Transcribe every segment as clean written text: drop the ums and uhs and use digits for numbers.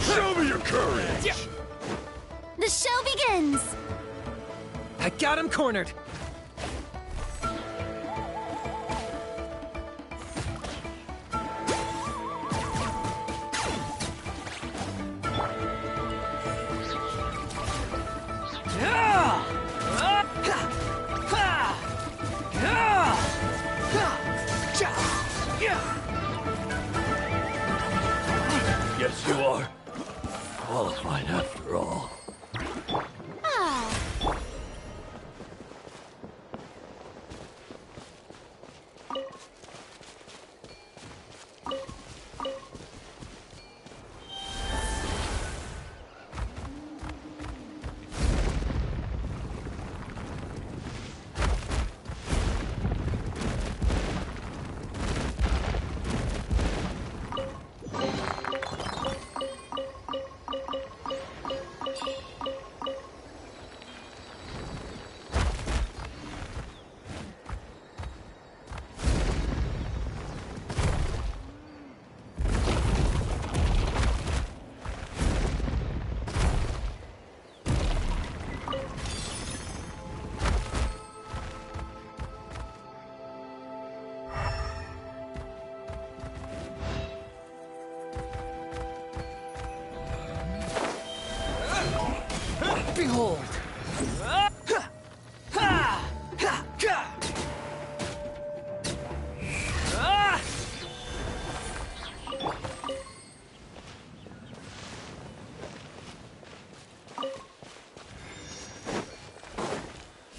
Show me your courage! The show begins! I got him cornered. Yes, you are. Qualified after all. Ah. Behold!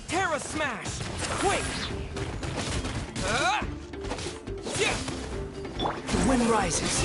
Terra Smash! Wait! The wind rises.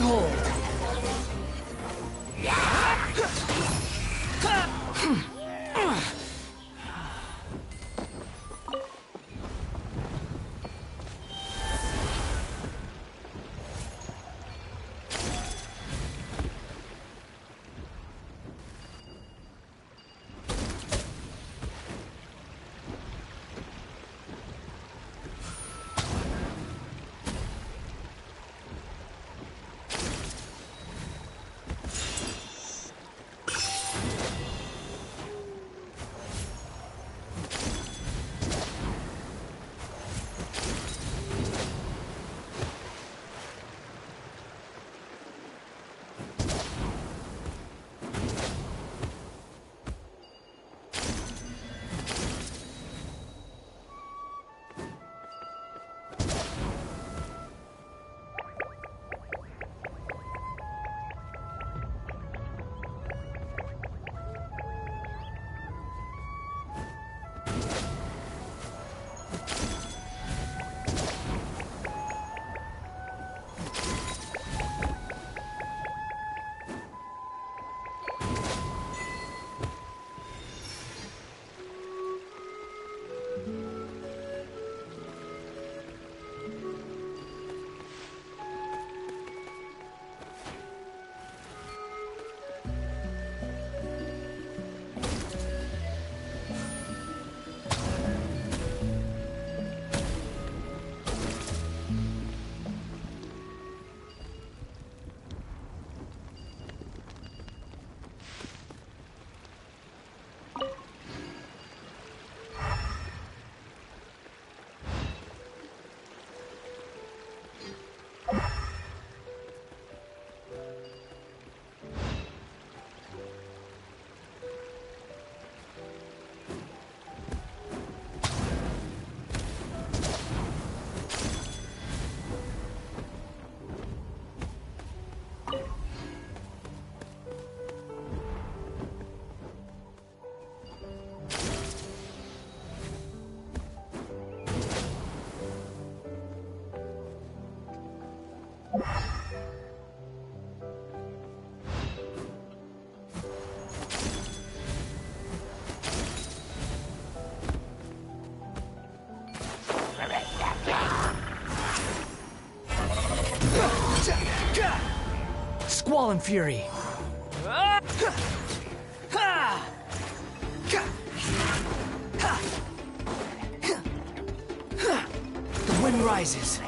Behold! Squall and Fury. The wind rises.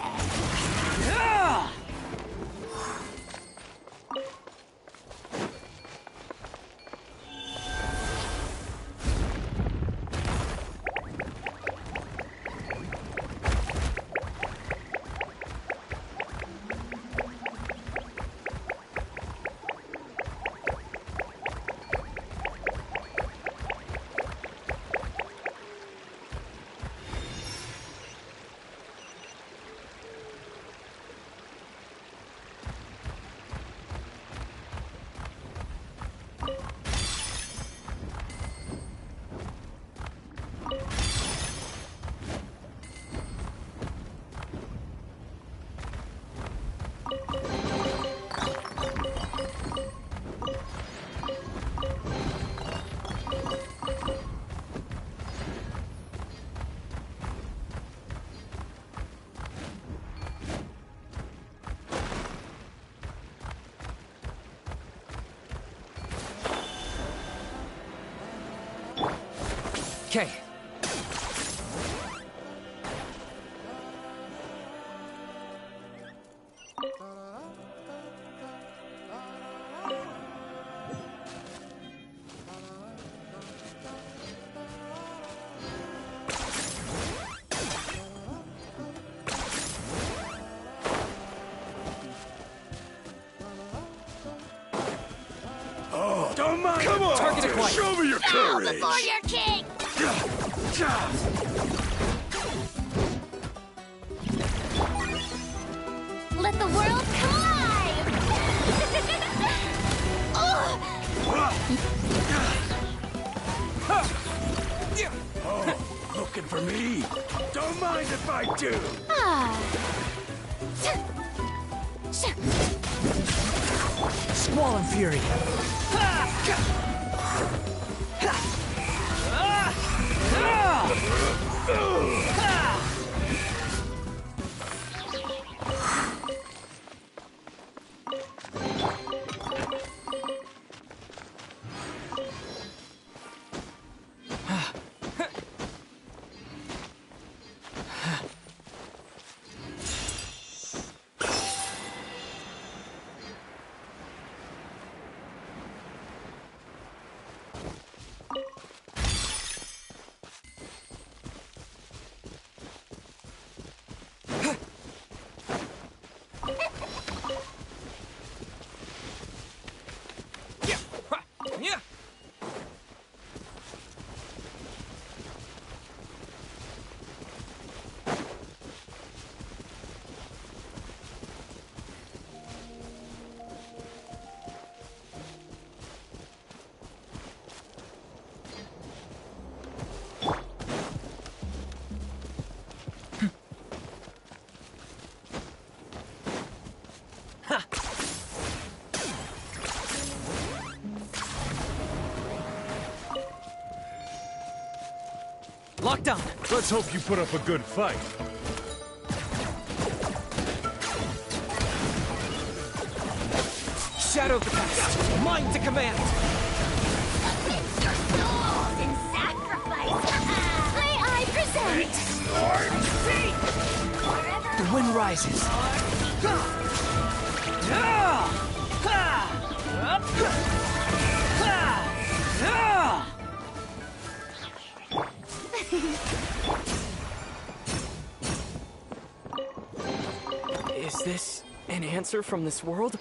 Okay. Oh, don't mind. Come on, Target acquired. show me your Bow courage. before your king! Let the world come alive! Oh, looking for me? Don't mind if I do. Ah. Squall and Fury. Yeah. Lockdown. Let's hope you put up a good fight. Shadow of the past. Mine to command. Souls in sacrifice. I present. The wind rises. Is this an answer from this world?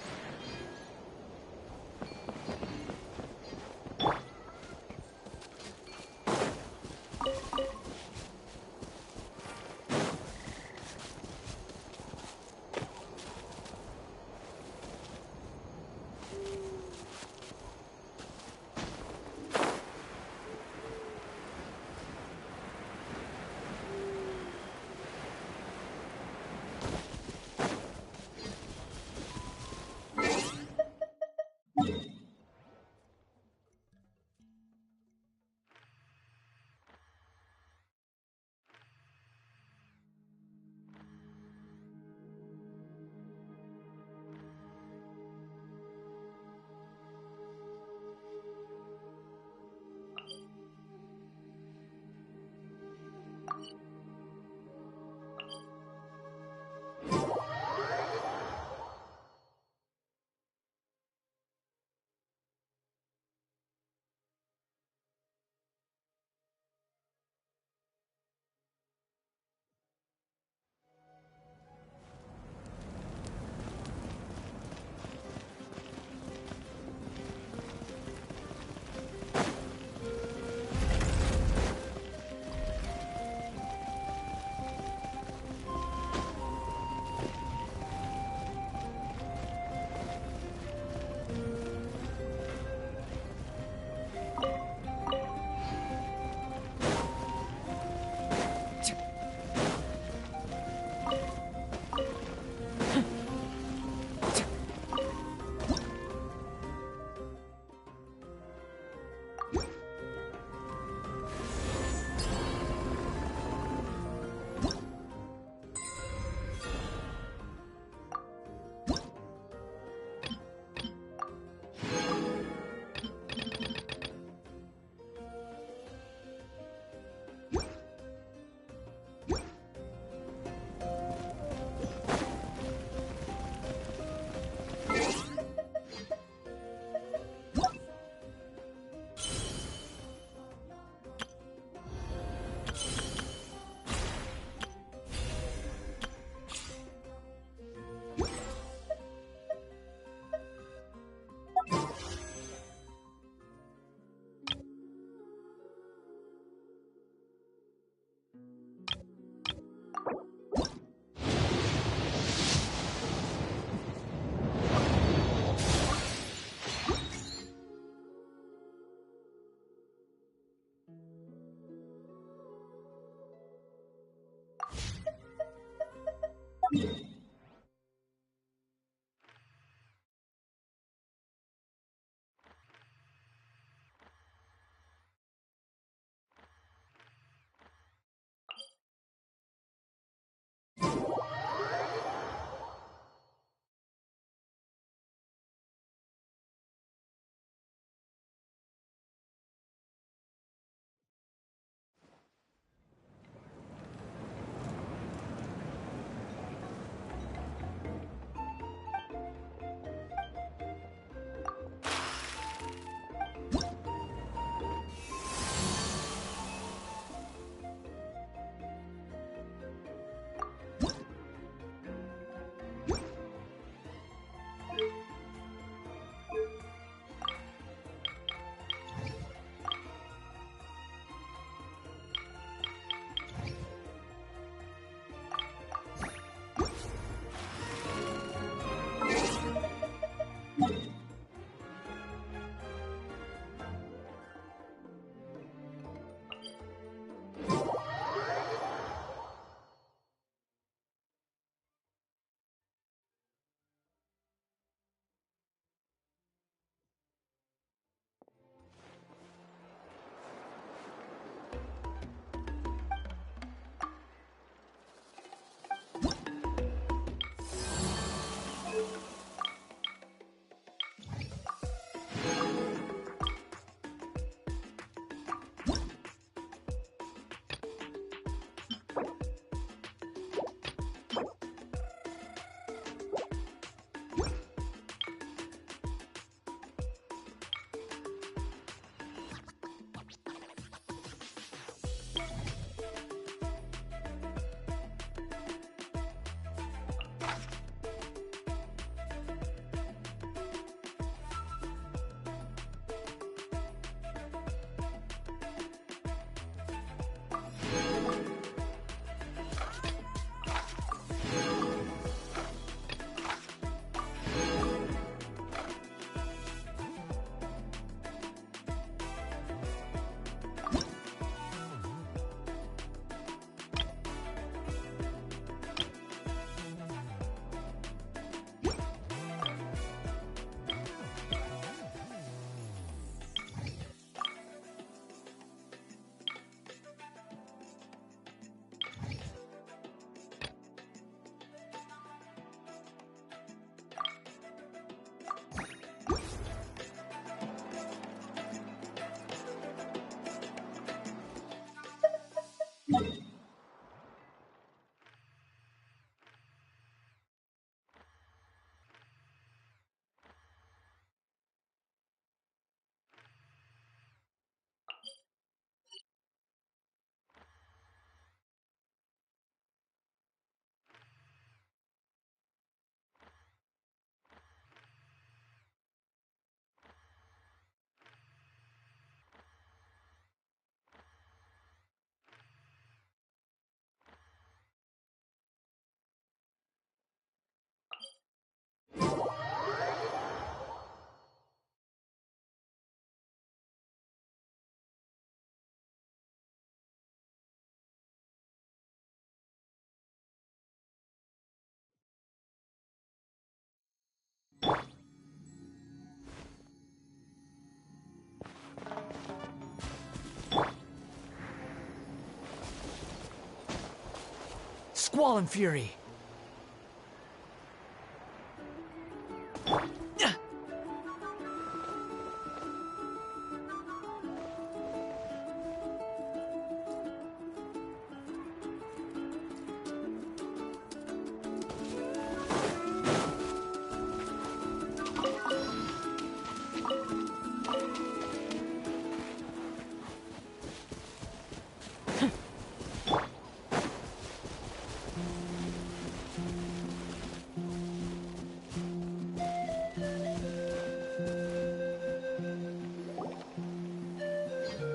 Squall and fury.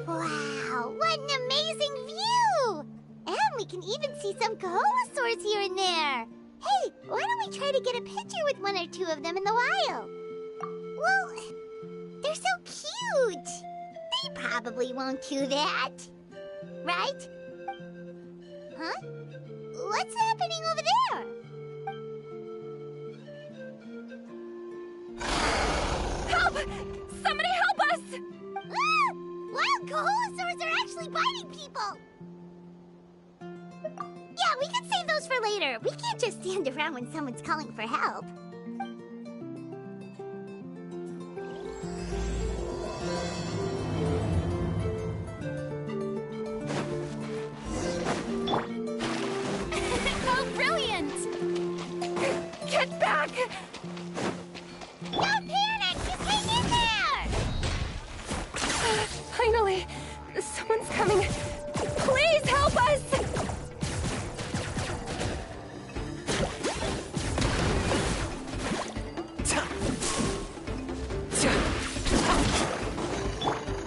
Wow, what an amazing view! And we can even see some Kaholosaurs here and there. Hey, why don't we try to get a picture with one or two of them in the wild? Well, they're so cute. They probably won't do that. Right? Huh? What's happening over there? Help! Somebody help us! Ah! Wild Kaholosaurs are actually biting people! Yeah, we can save those for later. We can't just stand around when someone's calling for help. How brilliant! Get back! Don't panic! Just hang in there! Finally! Someone's coming! Please help us!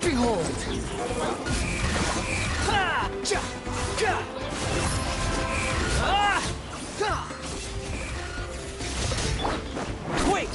Behold! Quick!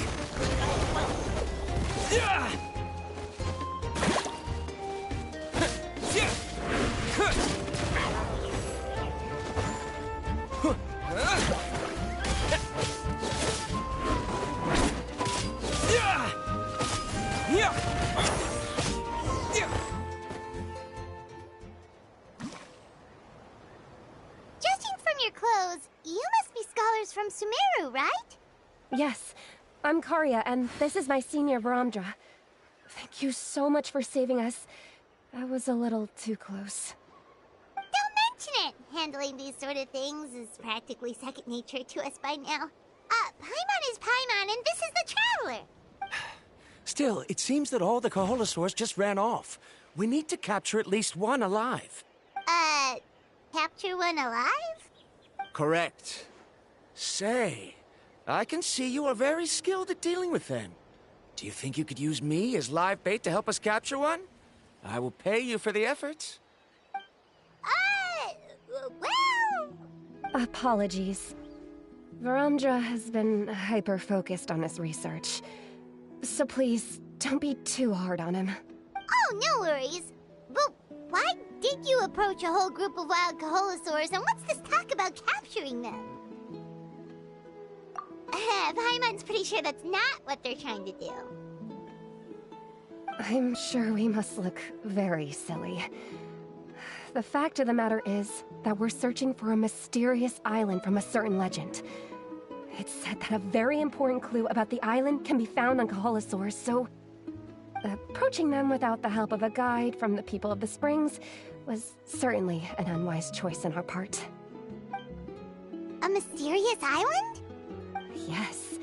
Judging from your clothes, you must be scholars from Sumeru, right? Yes, I'm Karya, and this is my senior Varamdra. Thank you so much for saving us. I was a little too close. Don't mention it! Handling these sort of things is practically second nature to us by now. Paimon is Paimon, and this is the Traveler! Still, it seems that all the Kaholosaurs just ran off. We need to capture at least one alive. Capture one alive? Correct. Say, I can see you are very skilled at dealing with them. Do you think you could use me as live bait to help us capture one? I will pay you for the effort. Well... Apologies. Varamdra has been hyper-focused on his research. So please, don't be too hard on him. Oh, no worries. But why did you approach a whole group of wild Kaholosaurs, and what's this talk about capturing them? Paimon's pretty sure that's not what they're trying to do. I'm sure we must look very silly. The fact of the matter is that we're searching for a mysterious island from a certain legend. It's said that a very important clue about the island can be found on Kaholosaurs, so... approaching them without the help of a guide from the people of the Springs was certainly an unwise choice on our part. A mysterious island? Yes.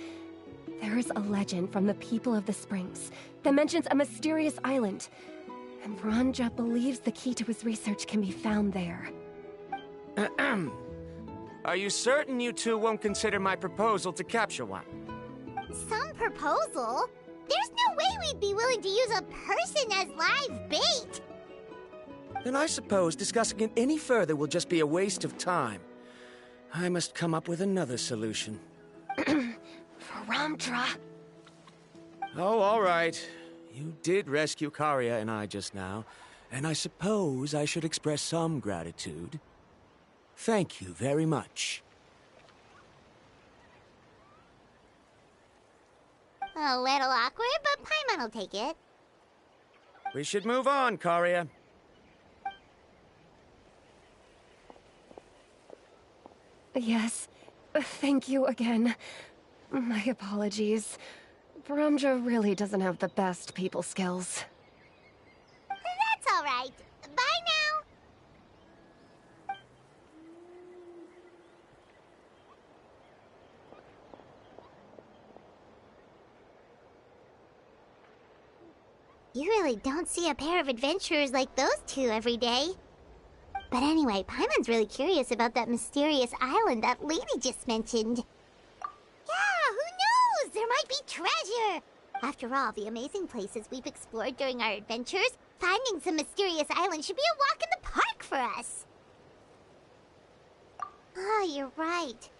There is a legend from the people of the Springs that mentions a mysterious island. And Varamdra believes the key to his research can be found there. Are you certain you two won't consider my proposal to capture one? Some proposal? There's no way we'd be willing to use a person as live bait! Then I suppose discussing it any further will just be a waste of time. I must come up with another solution. Varamdra! Oh, all right. You did rescue Karya and I just now, and I suppose I should express some gratitude. Thank you very much. A little awkward, but Paimon will take it. We should move on, Karya. Yes. Thank you again. My apologies. Brumja really doesn't have the best people skills. That's all right. Bye now. You really don't see a pair of adventurers like those two every day. But anyway, Paimon's really curious about that mysterious island that lady just mentioned. Yeah, who knows? There might be treasure! After all, the amazing places we've explored during our adventures, finding some mysterious island should be a walk in the park for us. Oh, you're right.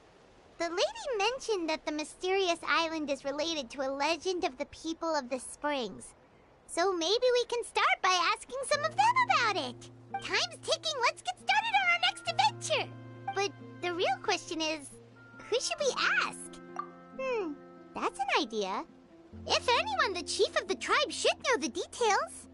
The lady mentioned that the mysterious island is related to a legend of the people of the springs. So maybe we can start by asking some of them about it. Time's ticking, let's get started on our next adventure. But the real question is, who should we ask? That's an idea. If anyone, the chief of the tribe should know the details.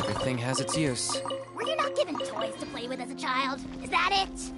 Everything has its use. Were you not given toys to play with as a child? Is that it?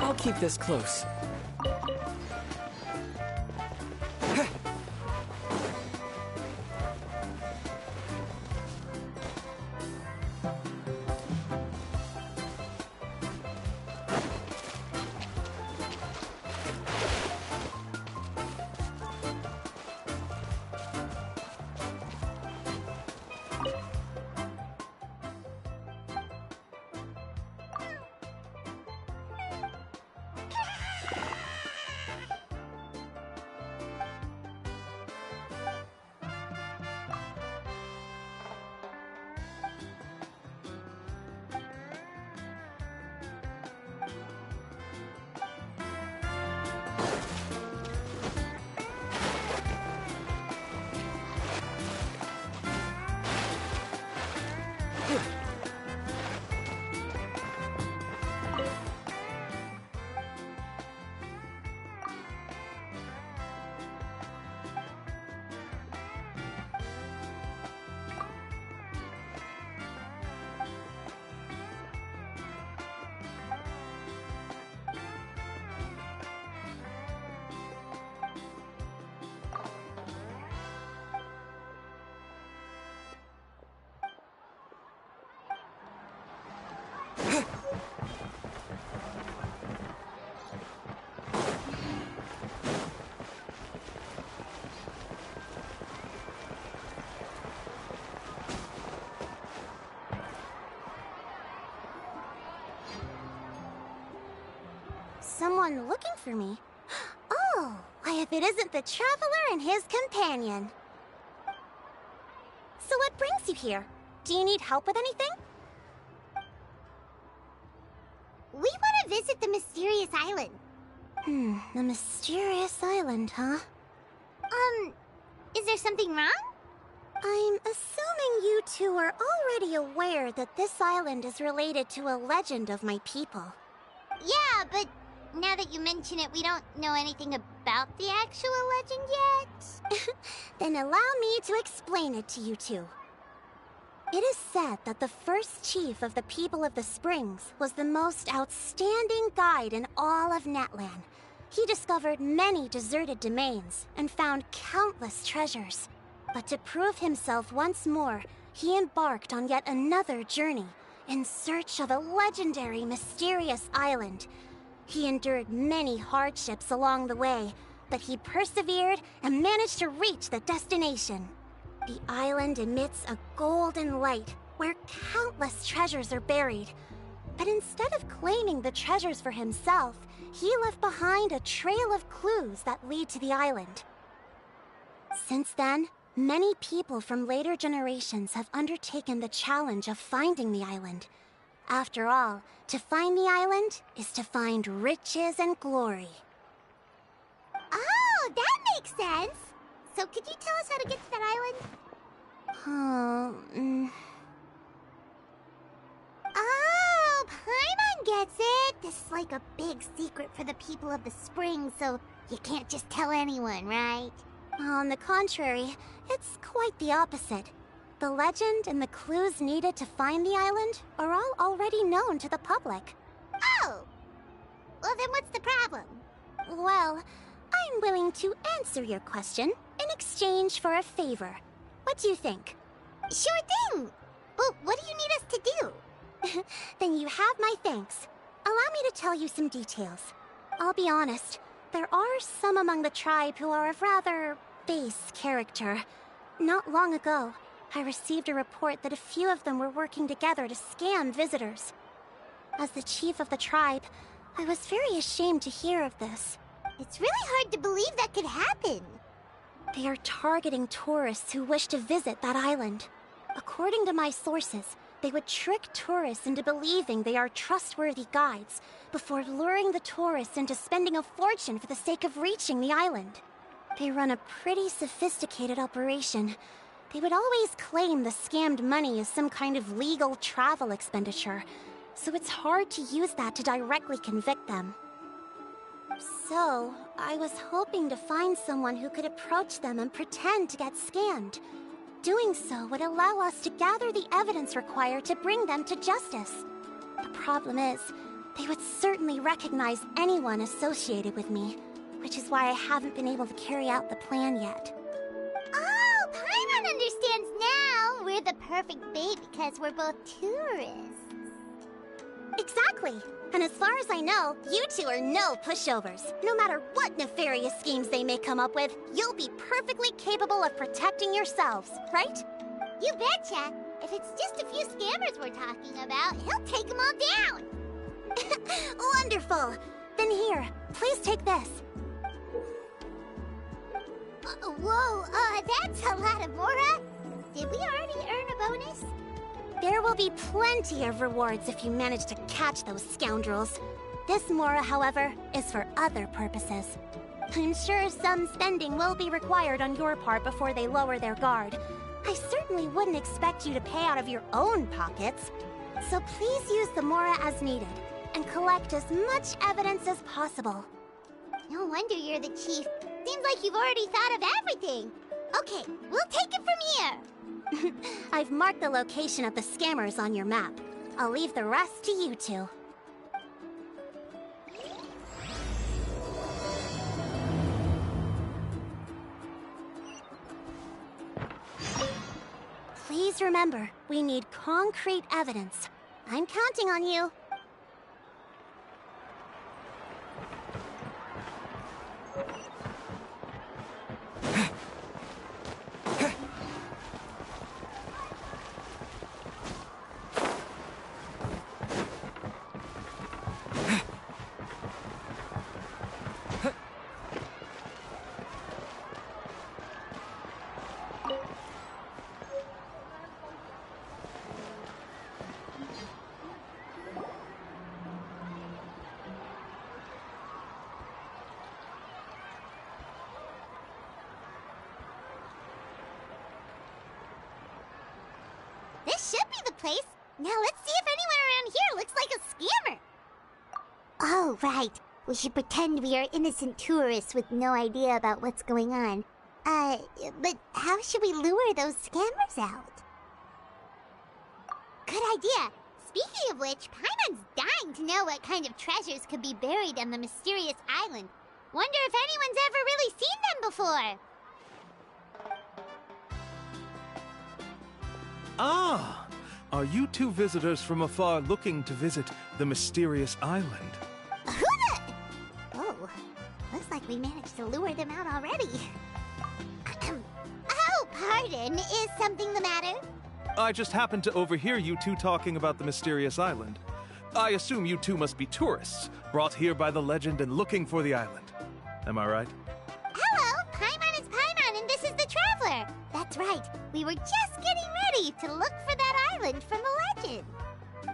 I'll keep this close. someone looking for me. Oh, why if it isn't the Traveler and his companion. So what brings you here? Do you need help with anything? We want to visit the mysterious island. The mysterious island, huh? Is there something wrong? I'm assuming you two are already aware that this island is related to a legend of my people. Yeah, but now that you mention it, we don't know anything about the actual legend yet. Then allow me to explain it to you two. It is said that the first chief of the people of the Springs was the most outstanding guide in all of Natlan. He discovered many deserted domains and found countless treasures. But to prove himself once more, he embarked on yet another journey in search of a legendary, mysterious island. He endured many hardships along the way, but he persevered and managed to reach the destination. The island emits a golden light where countless treasures are buried. But instead of claiming the treasures for himself, he left behind a trail of clues that lead to the island. Since then, many people from later generations have undertaken the challenge of finding the island. After all, to find the island is to find riches and glory. Oh, that makes sense! So could you tell us how to get to that island? Oh, Paimon gets it! This is like a big secret for the people of the Springs, so you can't just tell anyone, right? On the contrary, it's quite the opposite. The legend and the clues needed to find the island are all already known to the public. Oh! Well, then what's the problem? Well, I'm willing to answer your question in exchange for a favor. What do you think? Sure thing! But what do you need us to do? Then you have my thanks. Allow me to tell you some details. I'll be honest, there are some among the tribe who are of rather base character. Not long ago, I received a report that a few of them were working together to scam visitors. As the chief of the tribe, I was very ashamed to hear of this. It's really hard to believe that could happen. They are targeting tourists who wish to visit that island. According to my sources, they would trick tourists into believing they are trustworthy guides before luring the tourists into spending a fortune for the sake of reaching the island. They run a pretty sophisticated operation. They would always claim the scammed money is some kind of legal travel expenditure, so it's hard to use that to directly convict them. So, I was hoping to find someone who could approach them and pretend to get scammed. Doing so would allow us to gather the evidence required to bring them to justice. The problem is, they would certainly recognize anyone associated with me, which is why I haven't been able to carry out the plan yet. Oh, Paimon understands now! We're the perfect bait because we're both tourists. Exactly! And as far as I know, you two are no pushovers. No matter what nefarious schemes they may come up with, you'll be perfectly capable of protecting yourselves, right? You betcha! If it's just a few scammers we're talking about, he'll take them all down! Wonderful! Then here, please take this. Whoa, that's a lot of Mora! Did we already earn a bonus? There will be plenty of rewards if you manage to catch those scoundrels. This Mora, however, is for other purposes. I'm sure some spending will be required on your part before they lower their guard. I certainly wouldn't expect you to pay out of your own pockets. So please use the Mora as needed, and collect as much evidence as possible. No wonder you're the chief. Seems like you've already thought of everything. Okay, we'll take it from here. I've marked the location of the scammers on your map. I'll leave the rest to you two. Please remember, we need concrete evidence. I'm counting on you. place. Now let's see if anyone around here looks like a scammer. Oh, right. We should pretend we are innocent tourists with no idea about what's going on. But how should we lure those scammers out? Good idea. Speaking of which, Paimon's dying to know what kind of treasures could be buried on the mysterious island. Wonder if anyone's ever really seen them before. Ah! Are you two visitors from afar looking to visit the mysterious island? Who the... Oh, looks like we managed to lure them out already. Oh, pardon. Is something the matter? I just happened to overhear you two talking about the mysterious island. I assume you two must be tourists, brought here by the legend and looking for the island. Am I right? Hello, Paimon is Paimon, and this is the Traveler. That's right. We were just getting ready to look for that island from the legend.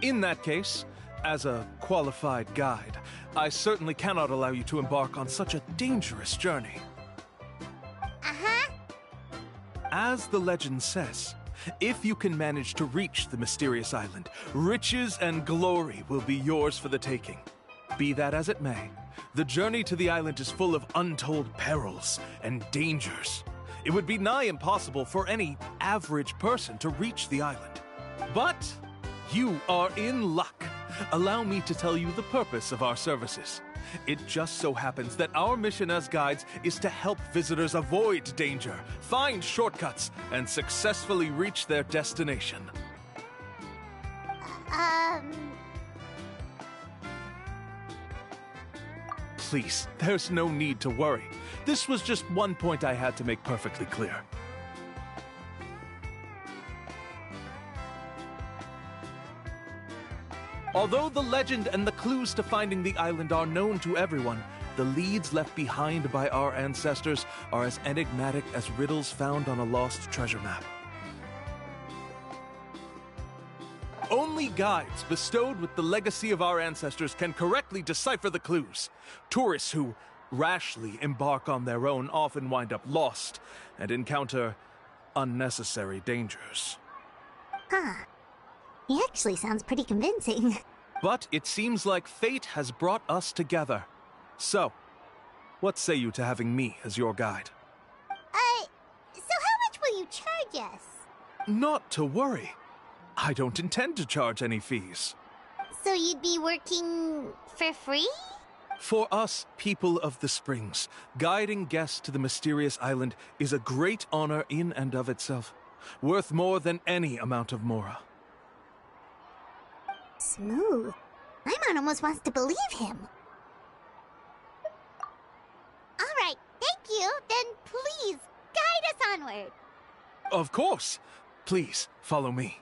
In that case, as a qualified guide, I certainly cannot allow you to embark on such a dangerous journey. Uh-huh. As the legend says, if you can manage to reach the mysterious island, riches and glory will be yours for the taking. Be that as it may, the journey to the island is full of untold perils and dangers. It would be nigh impossible for any average person to reach the island. But you are in luck. Allow me to tell you the purpose of our services. It just so happens that our mission as guides is to help visitors avoid danger, find shortcuts, and successfully reach their destination. Please, there's no need to worry. This was just one point I had to make perfectly clear. Although the legend and the clues to finding the island are known to everyone, the leads left behind by our ancestors are as enigmatic as riddles found on a lost treasure map. Only guides bestowed with the legacy of our ancestors can correctly decipher the clues. Tourists who rashly embark on their own often wind up lost and encounter unnecessary dangers. Huh. He actually sounds pretty convincing. But it seems like fate has brought us together. So, what say you to having me as your guide? So how much will you charge us? Not to worry. I don't intend to charge any fees. So you'd be working for free? For us, people of the Springs, guiding guests to the mysterious island is a great honor in and of itself, worth more than any amount of mora. Smooth. Paimon almost wants to believe him. All right, thank you. Then please, guide us onward. Of course. Please, follow me.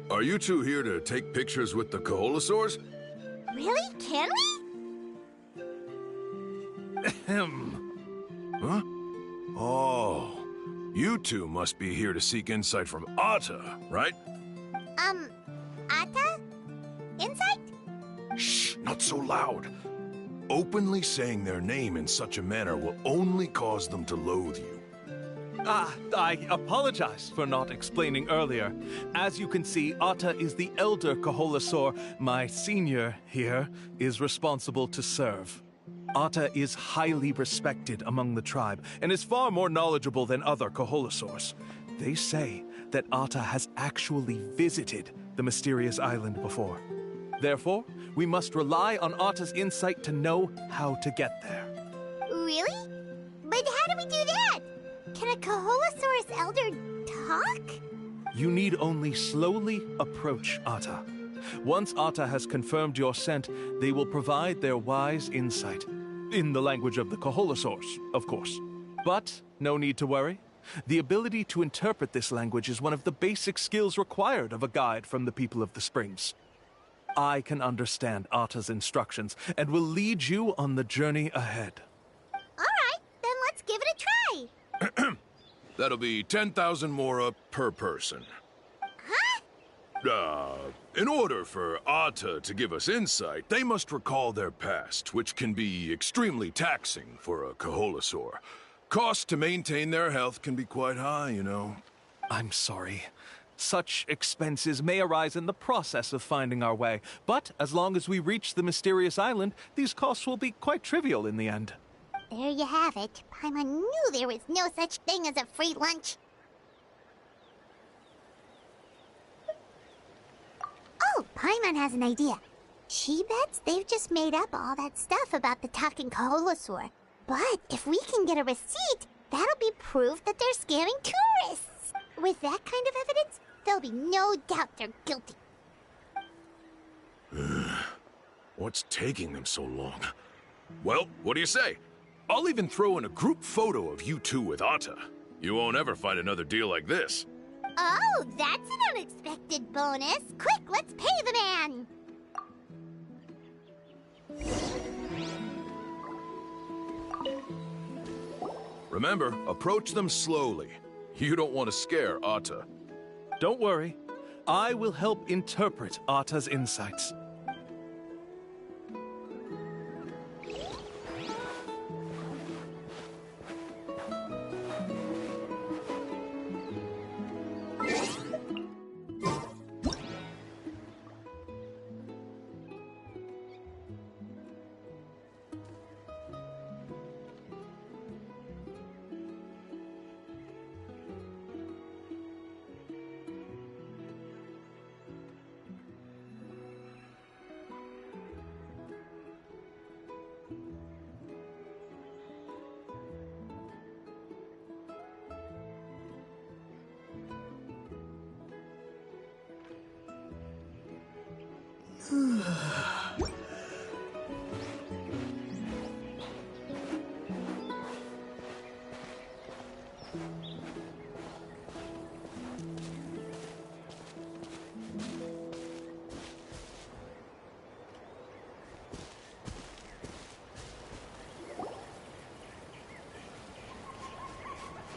Are you two here to take pictures with the Koholosaurs? Really? Can we? Ahem. Huh? Oh, you two must be here to seek insight from Atta, right? Atta? Insight? Shh, not so loud. Openly saying their name in such a manner will only cause them to loathe you. I apologize for not explaining earlier. As you can see, Atta is the elder Kaholasaur. My senior here is responsible to serve. Atta is highly respected among the tribe and is far more knowledgeable than other Kaholasaurs. They say that Atta has actually visited the mysterious island before. Therefore, we must rely on Atta's insight to know how to get there. Really? But how do we do that? Can a Kaholosaurus elder talk? You need only slowly approach Atta. Once Atta has confirmed your scent, they will provide their wise insight. In the language of the Kaholosaurs, of course. But no need to worry. The ability to interpret this language is one of the basic skills required of a guide from the people of the Springs. I can understand Atta's instructions and will lead you on the journey ahead. All right, then let's give it a try. That'll be 10,000 mora per person. Huh? In order for Atta to give us insight, they must recall their past, which can be extremely taxing for a Kaholasaur. Cost to maintain their health can be quite high, you know. I'm sorry. Such expenses may arise in the process of finding our way, but as long as we reach the mysterious island, these costs will be quite trivial in the end. There you have it. Paimon knew there was no such thing as a free lunch. Oh, Paimon has an idea. She bets they've just made up all that stuff about the talking Kaholosaur. But if we can get a receipt, that'll be proof that they're scamming tourists. With that kind of evidence, there'll be no doubt they're guilty. What's taking them so long? Well, what do you say? I'll even throw in a group photo of you two with Atta. You won't ever find another deal like this. Oh, that's an unexpected bonus. Quick, let's pay the man. Remember, approach them slowly. You don't want to scare Atta. Don't worry. I will help interpret Atta's insights.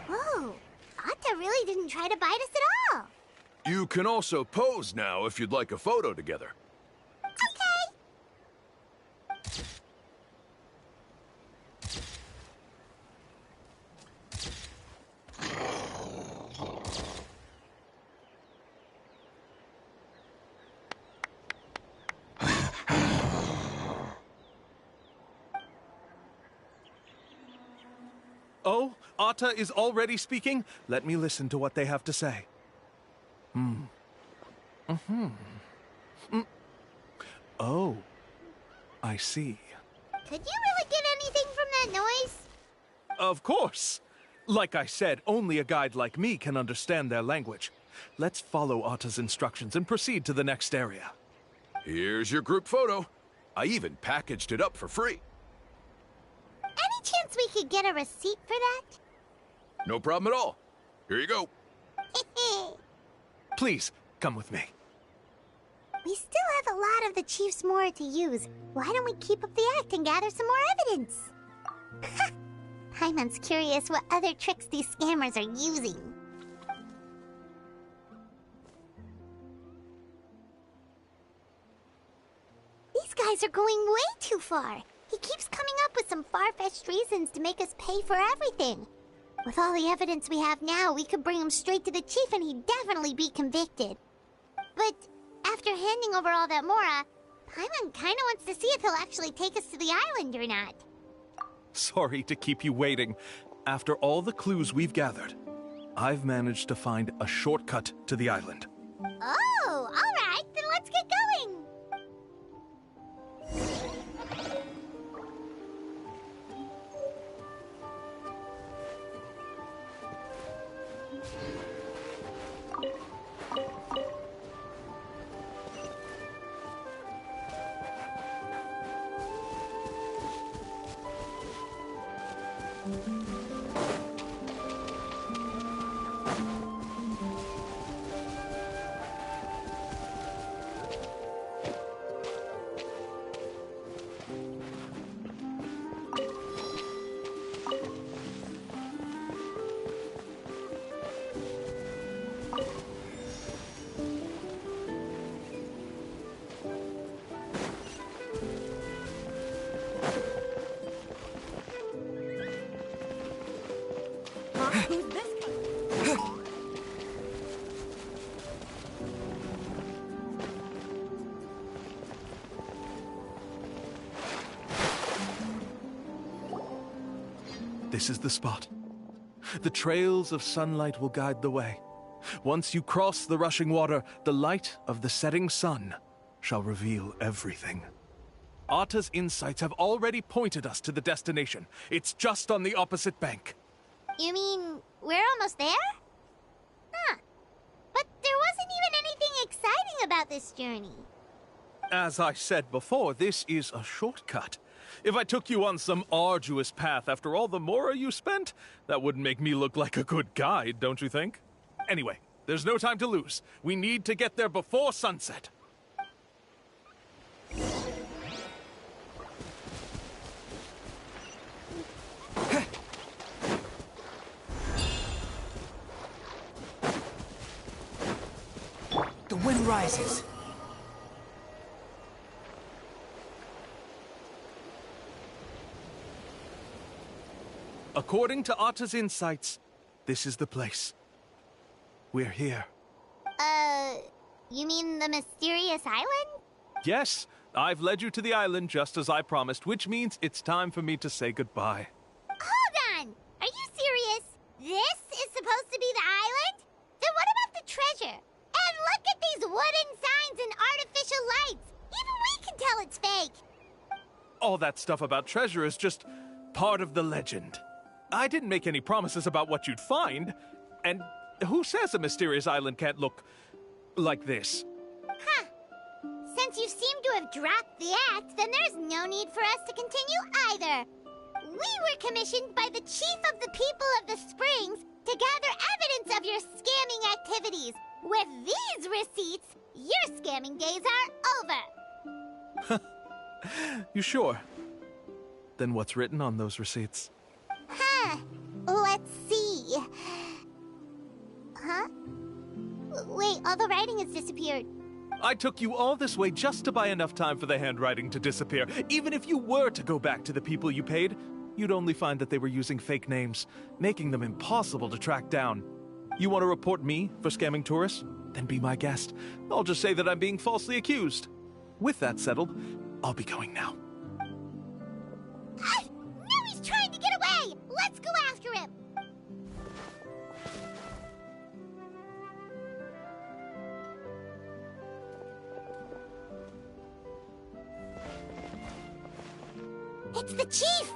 Whoa, Atta really didn't try to bite us at all. You can also pose now if you'd like a photo together. Okay. Oh, Atta is already speaking? Let me listen to what they have to say. Oh, I see. Could you really get anything from that noise? Of course. Like I said, only a guide like me can understand their language. Let's follow Atta's instructions and proceed to the next area. Here's your group photo. I even packaged it up for free. Any chance we could get a receipt for that? No problem at all. Here you go. Please, come with me. We still have a lot of the Chief's more to use. Why don't we keep up the act and gather some more evidence? Paimon's curious what other tricks these scammers are using. These guys are going way too far. He keeps coming up with some far-fetched reasons to make us pay for everything. With all the evidence we have now, we could bring him straight to the chief and he'd definitely be convicted. But after handing over all that Mora, Paimon kinda wants to see if he'll actually take us to the island or not. Sorry to keep you waiting. After all the clues we've gathered, I've managed to find a shortcut to the island. Oh, alright, then let's get going! This is the spot. The trails of sunlight will guide the way. Once you cross the rushing water, the light of the setting sun shall reveal everything. Atta's insights have already pointed us to the destination. It's just on the opposite bank. You mean, we're almost there? Huh. But there wasn't even anything exciting about this journey. As I said before, this is a shortcut. If I took you on some arduous path after all the Mora you spent, that wouldn't make me look like a good guide, don't you think? Anyway, there's no time to lose. We need to get there before sunset. The wind rises. According to Atta's insights, this is the place. We're here. You mean the mysterious island? Yes, I've led you to the island just as I promised, which means it's time for me to say goodbye. Hold on! Are you serious? This is supposed to be the island? Then what about the treasure? And look at these wooden signs and artificial lights! Even we can tell it's fake! All that stuff about treasure is just part of the legend. I didn't make any promises about what you'd find. And who says a mysterious island can't look like this? Huh. Since you seem to have dropped the act, then there's no need for us to continue either. We were commissioned by the chief of the people of the Springs to gather evidence of your scamming activities. With these receipts, your scamming days are over. You sure? Then what's written on those receipts? Huh. Let's see. Huh? Wait, all the writing has disappeared. I took you all this way just to buy enough time for the handwriting to disappear. Even if you were to go back to the people you paid, you'd only find that they were using fake names, making them impossible to track down. You want to report me for scamming tourists? Then be my guest. I'll just say that I'm being falsely accused. With that settled, I'll be going now. Ah! Now he's trying to get away! Let's go after him! It's the chief!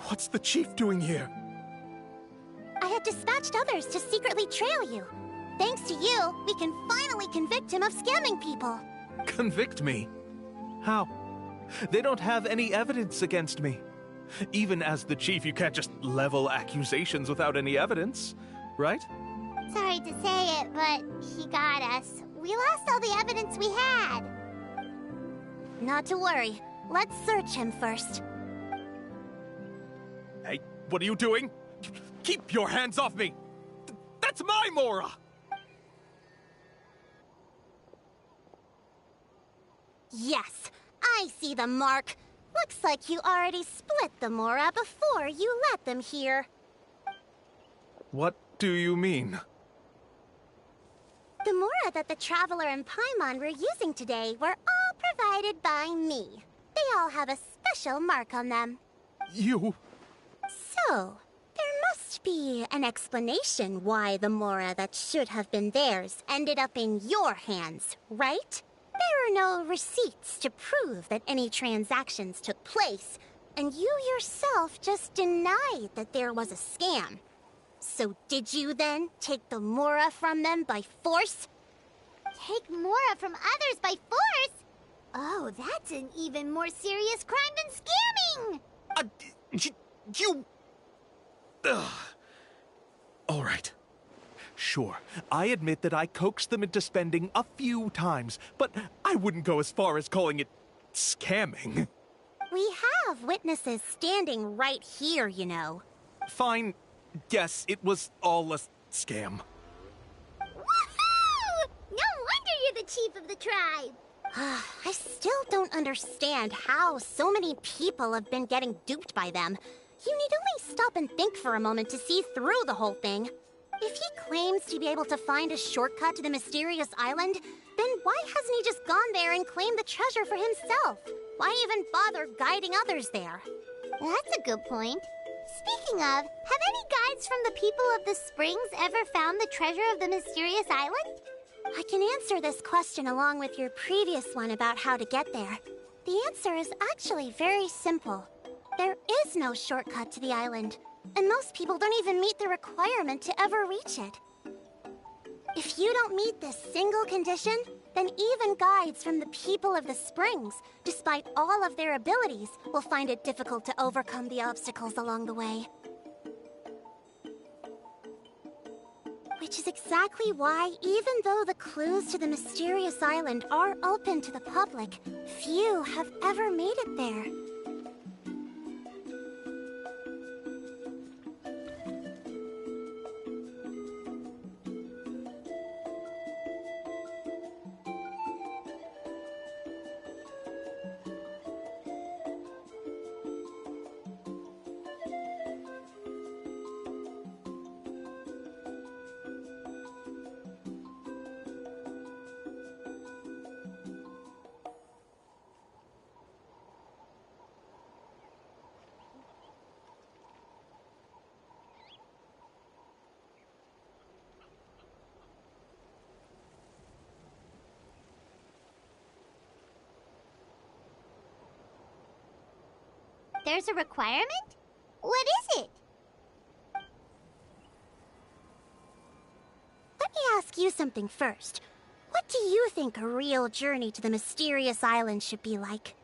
What's the chief doing here? I have dispatched others to secretly trail you. Thanks to you, we can finally convict him of scamming people. Convict me? How? They don't have any evidence against me. Even as the chief, you can't just level accusations without any evidence, right? Sorry to say it, but he got us. We lost all the evidence we had. Not to worry. Let's search him first. Hey, what are you doing? Keep your hands off me! That's my Mora! Yes, I see the mark. Looks like you already split the Mora before you let them here. What do you mean? The Mora that the Traveler and Paimon were using today were all provided by me. They all have a special mark on them. You... So, there must be an explanation why the Mora that should have been theirs ended up in your hands, right? There are no receipts to prove that any transactions took place, and you yourself just denied that there was a scam. So did you then take the Mora from them by force? Take Mora from others by force? Oh, that's an even more serious crime than scamming! You... Ugh. All right. Sure, I admit that I coaxed them into spending a few times, but I wouldn't go as far as calling it scamming. We have witnesses standing right here, you know. Fine. Yes, it was all a scam. Woohoo! No wonder you're the chief of the tribe! I still don't understand how so many people have been getting duped by them. You need only stop and think for a moment to see through the whole thing. If he claims to be able to find a shortcut to the mysterious island, then why hasn't he just gone there and claimed the treasure for himself? Why even bother guiding others there? That's a good point. Speaking of, have any guides from the people of the Springs ever found the treasure of the mysterious island? I can answer this question along with your previous one about how to get there. The answer is actually very simple. There is no shortcut to the island, and most people don't even meet the requirement to ever reach it. If you don't meet this single condition, then even guides from the people of the Springs, despite all of their abilities, will find it difficult to overcome the obstacles along the way. Which is exactly why, even though the clues to the mysterious island are open to the public, few have ever made it there. There's a requirement? What is it? Let me ask you something first. What do you think a real journey to the mysterious island should be like?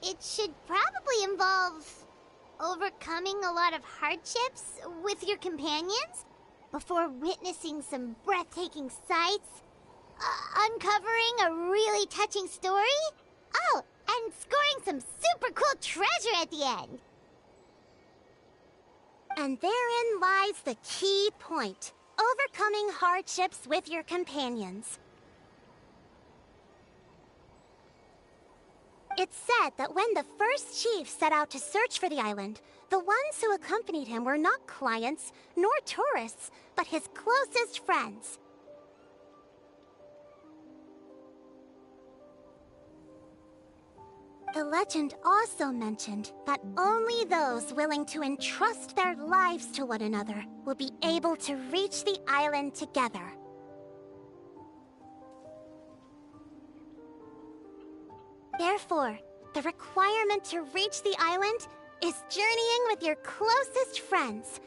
It should probably involve overcoming a lot of hardships with your companions before witnessing some breathtaking sights, uncovering a really touching story, oh, and scoring some super cool treasure at the end. And therein lies the key point. Overcoming hardships with your companions. It's said that when the first chief set out to search for the island, the ones who accompanied him were not clients nor tourists, but his closest friends. The legend also mentioned that only those willing to entrust their lives to one another will be able to reach the island together. Therefore, the requirement to reach the island is journeying with your closest friends,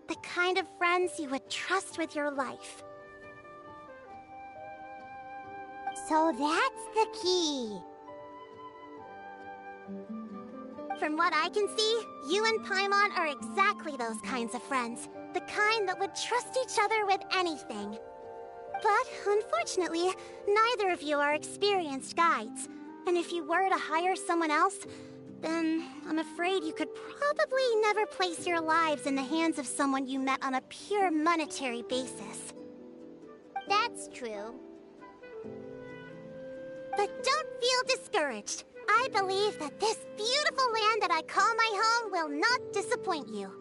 the kind of friends you would trust with your life. So that's the key. From what I can see, you and Paimon are exactly those kinds of friends. The kind that would trust each other with anything. But, unfortunately, neither of you are experienced guides. And if you were to hire someone else, then I'm afraid you could probably never place your lives in the hands of someone you met on a pure monetary basis. That's true. But don't feel discouraged. I believe that this beautiful land that I call my home will not disappoint you.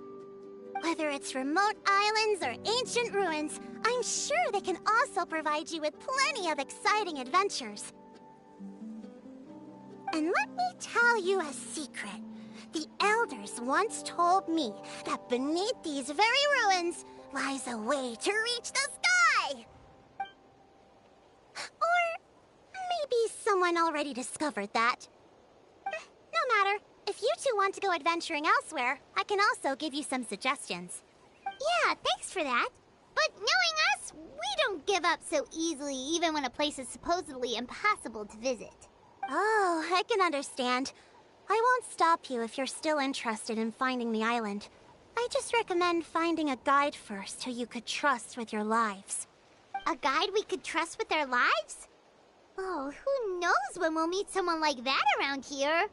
Whether it's remote islands or ancient ruins, I'm sure they can also provide you with plenty of exciting adventures. And let me tell you a secret. The elders once told me that beneath these very ruins lies a way to reach the sky! Or maybe someone already discovered that. No matter. If you two want to go adventuring elsewhere, I can also give you some suggestions. Yeah, thanks for that. But knowing us, we don't give up so easily even when a place is supposedly impossible to visit. Oh, I can understand. I won't stop you if you're still interested in finding the island. I just recommend finding a guide first who you could trust with your lives. A guide we could trust with our lives? Oh, who knows when we'll meet someone like that around here?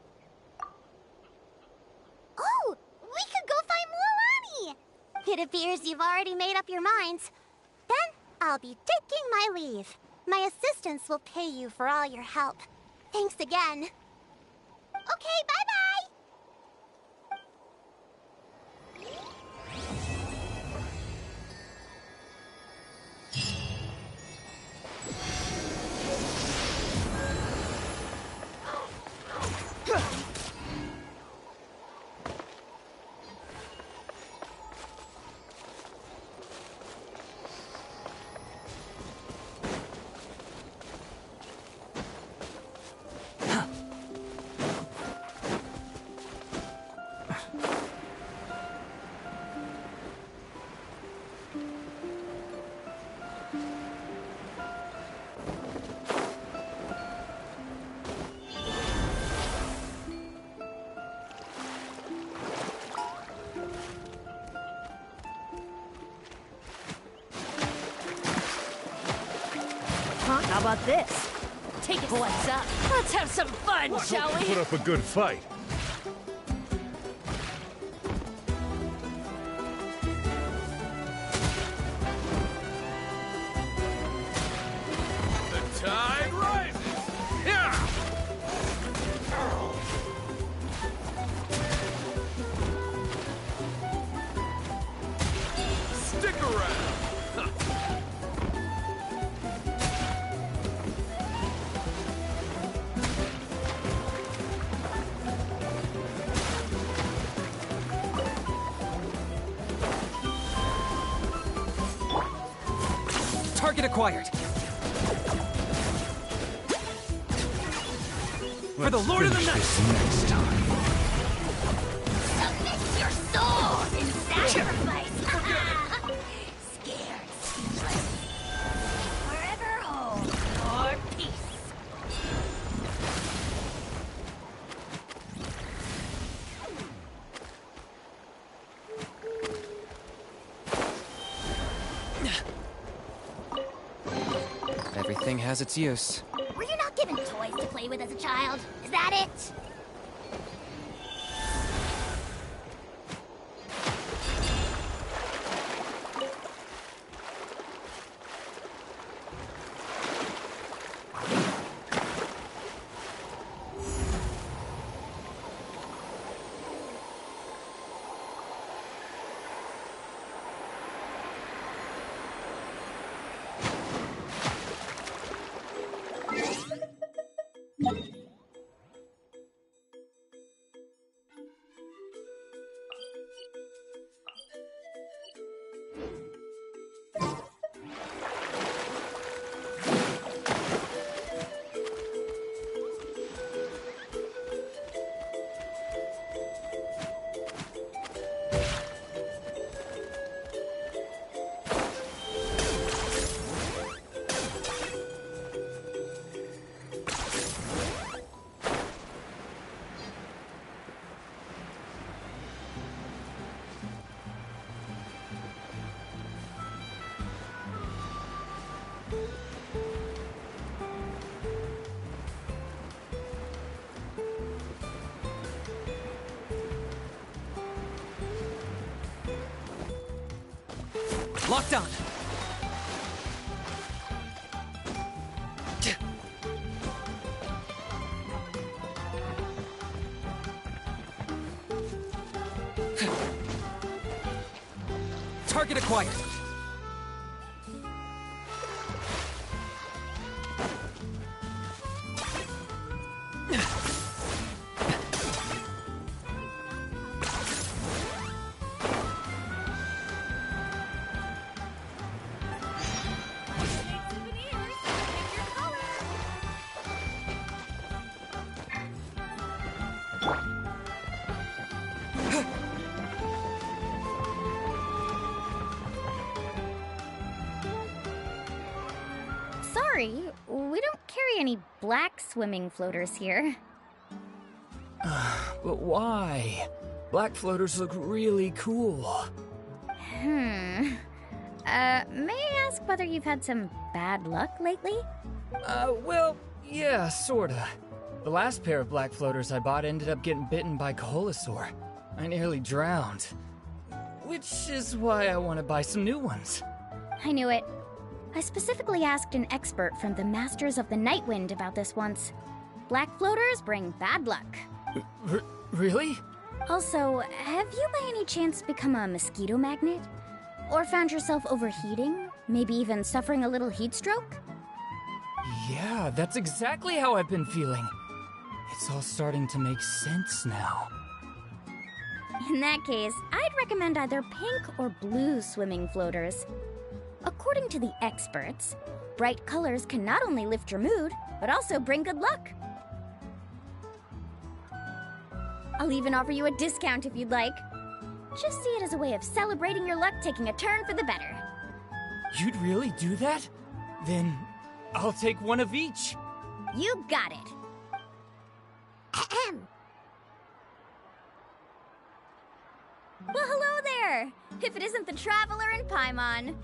Oh, we could go find Mualani! It appears you've already made up your minds. Then I'll be taking my leave. My assistants will pay you for all your help. Thanks again. Okay, bye-bye! How about this? Take it. What's up? Let's have some fun, shall we? Put up a good fight. The tide rises. Yeah! Stick around. Target acquired. For the Lord of the Night! Next time. Submit your soul in sacrifice! Scared, speechless. Forever hold your peace. Everything has its use. Were you not given toys to play with as a child? Is that it? Locked on. Target acquired. Sorry, we don't carry any black swimming floaters here. But why? Black floaters look really cool. May I ask whether you've had some bad luck lately? Well, yeah, sorta. The last pair of black floaters I bought ended up getting bitten by Kaholasaur. I nearly drowned. Which is why I want to buy some new ones. I knew it. I specifically asked an expert from the Masters of the Nightwind about this once. Black floaters bring bad luck. Really? Also, have you by any chance become a mosquito magnet? Or found yourself overheating? Maybe even suffering a little heat stroke? Yeah, that's exactly how I've been feeling. It's all starting to make sense now. In that case, I'd recommend either pink or blue swimming floaters. According to the experts, bright colors can not only lift your mood, but also bring good luck. I'll even offer you a discount if you'd like. Just see it as a way of celebrating your luck taking a turn for the better. You'd really do that? Then I'll take one of each. You got it. Ahem. Well, hello there! If it isn't the Traveler in Paimon.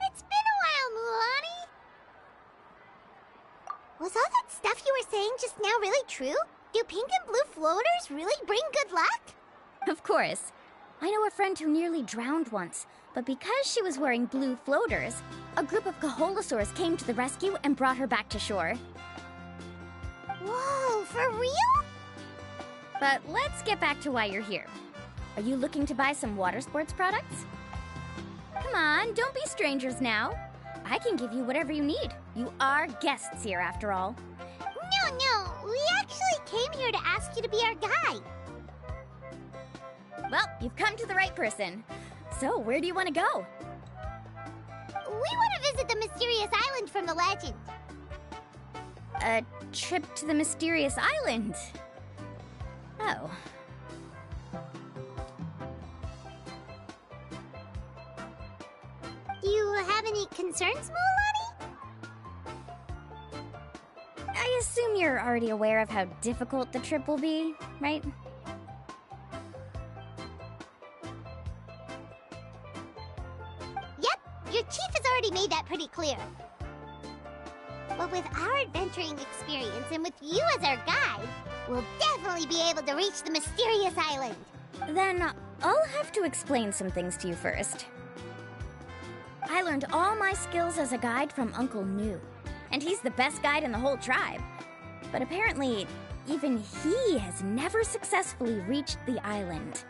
It's been a while, Mulani. Was all that stuff you were saying just now really true? Do pink and blue floaters really bring good luck? Of course. I know a friend who nearly drowned once, but because she was wearing blue floaters, a group of Kaholasaurs came to the rescue and brought her back to shore. Whoa, for real? But let's get back to why you're here. Are you looking to buy some water sports products? Come on, don't be strangers now. I can give you whatever you need. You are guests here, after all. No, we actually came here to ask you to be our guide. Well, you've come to the right person. So, where do you want to go? We want to visit the mysterious island from the legend. A trip to the mysterious island? Oh. Do you have any concerns, Mulani? I assume you're already aware of how difficult the trip will be, right? Yep, your chief has already made that pretty clear. But with our adventuring experience and with you as our guide, we'll definitely be able to reach the mysterious island. Then I'll have to explain some things to you first. I learned all my skills as a guide from Uncle Nu, and he's the best guide in the whole tribe. But apparently, even he has never successfully reached the island.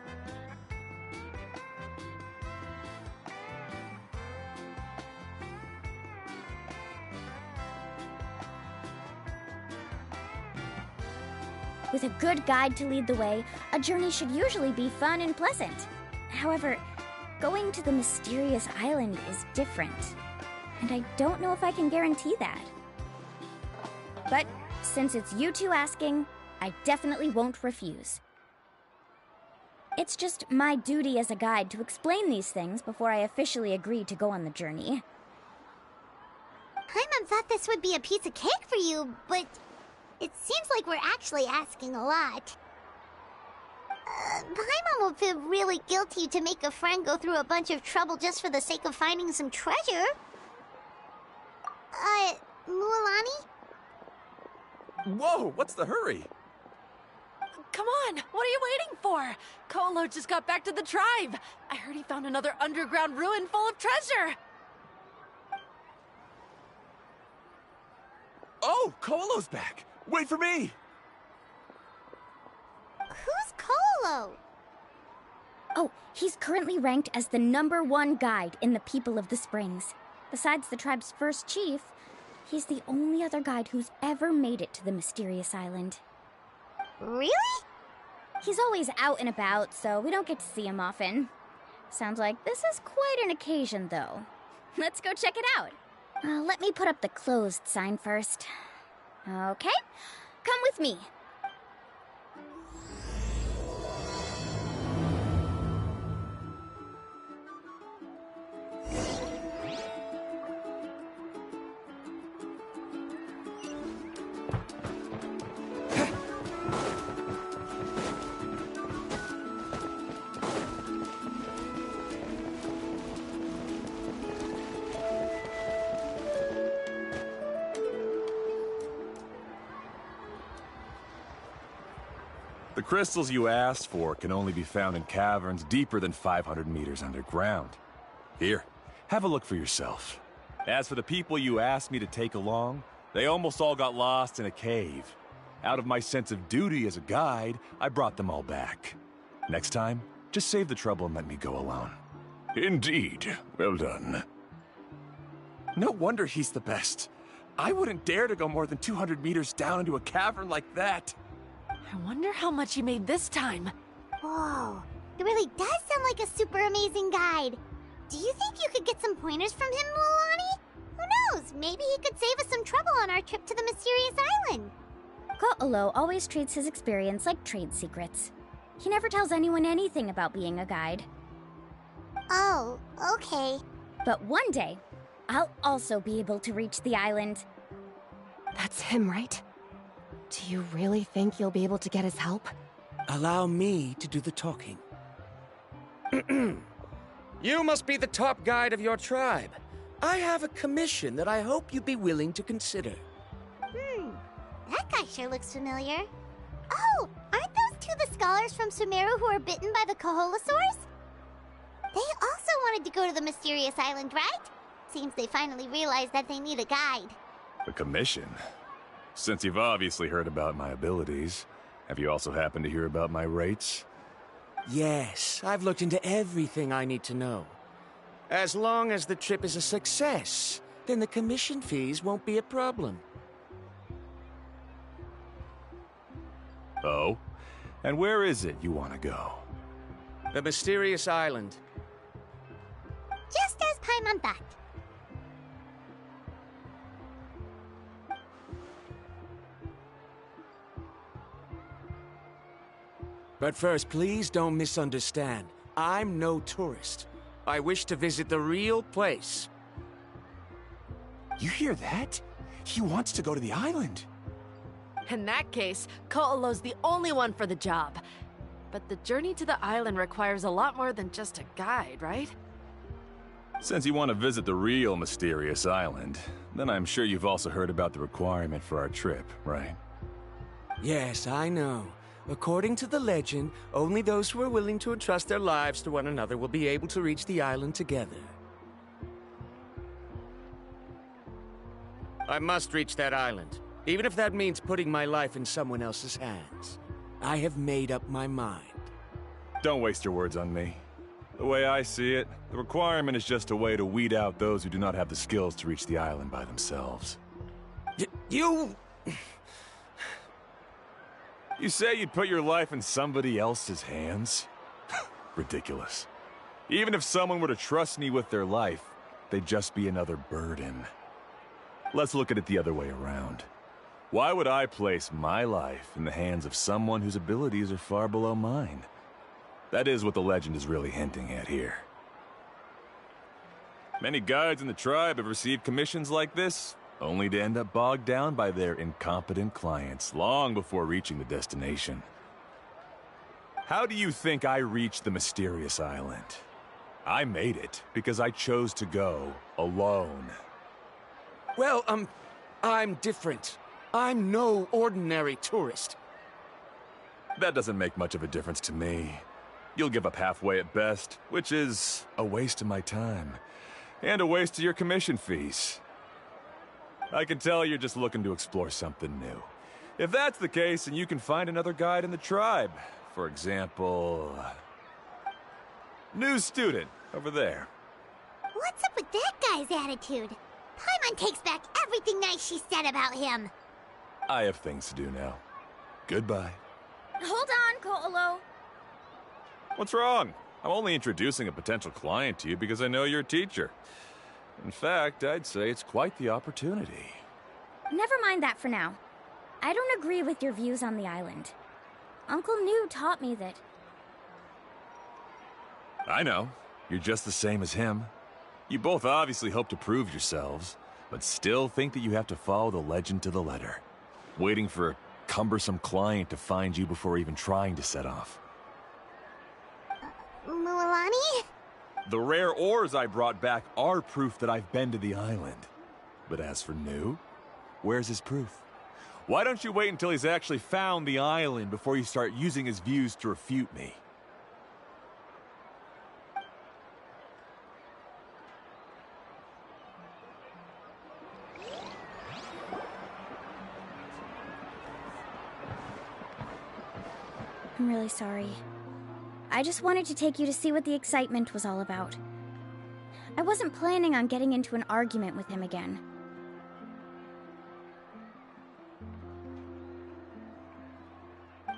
With a good guide to lead the way, a journey should usually be fun and pleasant. However, going to the mysterious island is different, and I don't know if I can guarantee that. But since it's you two asking, I definitely won't refuse. It's just my duty as a guide to explain these things before I officially agree to go on the journey. Paimon thought this would be a piece of cake for you, but it seems like we're actually asking a lot. Paimon will feel really guilty to make a friend go through a bunch of trouble just for the sake of finding some treasure. Mulani? Whoa, what's the hurry? Come on, what are you waiting for? Kolo just got back to the tribe. I heard he found another underground ruin full of treasure. Oh, Kolo's back! Wait for me! Who's Kolo? Oh, he's currently ranked as the #1 guide in the People of the Springs. Besides the tribe's first chief, he's the only other guide who's ever made it to the mysterious island. Really? He's always out and about, so we don't get to see him often. Sounds like this is quite an occasion, though. Let's go check it out. Let me put up the closed sign first. Okay, come with me. The crystals you asked for can only be found in caverns deeper than 500 meters underground. Here, have a look for yourself. As for the people you asked me to take along, they almost all got lost in a cave. Out of my sense of duty as a guide, I brought them all back. Next time, just save the trouble and let me go alone. Indeed. Well done. No wonder he's the best. I wouldn't dare to go more than 200 meters down into a cavern like that. I wonder how much he made this time. Whoa, it really does sound like a super amazing guide. Do you think you could get some pointers from him, Milani? Who knows, maybe he could save us some trouble on our trip to the mysterious island. Ko'olo always treats his experience like trade secrets. He never tells anyone anything about being a guide. Oh, okay. But one day, I'll also be able to reach the island. That's him, right? Do you really think you'll be able to get his help? Allow me to do the talking. You must be the top guide of your tribe. I have a commission that I hope you'd be willing to consider. That guy sure looks familiar. Oh, aren't those two the scholars from Sumeru who were bitten by the Koholosaurs? They also wanted to go to the mysterious island, right? Seems they finally realized that they need a guide. A commission? Since you've obviously heard about my abilities, have you also happened to hear about my rates? Yes, I've looked into everything I need to know. As long as the trip is a success, then the commission fees won't be a problem. Oh? And where is it you want to go? The mysterious island. Just as Paimon thought. But first, please don't misunderstand. I'm no tourist. I wish to visit the real place. You hear that? He wants to go to the island. In that case, Ko'olo's the only one for the job. But the journey to the island requires a lot more than just a guide, right? Since you want to visit the real mysterious island, then I'm sure you've also heard about the requirement for our trip, right? Yes, I know. According to the legend, only those who are willing to entrust their lives to one another will be able to reach the island together. I must reach that island, even if that means putting my life in someone else's hands. I have made up my mind. Don't waste your words on me. The way I see it, the requirement is just a way to weed out those who do not have the skills to reach the island by themselves. You... You say you'd put your life in somebody else's hands? Ridiculous. Even if someone were to trust me with their life, they'd just be another burden. Let's look at it the other way around. Why would I place my life in the hands of someone whose abilities are far below mine? That is what the legend is really hinting at here. Many guides in the tribe have received commissions like this, only to end up bogged down by their incompetent clients long before reaching the destination. How do you think I reached the mysterious island? I made it because I chose to go alone. Well, I'm different. I'm no ordinary tourist. That doesn't make much of a difference to me. You'll give up halfway at best, which is a waste of my time. And a waste of your commission fees. I can tell you're just looking to explore something new. If that's the case, then you can find another guide in the tribe. For example... new student, over there. What's up with that guy's attitude? Paimon takes back everything nice she said about him. I have things to do now. Goodbye. Hold on, Ko'olo. What's wrong? I'm only introducing a potential client to you because I know you're a teacher. In fact, I'd say it's quite the opportunity. Never mind that for now. I don't agree with your views on the island. Uncle New taught me that... I know. You're just the same as him. You both obviously hope to prove yourselves, but still think that you have to follow the legend to the letter. Waiting for a cumbersome client to find you before even trying to set off. Mualani? The rare ores I brought back are proof that I've been to the island. But as for New, where's his proof? Why don't you wait until he's actually found the island before you start using his views to refute me? I'm really sorry. I just wanted to take you to see what the excitement was all about. I wasn't planning on getting into an argument with him again.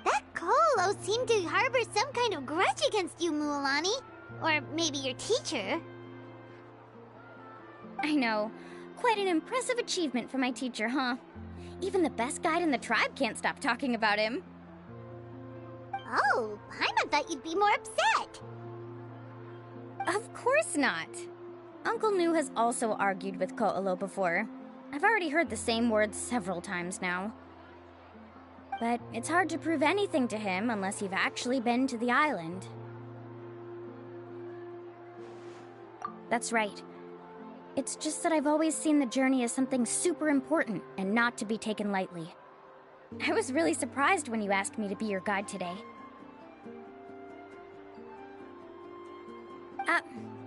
That Ko'olo seemed to harbor some kind of grudge against you, Mualani. Or maybe your teacher. I know. Quite an impressive achievement for my teacher, huh? Even the best guide in the tribe can't stop talking about him. Oh, Paimon thought you'd be more upset. Of course not. Uncle New has also argued with Ko'olo before. I've already heard the same words several times now. But it's hard to prove anything to him unless you've actually been to the island. That's right. It's just that I've always seen the journey as something super important and not to be taken lightly. I was really surprised when you asked me to be your guide today.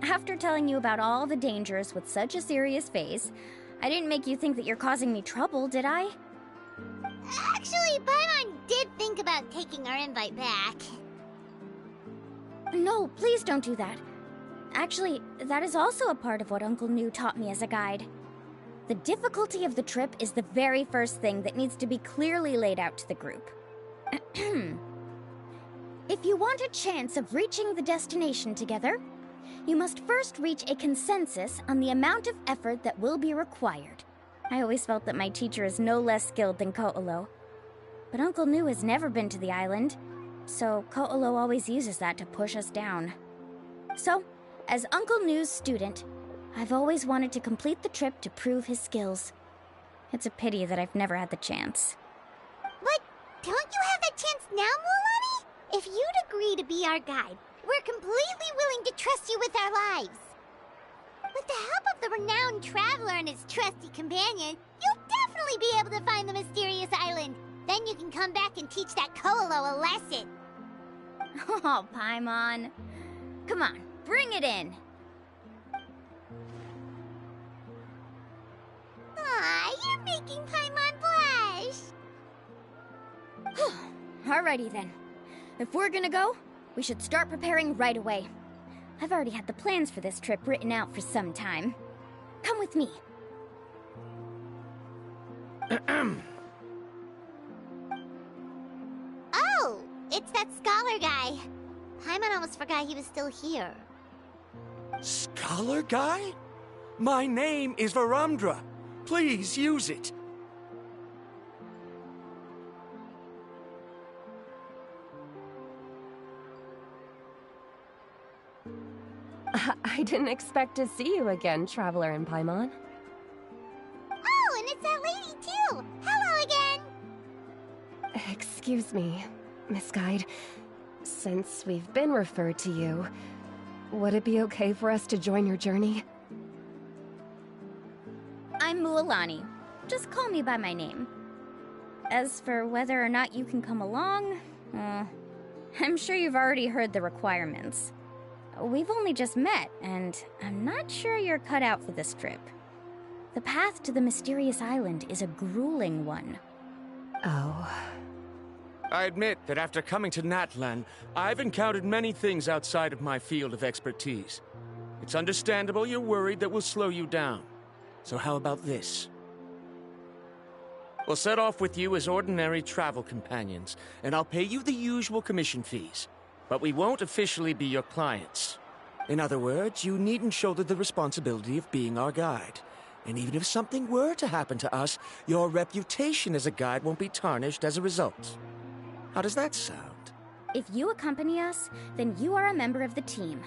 After telling you about all the dangers with such a serious face, I didn't make you think that you're causing me trouble, did I? Actually, Paimon did think about taking our invite back. No, please don't do that. Actually, that is also a part of what Uncle New taught me as a guide. The difficulty of the trip is the very first thing that needs to be clearly laid out to the group. If you want a chance of reaching the destination together, you must first reach a consensus on the amount of effort that will be required. I always felt that my teacher is no less skilled than Ko'olo. But Uncle New has never been to the island, so Ko'olo always uses that to push us down. So, as Uncle New's student, I've always wanted to complete the trip to prove his skills. It's a pity that I've never had the chance. But don't you have that chance now, Mualani? If you'd agree to be our guide, we're completely willing to trust you with our lives. With the help of the renowned traveler and his trusty companion, you'll definitely be able to find the mysterious island. Then you can come back and teach that Ko'olo a lesson. Oh, Paimon. Come on, bring it in. Aw, you're making Paimon blush. Alrighty then. If we're gonna go, we should start preparing right away. I've already had the plans for this trip written out for some time. Come with me. Oh, it's that scholar guy. Paimon almost forgot he was still here. Scholar guy? My name is Varamdra. Please use it. I didn't expect to see you again, Traveler in Paimon. Oh, and it's that lady too. Hello again. Excuse me, Miss Guide. Since we've been referred to you, would it be okay for us to join your journey? I'm Mualani. Just call me by my name. As for whether or not you can come along, I'm sure you've already heard the requirements. We've only just met, and I'm not sure you're cut out for this trip. The path to the mysterious island is a grueling one. Oh. I admit that after coming to Natlan, I've encountered many things outside of my field of expertise. It's understandable you're worried that we'll slow you down. So how about this? We'll set off with you as ordinary travel companions, and I'll pay you the usual commission fees. But we won't officially be your clients. In other words, you needn't shoulder the responsibility of being our guide. And even if something were to happen to us, your reputation as a guide won't be tarnished as a result. How does that sound? If you accompany us, then you are a member of the team.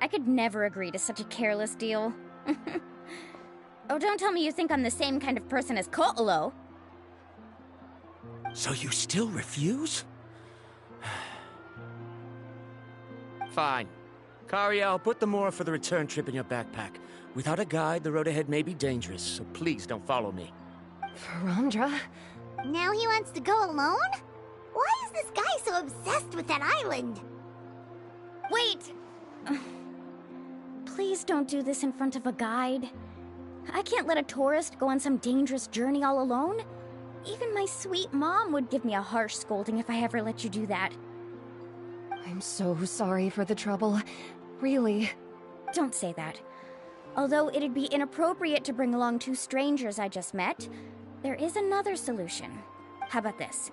I could never agree to such a careless deal. Oh, don't tell me you think I'm the same kind of person as Ko'olo. So you still refuse? Fine. Kariel, put the more for the return trip in your backpack. Without a guide, the road ahead may be dangerous, so please don't follow me. Verandra? Now he wants to go alone? Why is this guy so obsessed with that island? Wait! Please don't do this in front of a guide. I can't let a tourist go on some dangerous journey all alone. Even my sweet mom would give me a harsh scolding if I ever let you do that. I'm so sorry for the trouble. Really. Don't say that. Although it'd be inappropriate to bring along two strangers I just met, there is another solution. How about this?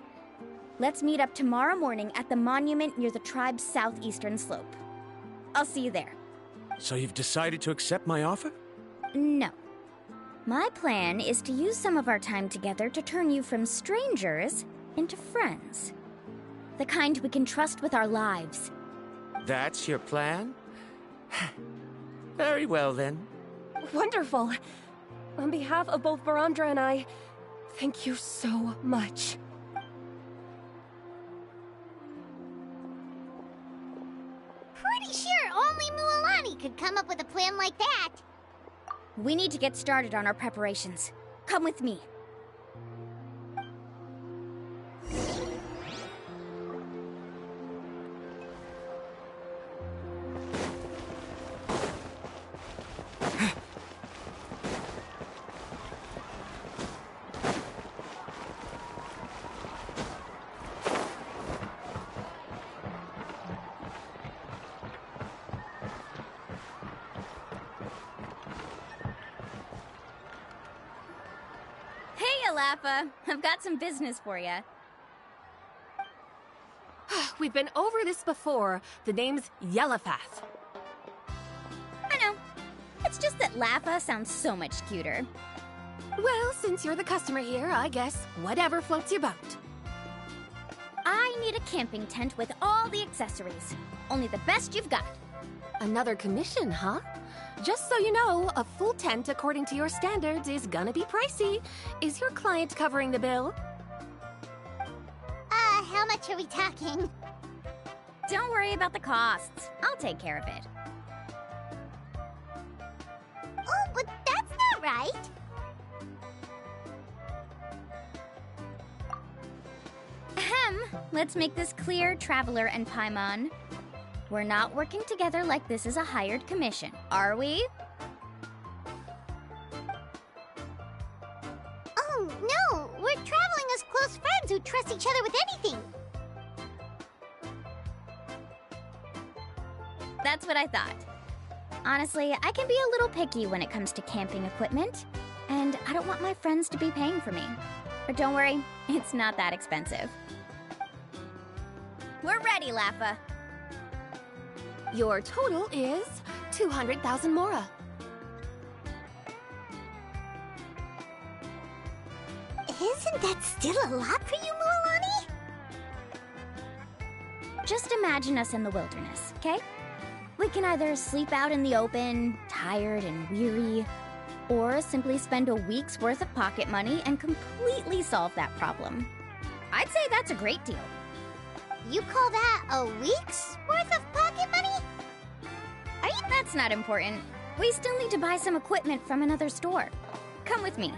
Let's meet up tomorrow morning at the monument near the tribe's southeastern slope. I'll see you there. So you've decided to accept my offer? No. My plan is to use some of our time together to turn you from strangers into friends. The kind we can trust with our lives. That's your plan? Very well, then. Wonderful. On behalf of both Verandra and I, thank you so much. Pretty sure only Mualani could come up with a plan like that. We need to get started on our preparations. Come with me. Lapa, I've got some business for you. We've been over this before. The name's Yellowfath. I know. It's just that Lapa sounds so much cuter. Well, since you're the customer here, I guess whatever floats your boat. I need a camping tent with all the accessories. Only the best you've got. Another commission, huh? Just so you know, a full tent according to your standards is gonna be pricey. Is your client covering the bill? How much are we talking? Don't worry about the costs. I'll take care of it. Oh, but that's not right. Ahem. Let's make this clear, Traveler and Paimon. We're not working together like this is a hired commission, are we? Oh, no! We're traveling as close friends who trust each other with anything! That's what I thought. Honestly, I can be a little picky when it comes to camping equipment, and I don't want my friends to be paying for me. But don't worry, it's not that expensive. We're ready, Lapa. Your total is 200,000 mora. Isn't that still a lot for you, Mualani? Just imagine us in the wilderness, okay? We can either sleep out in the open, tired and weary, or simply spend a week's worth of pocket money and completely solve that problem. I'd say that's a great deal. You call that a week's worth of pocket money? That's not important. We still need to buy some equipment from another store. Come with me.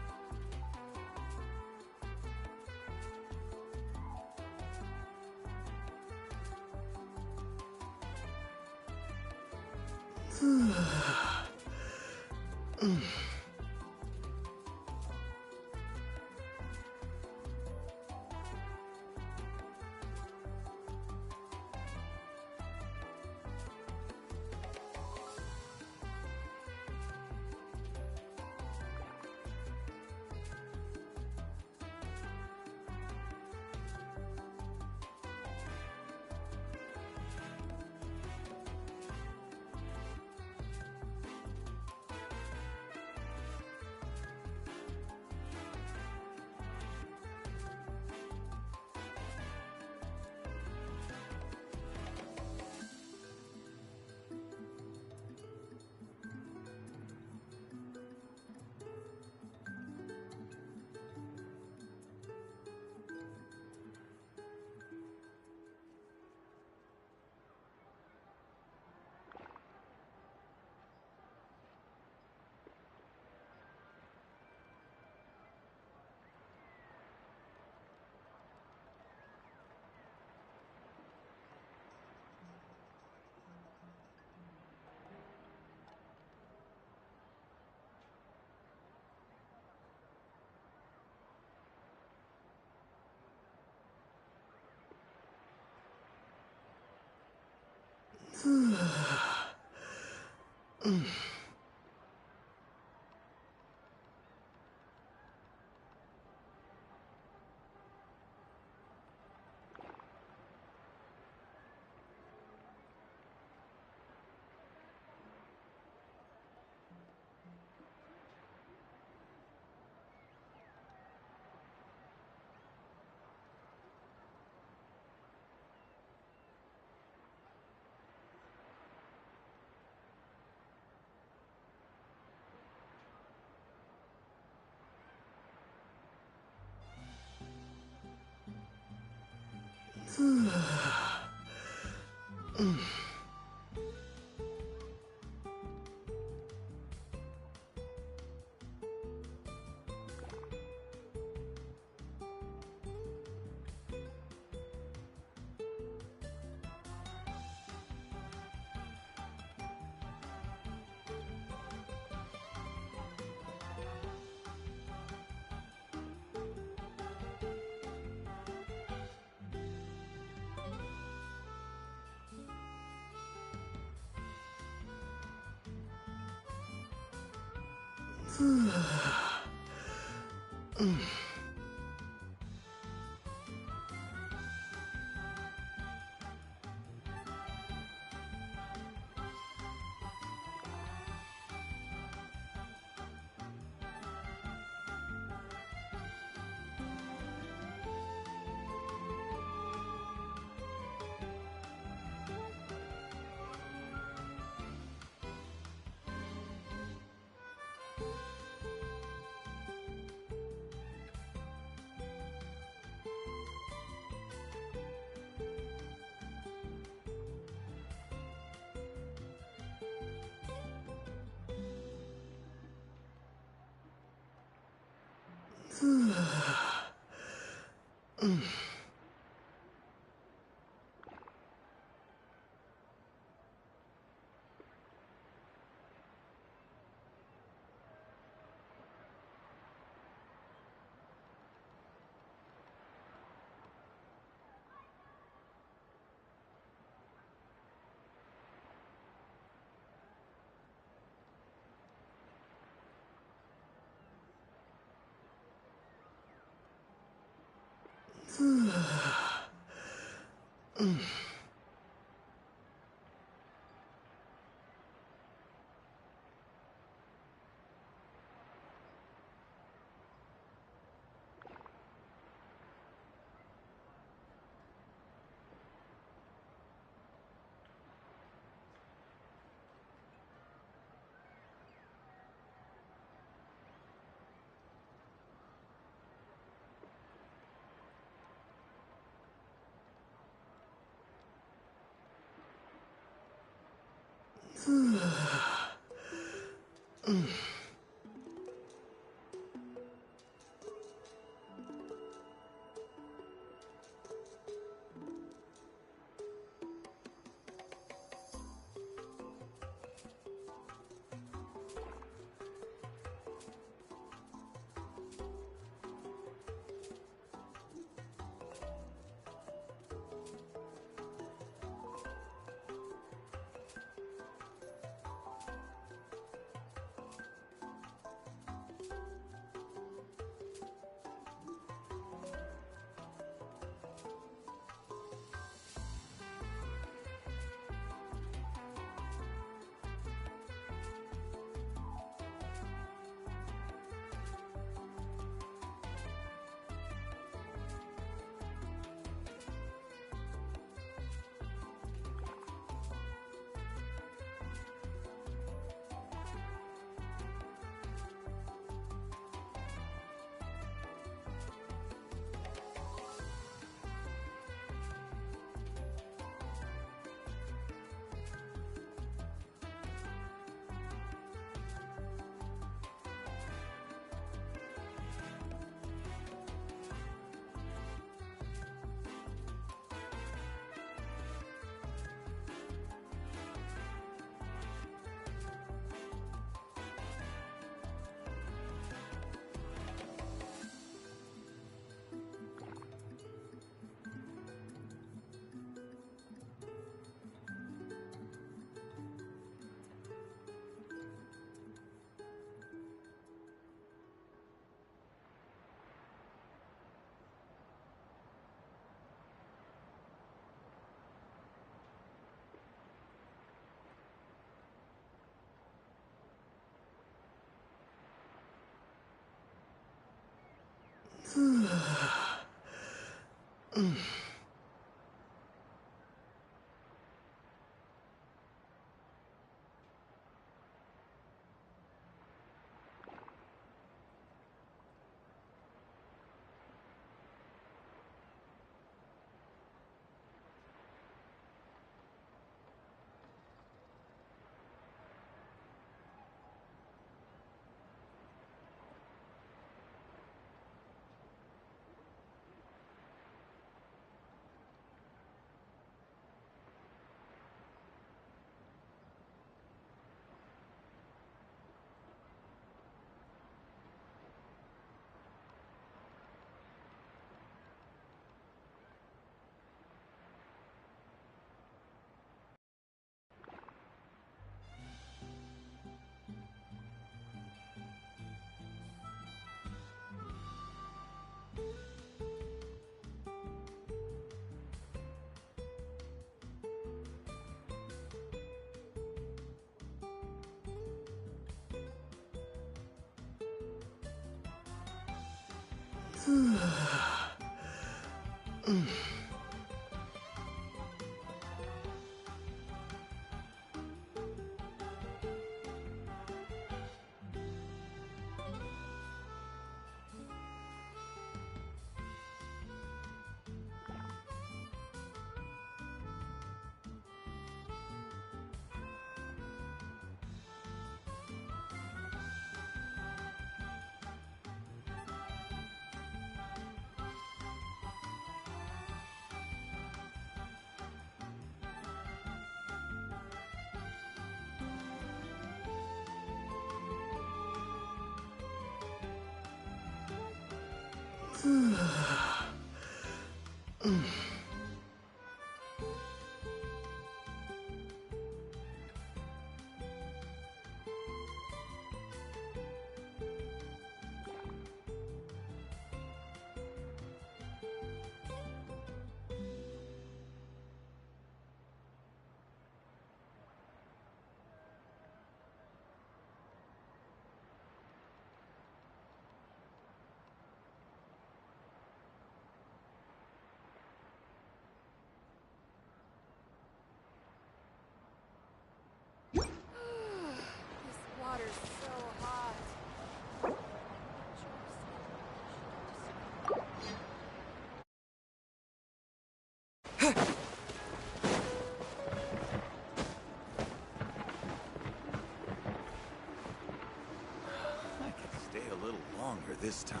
This time.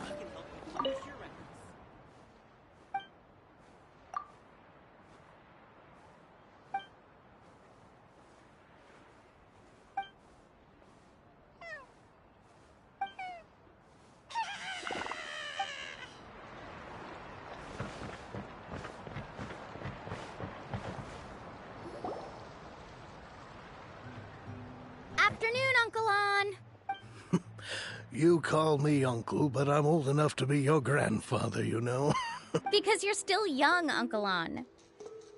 Afternoon, Uncle On. You call me uncle, but I'm old enough to be your grandfather, you know. Because you're still young, Uncle On.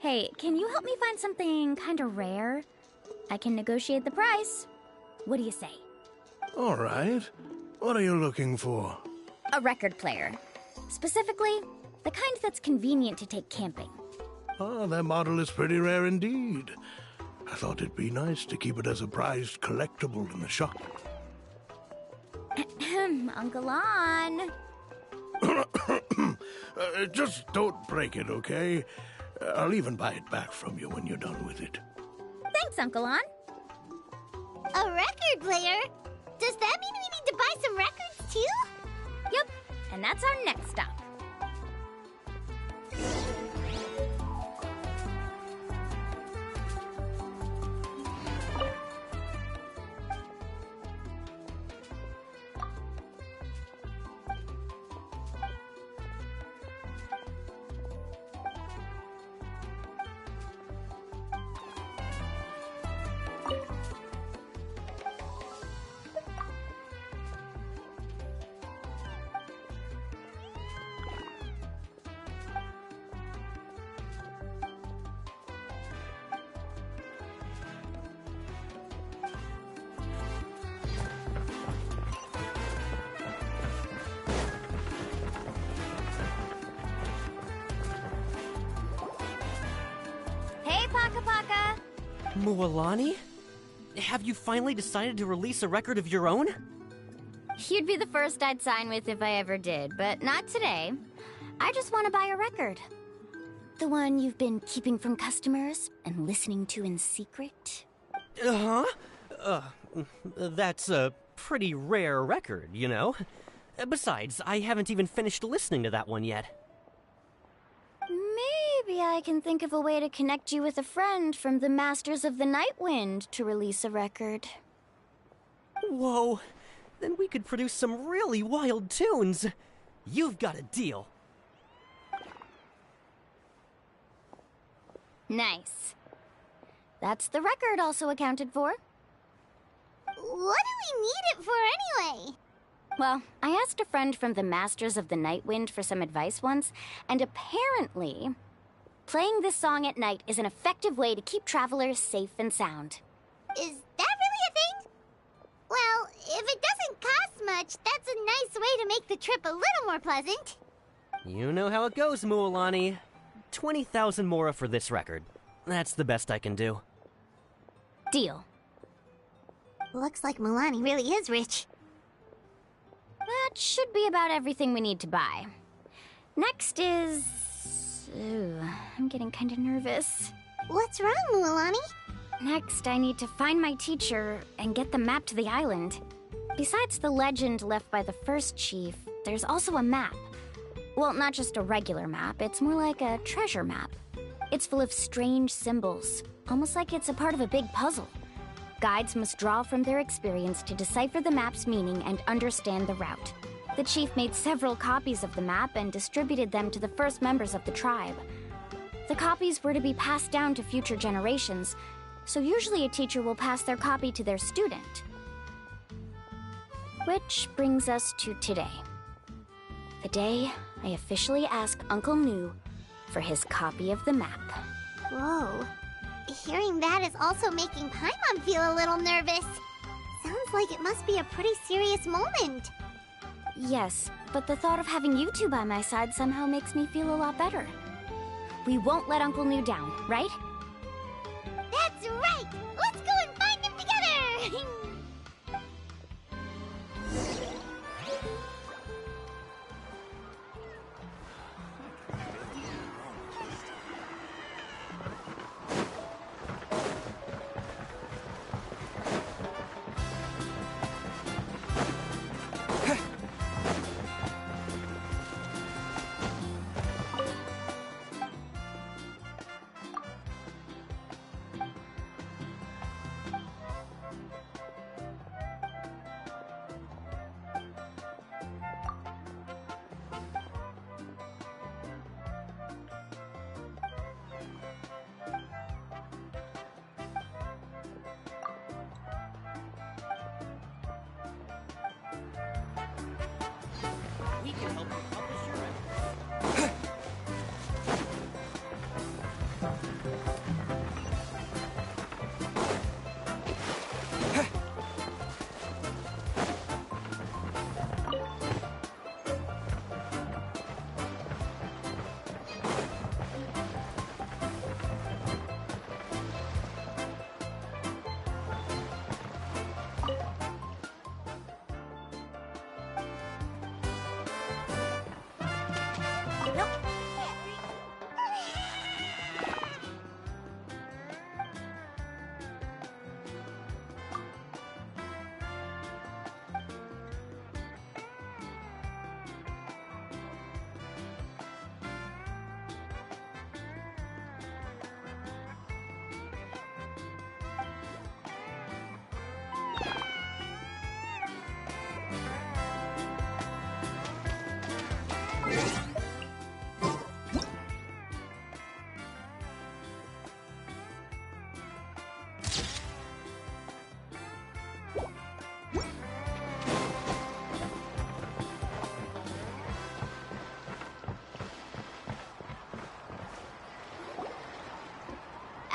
Hey, can you help me find something kind of rare? I can negotiate the price. What do you say? All right. What are you looking for? A record player. Specifically, the kind that's convenient to take camping. Oh, that model is pretty rare indeed. I thought it'd be nice to keep it as a prized collectible in the shop. Uncle On. Just don't break it, okay? I'll even buy it back from you when you're done with it. Thanks, Uncle On. A record player? Does that mean we need to buy some records too? Yep, and that's our next stop. Paka. Mualani? Have you finally decided to release a record of your own? You'd be the first I'd sign with if I ever did, but not today. I just want to buy a record. The one you've been keeping from customers and listening to in secret. That's a pretty rare record, you know? Besides, I haven't even finished listening to that one yet. Maybe I can think of a way to connect you with a friend from the Masters of the Night Wind to release a record. Whoa, then we could produce some really wild tunes. You've got a deal. Nice. That's the record also accounted for. What do we need it for anyway? Well, I asked a friend from the Masters of the Night Wind for some advice once, and apparently, playing this song at night is an effective way to keep travelers safe and sound. Is that really a thing? Well, if it doesn't cost much, that's a nice way to make the trip a little more pleasant. You know how it goes, Mualani. 20,000 mora for this record. That's the best I can do. Deal. Looks like Milani really is rich. That should be about everything we need to buy. Next is... Ooh, I'm getting kind of nervous. What's wrong, Mualani? Next, I need to find my teacher and get the map to the island. Besides the legend left by the first chief, there's also a map. Well, not just a regular map, it's more like a treasure map. It's full of strange symbols, almost like it's a part of a big puzzle. Guides must draw from their experience to decipher the map's meaning and understand the route. The chief made several copies of the map and distributed them to the first members of the tribe. The copies were to be passed down to future generations, so usually a teacher will pass their copy to their student. Which brings us to today. The day I officially ask Uncle Nu for his copy of the map. Whoa. Hearing that is also making Paimon feel a little nervous. Sounds like it must be a pretty serious moment. Yes, but the thought of having you two by my side somehow makes me feel a lot better. We won't let Uncle Nu down, right? That's right! Let's go and find them together! We can help you accomplish your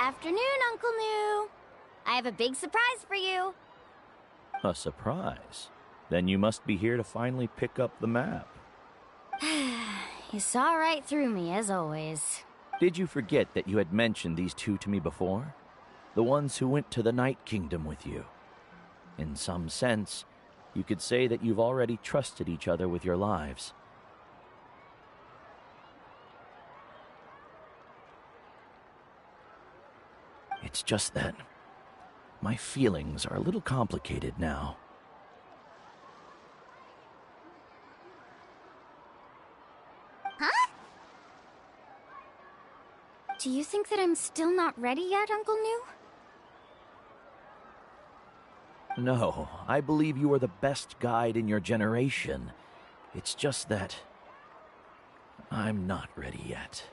Afternoon, Uncle Nu. I have a big surprise for you. A surprise? Then you must be here to finally pick up the map. You saw right through me, as always. Did you forget that you had mentioned these two to me before? The ones who went to the Night Kingdom with you. In some sense, you could say that you've already trusted each other with your lives. It's just that my feelings are a little complicated now. Huh? Do you think that I'm still not ready yet, Uncle Nu? No, I believe you are the best guide in your generation. It's just that I'm not ready yet.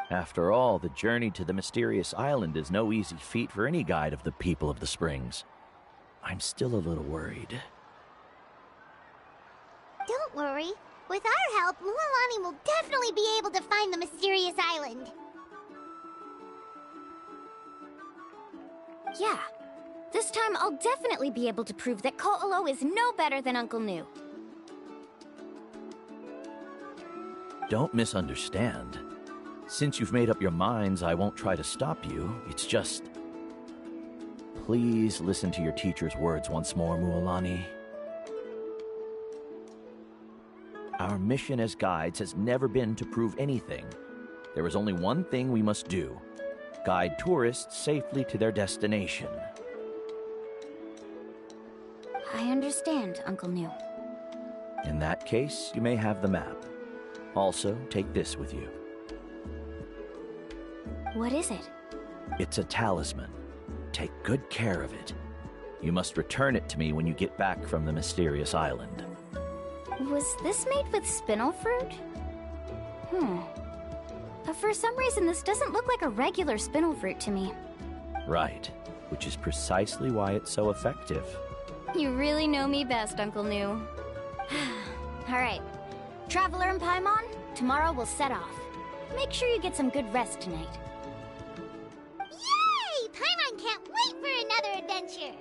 After all, the journey to the mysterious island is no easy feat for any guide of the people of the Springs. I'm still a little worried. Don't worry. With our help, Mualani will definitely be able to find the mysterious island. Yeah. This time I'll definitely be able to prove that Ko'olo is no better than Uncle Nu. Don't misunderstand. Since you've made up your minds, I won't try to stop you. It's just... Please listen to your teacher's words once more, Mualani. Our mission as guides has never been to prove anything. There is only one thing we must do. Guide tourists safely to their destination. I understand, Uncle New. In that case, you may have the map. Also, take this with you. What is it? It's a talisman. Take good care of it. You must return it to me when you get back from the mysterious island. Was this made with spinel fruit? But for some reason, this doesn't look like a regular spinel fruit to me. Right, which is precisely why it's so effective. You really know me best, Uncle New. Alright, Traveler and Paimon, tomorrow we'll set off. Make sure you get some good rest tonight. Yay! Paimon can't wait for another adventure!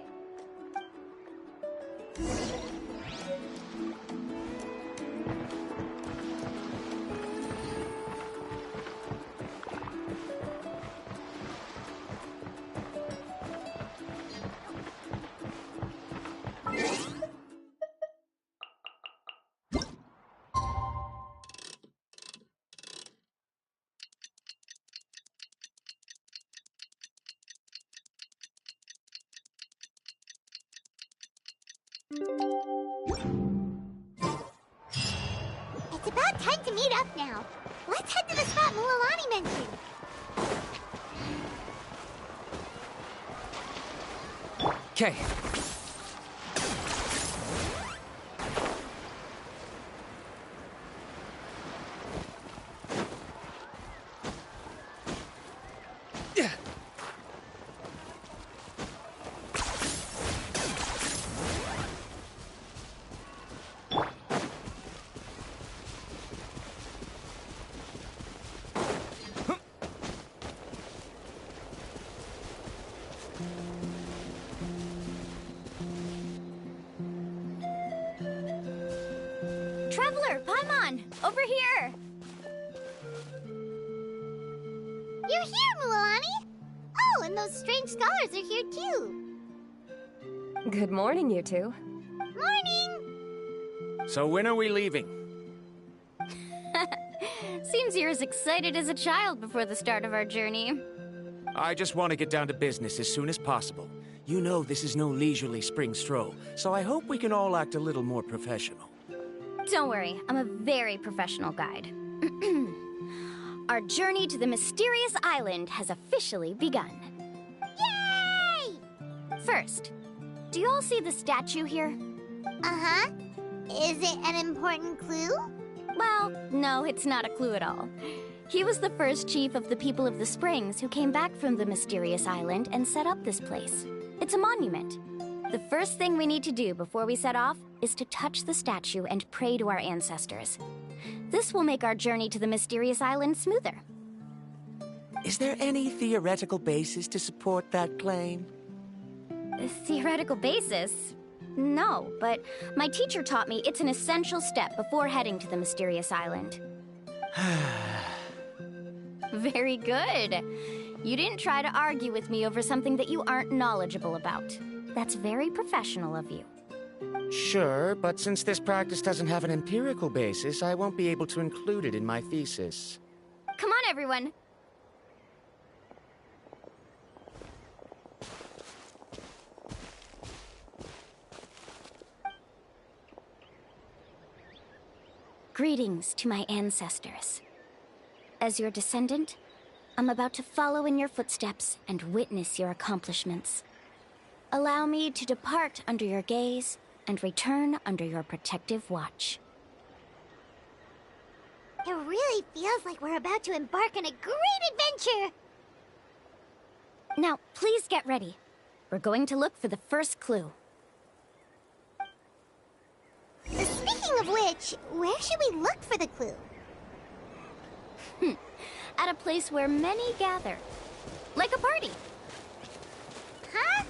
It's about time to meet up now. Let's head to the spot Mualani mentioned. Okay. Traveler, Paimon, over here! You're here, Mualani! Oh, and those strange scholars are here too. Good morning, you two. Morning! So when are we leaving? Seems you're as excited as a child before the start of our journey. I just want to get down to business as soon as possible. You know this is no leisurely spring stroll, so I hope we can all act a little more professional. Don't worry, I'm a very professional guide. Our journey to the mysterious island has officially begun. Yay! First, do you all see the statue here? Uh-huh. Is it an important clue? Well, no, it's not a clue at all. He was the first chief of the people of the Springs who came back from the mysterious island and set up this place. It's a monument. The first thing we need to do before we set off is to touch the statue and pray to our ancestors. This will make our journey to the mysterious island smoother. Is there any theoretical basis to support that claim? A theoretical basis? No, but my teacher taught me it's an essential step before heading to the mysterious island. Very good. You didn't try to argue with me over something that you aren't knowledgeable about. That's very professional of you. Sure, but since this practice doesn't have an empirical basis, I won't be able to include it in my thesis. Come on, everyone. Greetings to my ancestors. As your descendant, I'm about to follow in your footsteps and witness your accomplishments. Allow me to depart under your gaze and return under your protective watch. It really feels like we're about to embark on a great adventure! Now, please get ready. We're going to look for the first clue. Speaking of which, where should we look for the clue? At a place where many gather. Like a party. Huh?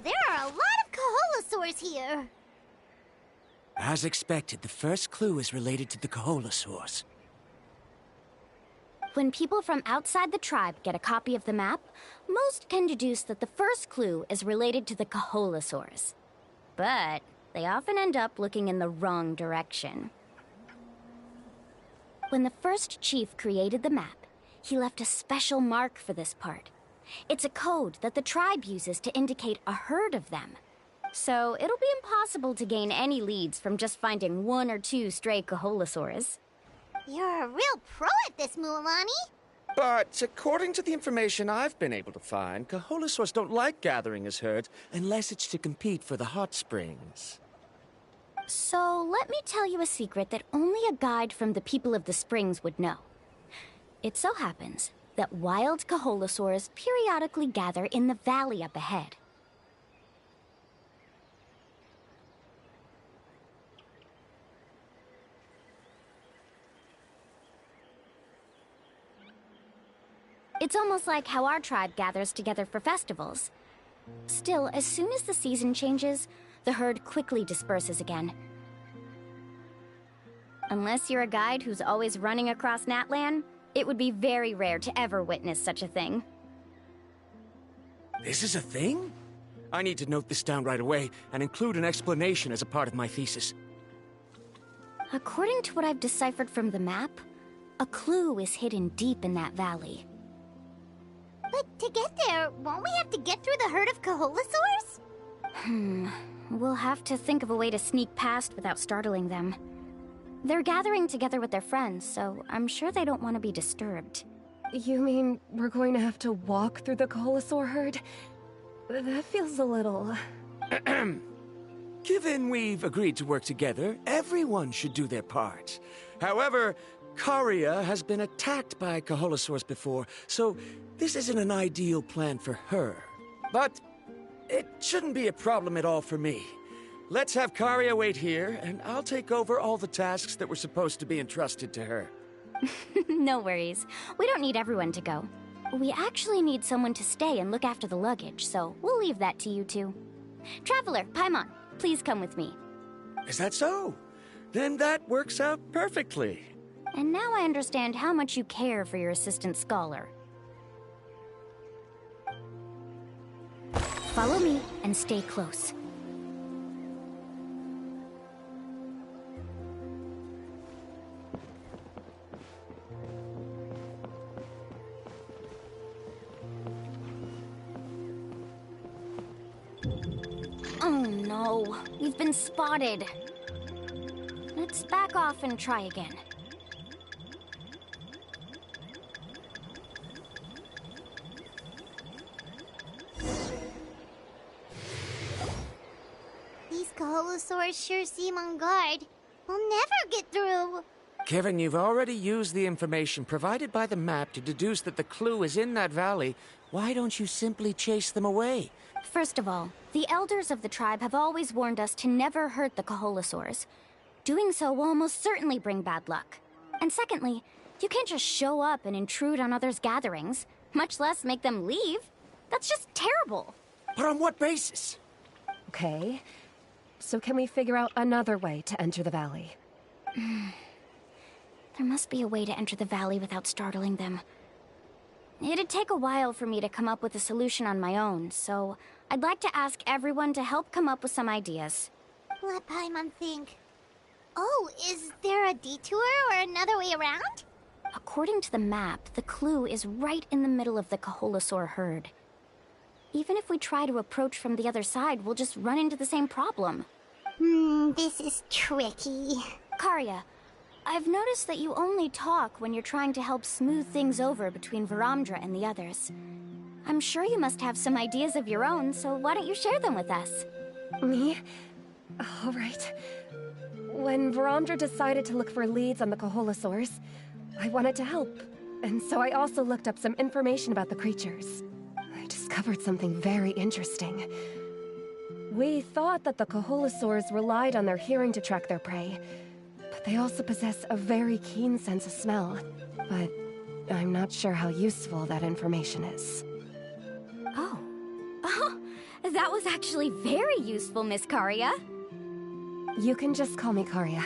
there are a lot of Kaholosaurs here. As expected, the first clue is related to the Kaholosaurs. When people from outside the tribe get a copy of the map, most can deduce that the first clue is related to the Kaholosaurs. But they often end up looking in the wrong direction. When the first chief created the map, he left a special mark for this part. It's a code that the tribe uses to indicate a herd of them. So it'll be impossible to gain any leads from just finding 1 or 2 stray Kaholosaurs. You're a real pro at this, Mualani. But according to the information I've been able to find, Kaholosaurs don't like gathering as herds unless it's to compete for the hot springs. So let me tell you a secret that only a guide from the people of the springs would know. It so happens that wild Kaholosaurs periodically gather in the valley up ahead. It's almost like how our tribe gathers together for festivals. Still, as soon as the season changes, the herd quickly disperses again. Unless you're a guide who's always running across Natlan, it would be very rare to ever witness such a thing. This is a thing? I need to note this down right away and include an explanation as a part of my thesis. According to what I've deciphered from the map, a clue is hidden deep in that valley. But to get there, won't we have to get through the herd of Kaholosaurs? We'll have to think of a way to sneak past without startling them. They're gathering together with their friends, so I'm sure they don't want to be disturbed. You mean we're going to have to walk through the Kaholosaur herd? That feels a little... Given we've agreed to work together, everyone should do their part. However, Karia has been attacked by Kaholosaurs before, so this isn't an ideal plan for her. But it shouldn't be a problem at all for me. Let's have Karia wait here, and I'll take over all the tasks that were supposed to be entrusted to her. No worries. We don't need everyone to go. We actually need someone to stay and look after the luggage, so we'll leave that to you two. Traveler, Paimon, please come with me. Is that so? Then that works out perfectly. And now I understand how much you care for your assistant scholar. Follow me and stay close. Oh no, we've been spotted. Let's back off and try again. These Kaholosaurs sure seem on guard. We'll never get through. Kevin, you've already used the information provided by the map to deduce that the clue is in that valley. Why don't you simply chase them away? First of all, the elders of the tribe have always warned us to never hurt the Kaholosaurs. Doing so will almost certainly bring bad luck. And secondly, you can't just show up and intrude on others' gatherings, much less make them leave. That's just terrible. But on what basis? Okay, so can we figure out another way to enter the valley? There must be a way to enter the valley without startling them. It'd take a while for me to come up with a solution on my own, so I'd like to ask everyone to help come up with some ideas. Let Paimon think. Oh, is there a detour or another way around? According to the map, the clue is right in the middle of the Kaholosaur herd. Even if we try to approach from the other side, we'll just run into the same problem. This is tricky. Karia, I've noticed that you only talk when you're trying to help smooth things over between Varamdra and the others. I'm sure you must have some ideas of your own, so why don't you share them with us? Me? All right. When Varamdra decided to look for leads on the Kaholosaurs, I wanted to help. And so I also looked up some information about the creatures. I discovered something very interesting. We thought that the Kaholosaurs relied on their hearing to track their prey, but they also possess a very keen sense of smell. But I'm not sure how useful that information is. Oh, that was actually very useful, Miss Karia. You can just call me Karia.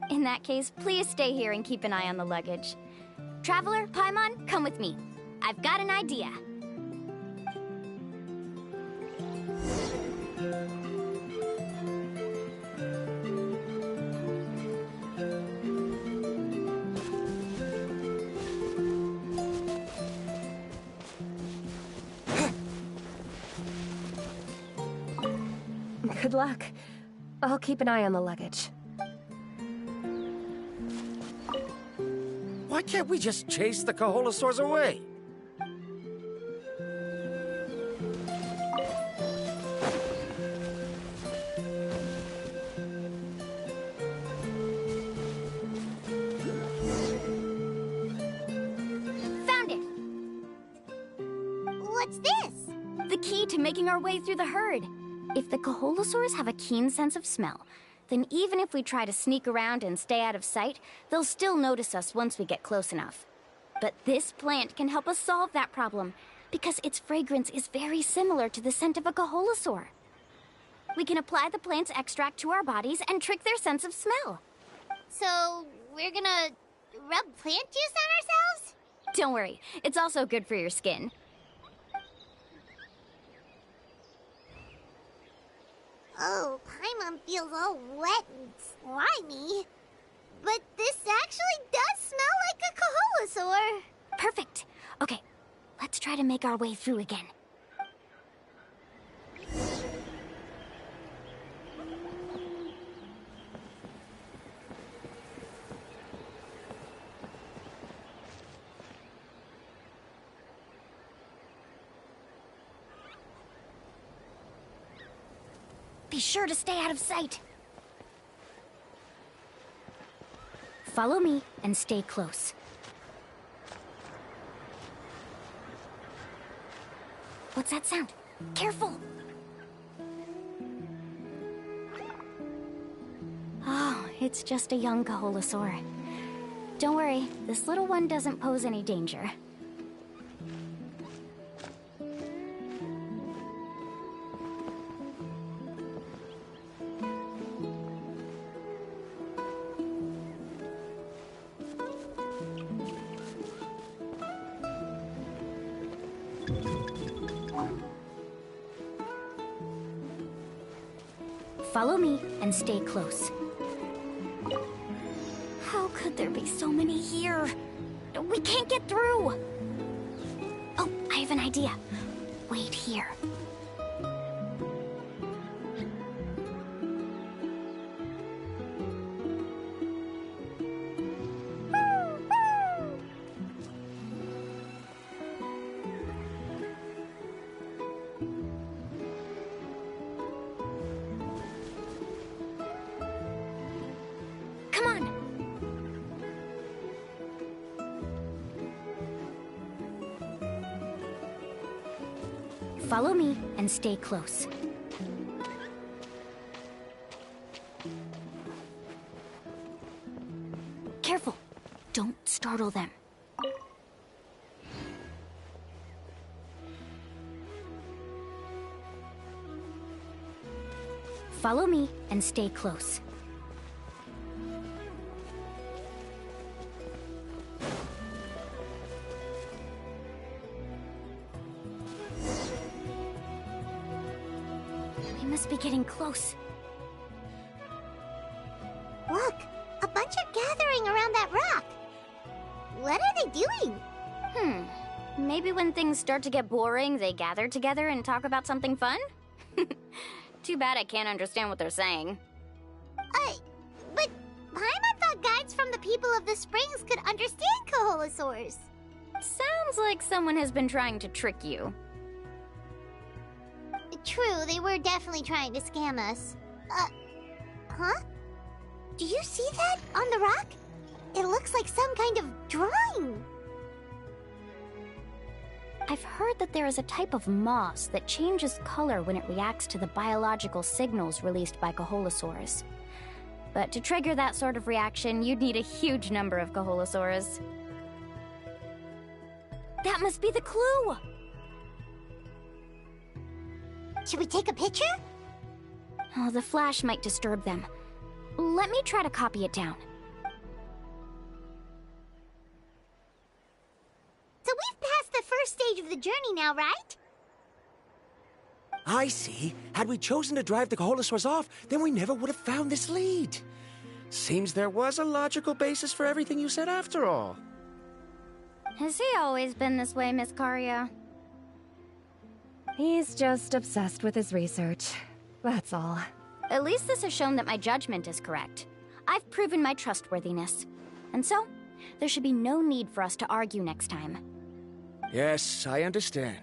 In that case, please stay here and keep an eye on the luggage. Traveler, Paimon, come with me. I've got an idea. Good luck. I'll keep an eye on the luggage. Why can't we just chase the Kaholasaurs away? Found it! What's this? The key to making our way through the herd. If the Kaholasaurs have a keen sense of smell, then even if we try to sneak around and stay out of sight, they'll still notice us once we get close enough. But this plant can help us solve that problem, because its fragrance is very similar to the scent of a Kaholasaur. We can apply the plant's extract to our bodies and trick their sense of smell. So, we're gonna rub plant juice on ourselves? Don't worry, it's also good for your skin. Oh, Paimon feels all wet and slimy. But this actually does smell like a Kaholasaur. Perfect. Okay, let's try to make our way through again. Be sure to stay out of sight. Follow me and stay close. What's that sound? Careful! Oh, it's just a young Kaholasaur. Don't worry, this little one doesn't pose any danger. Follow me and stay close. How could there be so many here? We can't get through! Oh, I have an idea. Wait here. Follow me and stay close. Careful! Don't startle them. Follow me and stay close. We must be getting close. Look, a bunch are gathering around that rock. What are they doing? Maybe when things start to get boring, they gather together and talk about something fun? Too bad I can't understand what they're saying. But Paimon thought guides from the people of the springs could understand Kaholasaurs. Sounds like someone has been trying to trick you. True, they were definitely trying to scam us. Huh? Do you see that on the rock? It looks like some kind of drawing. I've heard that there is a type of moss that changes color when it reacts to the biological signals released by Kaholasaurs. But to trigger that sort of reaction, you'd need a huge number of Kaholasaurs. That must be the clue! Should we take a picture? Oh, the flash might disturb them. Let me try to copy it down. So we've passed the first stage of the journey now, right? I see. Had we chosen to drive the Kaholasaurs off, then we never would have found this lead. Seems there was a logical basis for everything you said after all. Has he always been this way, Miss Karia? He's just obsessed with his research. That's all. At least this has shown that my judgment is correct. I've proven my trustworthiness. And so, there should be no need for us to argue next time. Yes, I understand.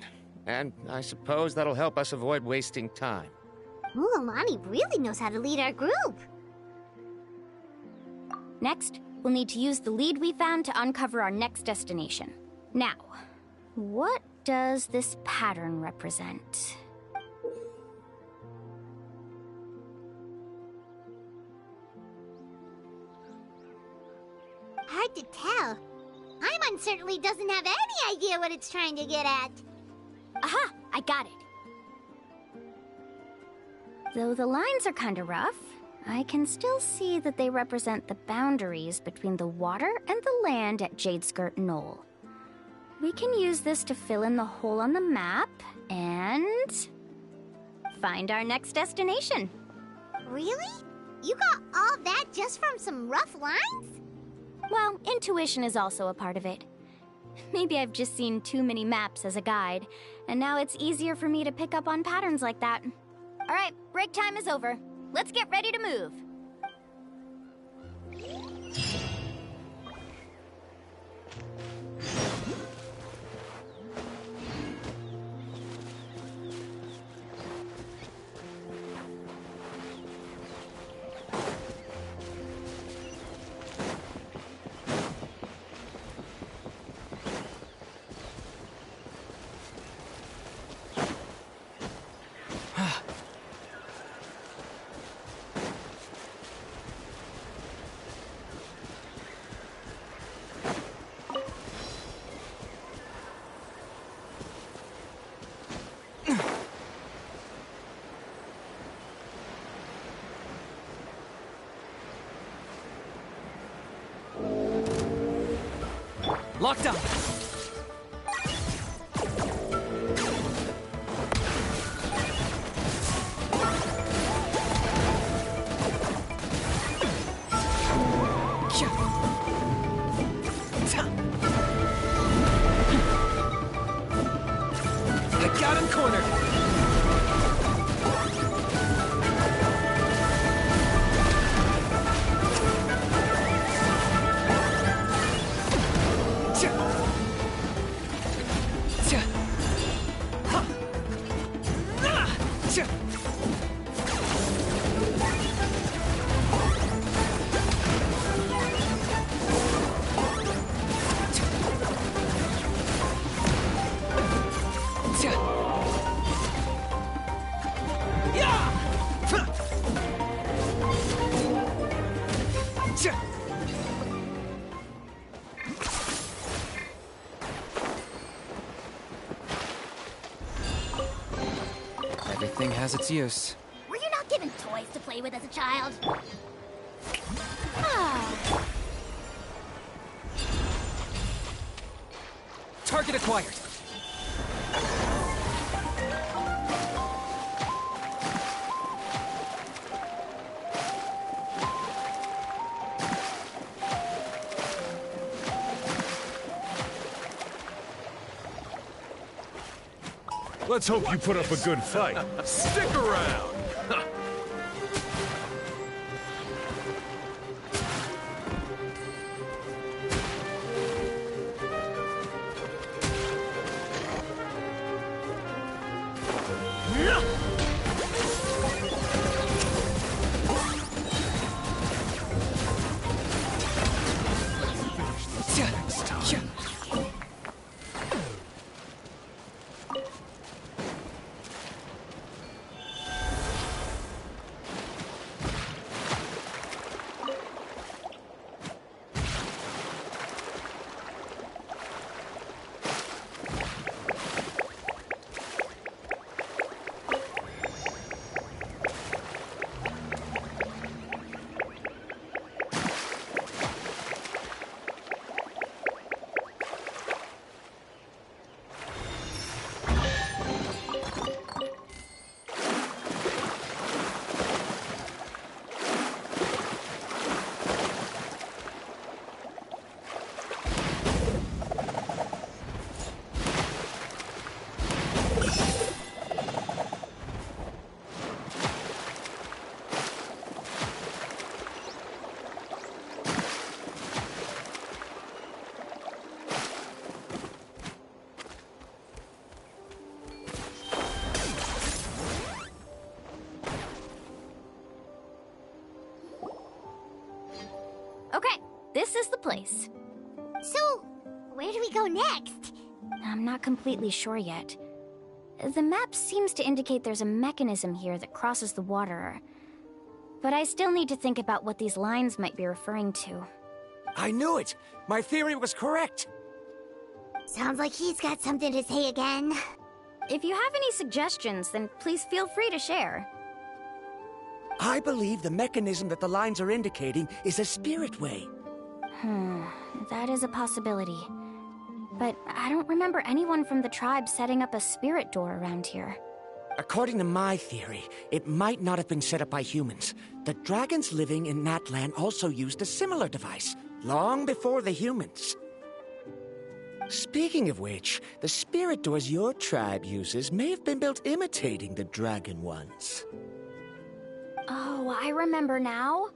And I suppose that'll help us avoid wasting time. Ooh, Alani really knows how to lead our group. Next, we'll need to use the lead we found to uncover our next destination. Now, what does this pattern represent? Hard to tell. Paimon certainly doesn't have any idea what it's trying to get at. Aha! I got it. Though the lines are kinda rough, I can still see that they represent the boundaries between the water and the land at Jadeskirt Knoll. We can use this to fill in the hole on the map and find our next destination. Really? You got all that just from some rough lines? Well, intuition is also a part of it. Maybe I've just seen too many maps as a guide, and now it's easier for me to pick up on patterns like that. All right, break time is over. Let's get ready to move. Locked up. I got him cornered. Everything has its use. Were you not given toys to play with as a child? Ah. Target acquired. Let's hope you put up a good fight. Stick around! this is the place. So, where do we go next? I'm not completely sure yet. The map seems to indicate there's a mechanism here that crosses the water. But I still need to think about what these lines might be referring to. I knew it! My theory was correct! Sounds like he's got something to say again. If you have any suggestions, then please feel free to share. I believe the mechanism that the lines are indicating is a spirit way. That is a possibility. But I don't remember anyone from the tribe setting up a spirit door around here. According to my theory, it might not have been set up by humans. The dragons living in Natlan also used a similar device, long before the humans. Speaking of which, the spirit doors your tribe uses may have been built imitating the dragon ones. Oh, I remember now.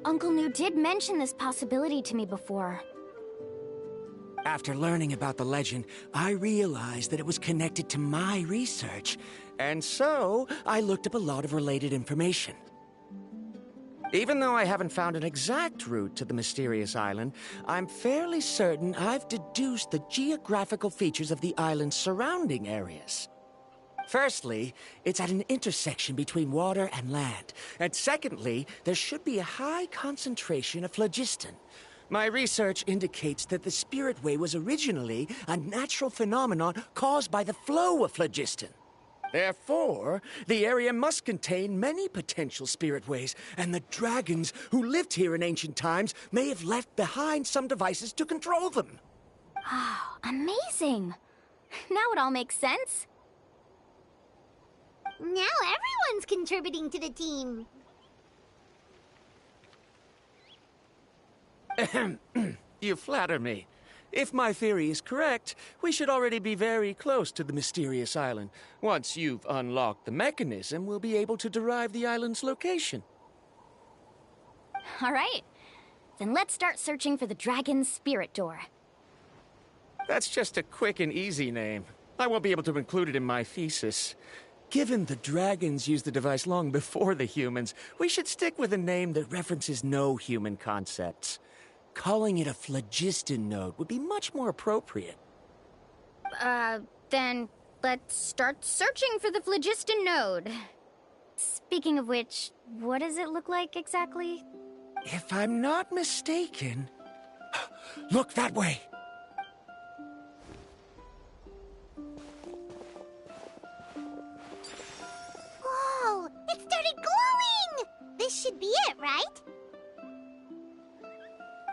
Uncle New did mention this possibility to me before. After learning about the legend, I realized that it was connected to my research, and so I looked up a lot of related information. Even though I haven't found an exact route to the mysterious island, I'm fairly certain I've deduced the geographical features of the island's surrounding areas. Firstly, it's at an intersection between water and land, and secondly, there should be a high concentration of phlogiston. My research indicates that the Spirit Way was originally a natural phenomenon caused by the flow of phlogiston. Therefore, the area must contain many potential Spirit Ways, and the dragons who lived here in ancient times may have left behind some devices to control them. Oh, amazing! Now it all makes sense. Now everyone's contributing to the team. You flatter me. If my theory is correct, we should already be very close to the mysterious island. Once you've unlocked the mechanism, we'll be able to derive the island's location. All right. Then let's start searching for the dragon's spirit door. That's just a quick and easy name. I won't be able to include it in my thesis. Given the dragons used the device long before the humans, we should stick with a name that references no human concepts. Calling it a phlogiston node would be much more appropriate. Then let's start searching for the phlogiston node. Speaking of which, what does it look like exactly? If I'm not mistaken... Look that way! Whoa! It started glowing! This should be it, right?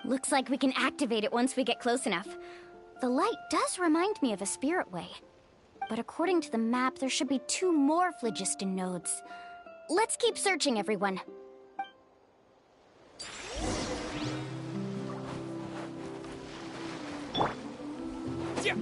Looks like we can activate it once we get close enough. The light does remind me of a spirit way. But according to the map, there should be 2 more phlogiston nodes. Let's keep searching, everyone. Yeah.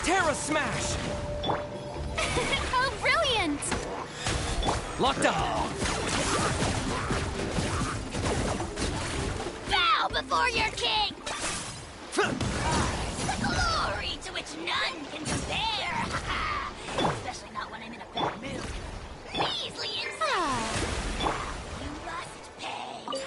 Terra Smash! How brilliant! Locked up! Bow before your king! The glory to which none can compare! Especially not when I'm in a bad mood. Measly insult! You must pay!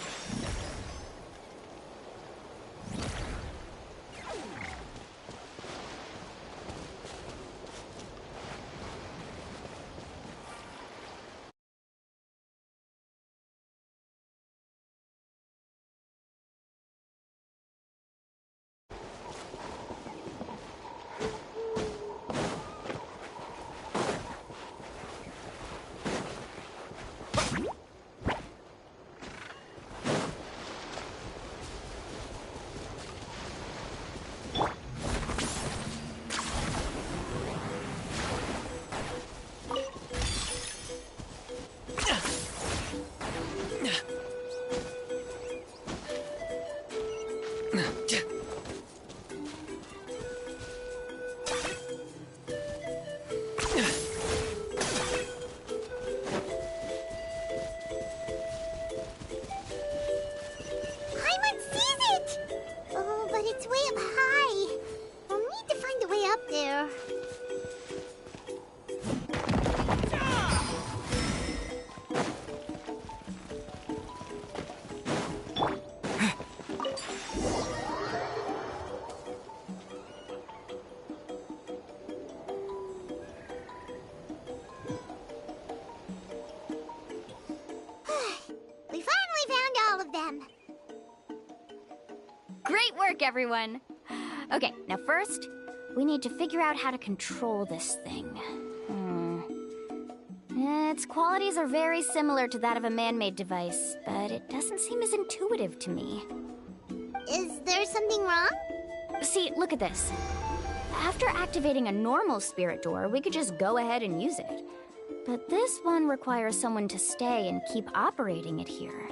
it's way up high. We'll need to find a way up there. We finally found all of them. Great work, everyone! Okay, now first, we need to figure out how to control this thing. Its qualities are very similar to that of a man-made device, but it doesn't seem as intuitive to me. Is there something wrong? See, look at this. After activating a normal spirit door, we could just go ahead and use it. But this one requires someone to stay and keep operating it here.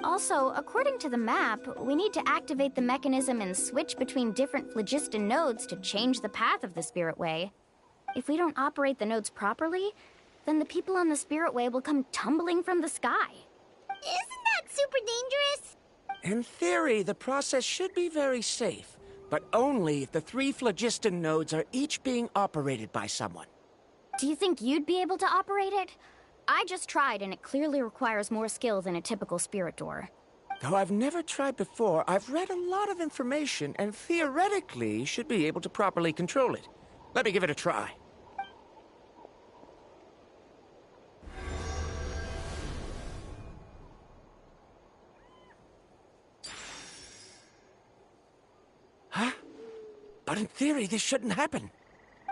Also, according to the map, we need to activate the mechanism and switch between different phlogiston nodes to change the path of the Spirit Way. If we don't operate the nodes properly, then the people on the Spirit Way will come tumbling from the sky. Isn't that super dangerous? In theory, the process should be very safe, but only if the 3 phlogiston nodes are each being operated by someone. Do you think you'd be able to operate it? I just tried, and it clearly requires more skill than a typical spirit door. Though I've never tried before, I've read a lot of information and theoretically should be able to properly control it. Let me give it a try. Huh? But in theory, this shouldn't happen.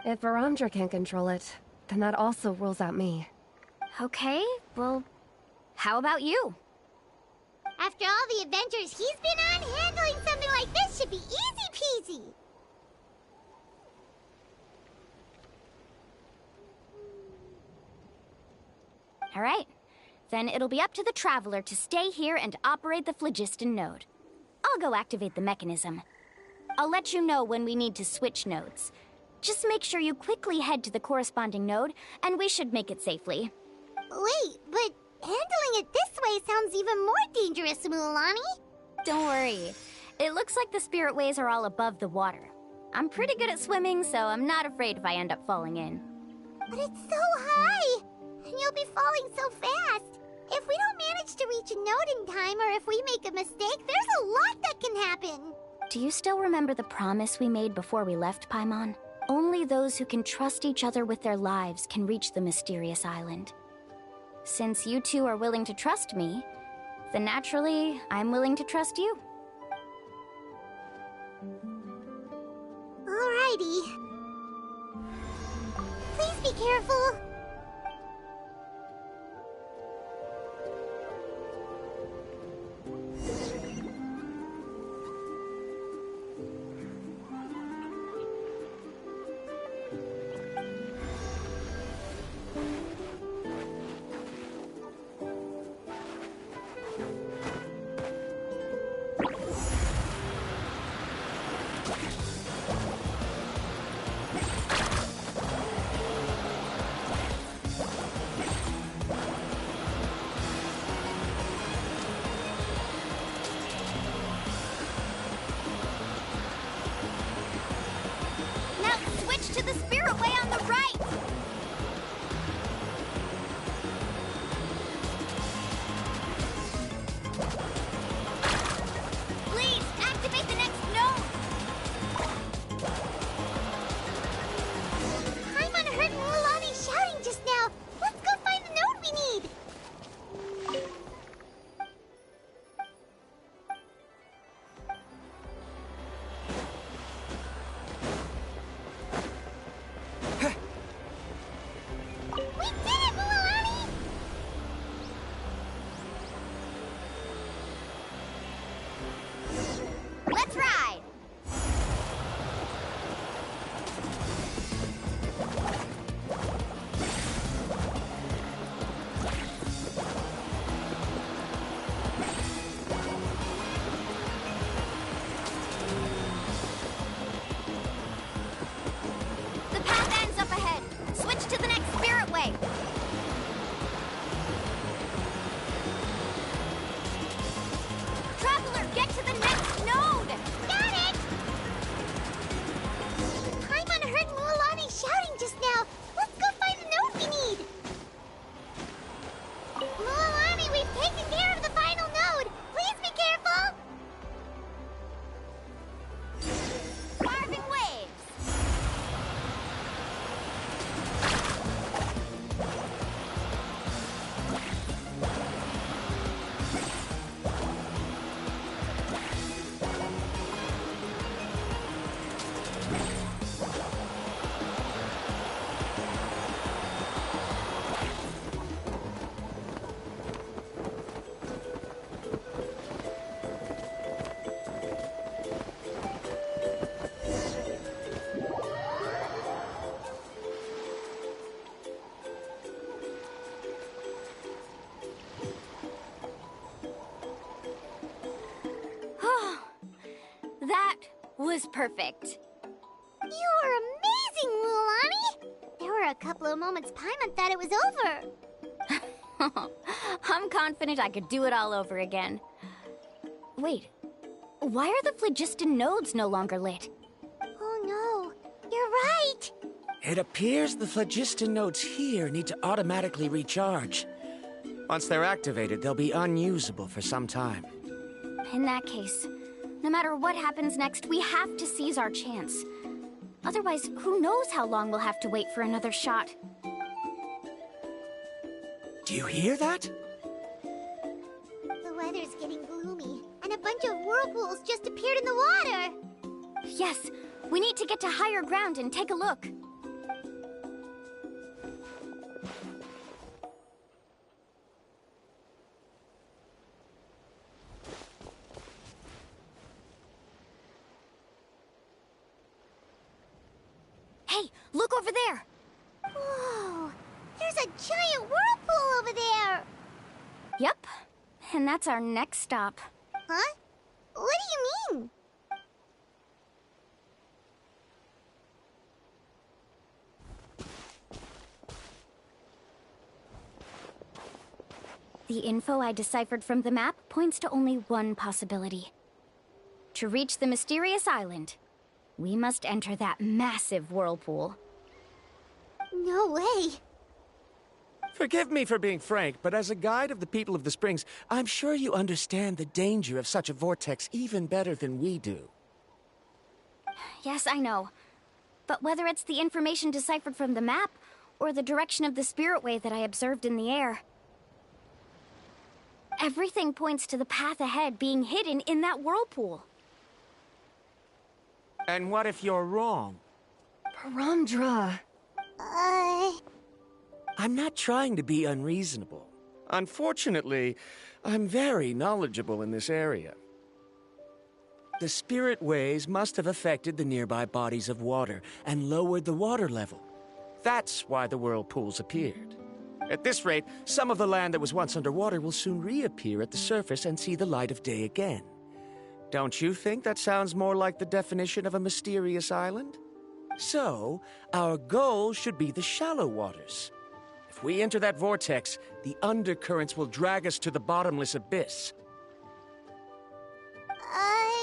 If Varamdra can't control it, then that also rules out me. Okay, well, how about you? After all the adventures he's been on, handling something like this should be easy peasy. All right, then it'll be up to the Traveler to stay here and operate the phlogiston node. I'll go activate the mechanism. I'll let you know when we need to switch nodes. Just make sure you quickly head to the corresponding node, and we should make it safely. Wait, but handling it this way sounds even more dangerous, Mulani. Don't worry. It looks like the spirit ways are all above the water. I'm pretty good at swimming, so I'm not afraid if I end up falling in. But it's so high, and you'll be falling so fast. If we don't manage to reach a node in time, or if we make a mistake, there's a lot that can happen. Do you still remember the promise we made before we left Paimon? Only those who can trust each other with their lives can reach the mysterious island. Since you two are willing to trust me, then naturally, I'm willing to trust you. Alrighty. Please be careful. To the Spirit Way on the right! Please, activate the next node! Paimon heard Mulani shouting just now. Let's go find the node we need. That was perfect. You were amazing, Lulani! There were a couple of moments Paimon thought it was over. I'm confident I could do it all over again. Wait, why are the phlogiston nodes no longer lit? Oh no, you're right! It appears the phlogiston nodes here need to automatically recharge. Once they're activated, they'll be unusable for some time. In that case, no matter what happens next, we have to seize our chance. Otherwise, who knows how long we'll have to wait for another shot. Do you hear that? The weather's getting gloomy, and a bunch of whirlpools just appeared in the water! Yes, we need to get to higher ground and take a look. Hey, look over there! Whoa! There's a giant whirlpool over there! Yep, and that's our next stop. Huh? What do you mean? The info I deciphered from the map points to only one possibility. To reach the mysterious island, we must enter that massive whirlpool. No way! Forgive me for being frank, but as a guide of the people of the Springs, I'm sure you understand the danger of such a vortex even better than we do. Yes, I know. But whether it's the information deciphered from the map, or the direction of the spirit wave that I observed in the air, everything points to the path ahead being hidden in that whirlpool. And what if you're wrong? Paramdra. I'm not trying to be unreasonable. Unfortunately, I'm very knowledgeable in this area. The spirit waves must have affected the nearby bodies of water and lowered the water level. That's why the whirlpools appeared. At this rate, some of the land that was once underwater will soon reappear at the surface and see the light of day again. Don't you think that sounds more like the definition of a mysterious island? So, our goal should be the shallow waters. If we enter that vortex, the undercurrents will drag us to the bottomless abyss.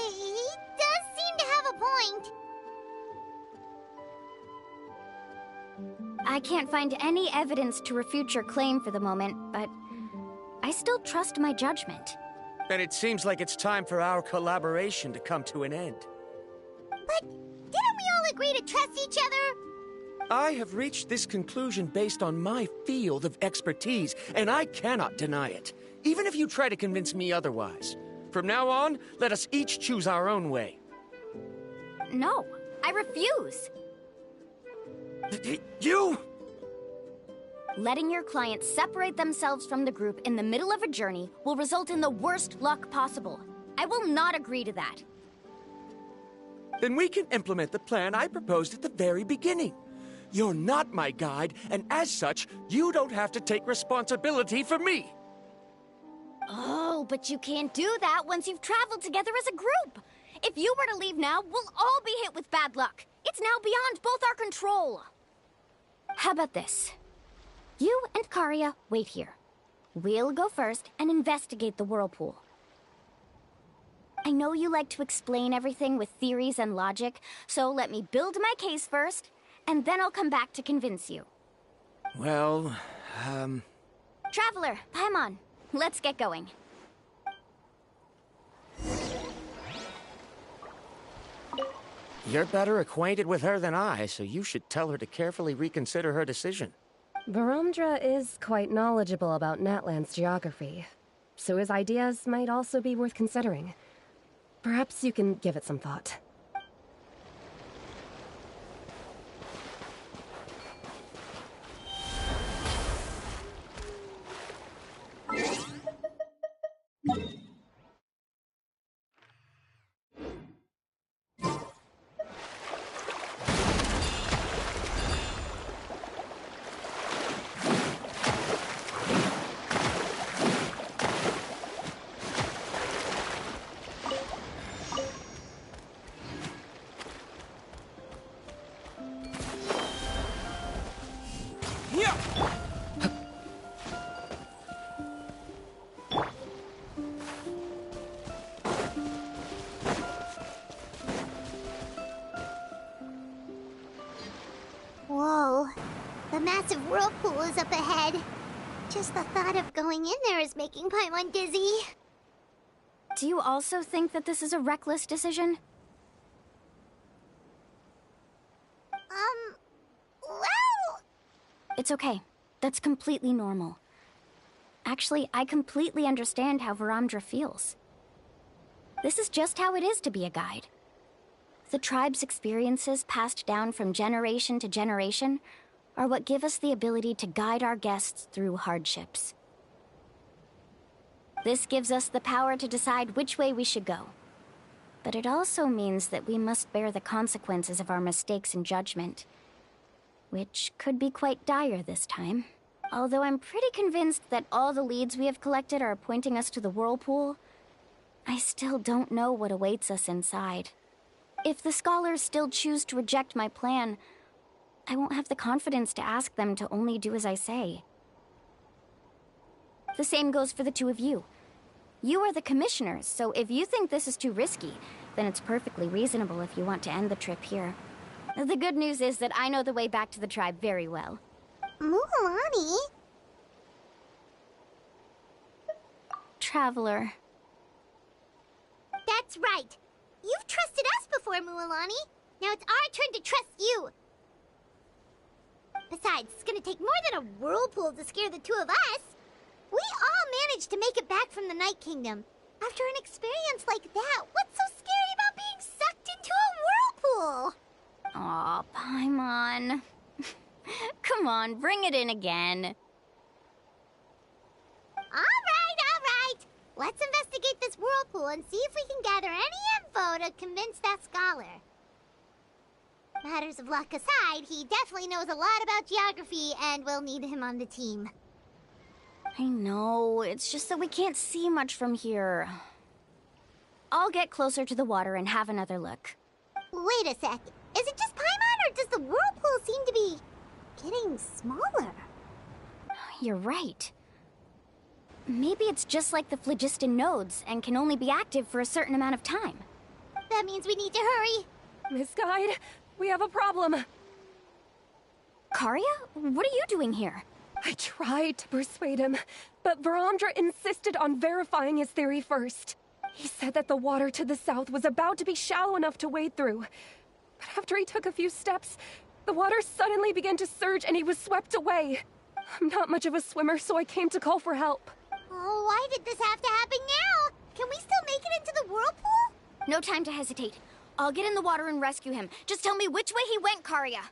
He does seem to have a point. I can't find any evidence to refute your claim for the moment, but I still trust my judgment. Then it seems like it's time for our collaboration to come to an end. But didn't we all agree to trust each other? I have reached this conclusion based on my field of expertise, and I cannot deny it, even if you try to convince me otherwise. From now on, let us each choose our own way. No, I refuse. You! Letting your clients separate themselves from the group in the middle of a journey will result in the worst luck possible. I will not agree to that. Then we can implement the plan I proposed at the very beginning. You're not my guide, and as such, you don't have to take responsibility for me. Oh, but you can't do that once you've traveled together as a group. If you were to leave now, we'll all be hit with bad luck. It's now beyond both our control. How about this? You and Karia wait here. We'll go first and investigate the whirlpool. I know you like to explain everything with theories and logic, so let me build my case first, and then I'll come back to convince you. Well, Traveler, Paimon, let's get going. You're better acquainted with her than I, so you should tell her to carefully reconsider her decision. Paramdra is quite knowledgeable about Natlan's geography, so his ideas might also be worth considering. Perhaps you can give it some thought. massive whirlpool is up ahead. Just the thought of going in there is making Paimon dizzy. Do you also think that this is a reckless decision? Well... It's okay. That's completely normal. Actually, I completely understand how Varamdra feels. This is just how it is to be a guide. The tribe's experiences passed down from generation to generation are what give us the ability to guide our guests through hardships. This gives us the power to decide which way we should go. But it also means that we must bear the consequences of our mistakes and judgment, which could be quite dire this time. Although I'm pretty convinced that all the leads we have collected are pointing us to the whirlpool, I still don't know what awaits us inside. If the scholars still choose to reject my plan, I won't have the confidence to ask them to only do as I say. The same goes for the two of you. You are the commissioners, so if you think this is too risky, then it's perfectly reasonable if you want to end the trip here. The good news is that I know the way back to the tribe very well. Mualani? Traveler. That's right. You've trusted us before, Mualani. Now it's our turn to trust you. Besides, it's gonna take more than a whirlpool to scare the two of us. We all managed to make it back from the Night Kingdom. After an experience like that, what's so scary about being sucked into a whirlpool? Aw, Paimon. Come on, bring it in again. All right. Let's investigate this whirlpool and see if we can gather any info to convince that scholar. Matters of luck aside, he definitely knows a lot about geography, and we'll need him on the team. I know, it's just that we can't see much from here. I'll get closer to the water and have another look. Wait a sec. Is it just Paimon, or does the whirlpool seem to be getting smaller? You're right. Maybe it's just like the phlogiston nodes and can only be active for a certain amount of time. That means we need to hurry. Miss Guide, we have a problem. Karya? What are you doing here? I tried to persuade him, but Varamdra insisted on verifying his theory first. He said that the water to the south was about to be shallow enough to wade through. But after he took a few steps, the water suddenly began to surge and he was swept away. I'm not much of a swimmer, so I came to call for help. Oh, why did this have to happen now? Can we still make it into the whirlpool? No time to hesitate. I'll get in the water and rescue him. Just tell me which way he went, Karya.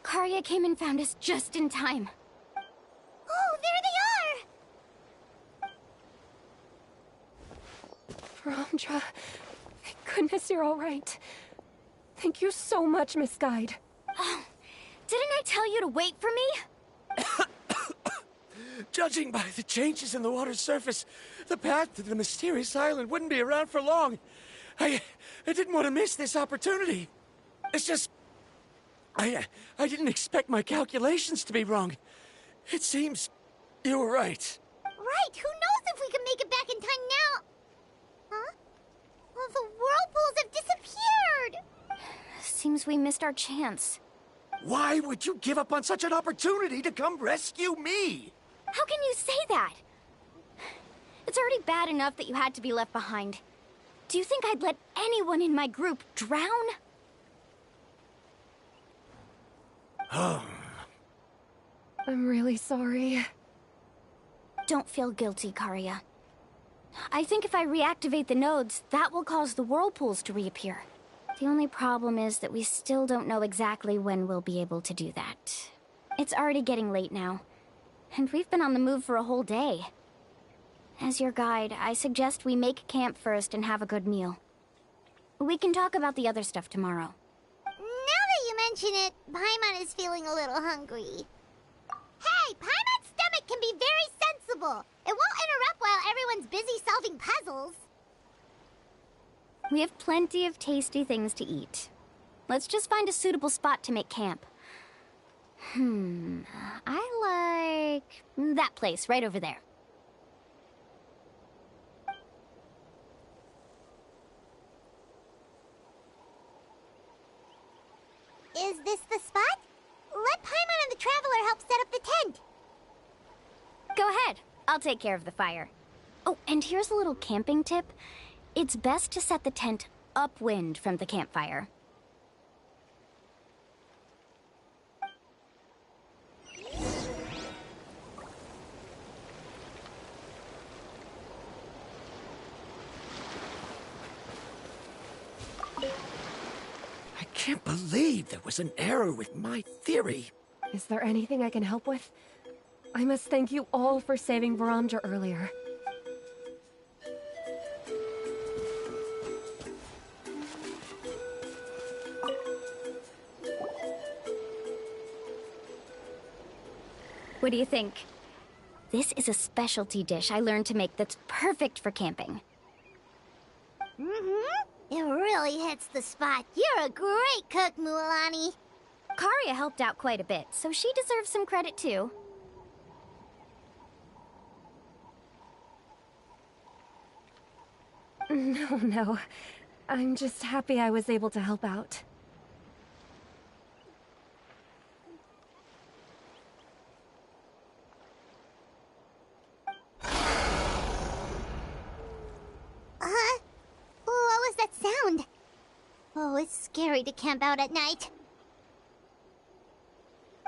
Karya came and found us just in time. Oh, there they are! Varamdra, thank goodness you're all right. Thank you so much, Miss Guide. Oh, didn't I tell you to wait for me? Judging by the changes in the water's surface, the path to the mysterious island wouldn't be around for long. I didn't want to miss this opportunity. It's just... I didn't expect my calculations to be wrong. It seems you were right. Right, who knows if we can make it back in time now? Huh? Well, the whirlpools have disappeared! Seems we missed our chance. Why would you give up on such an opportunity to come rescue me? How can you say that? It's already bad enough that you had to be left behind. Do you think I'd let anyone in my group drown? I'm really sorry. Don't feel guilty, Karia. I think if I reactivate the nodes, that will cause the whirlpools to reappear. The only problem is that we still don't know exactly when we'll be able to do that. It's already getting late now, and we've been on the move for a whole day. As your guide, I suggest we make camp first and have a good meal. We can talk about the other stuff tomorrow. Now that you mention it, Paimon is feeling a little hungry. Hey, Paimon's stomach can be very sensible. It won't interrupt while everyone's busy solving puzzles. We have plenty of tasty things to eat. Let's just find a suitable spot to make camp. I like that place right over there. Is this the spot? Let Paimon and the Traveler help set up the tent. Go ahead. I'll take care of the fire. Oh, and here's a little camping tip. It's best to set the tent upwind from the campfire. I can't believe there was an error with my theory. Is there anything I can help with? I must thank you all for saving Varamdra earlier. What do you think? This is a specialty dish I learned to make that's perfect for camping. It really hits the spot. You're a great cook, Mualani. Karia helped out quite a bit, so she deserves some credit too. No. I'm just happy I was able to help out. What was that sound? Oh, it's scary to camp out at night.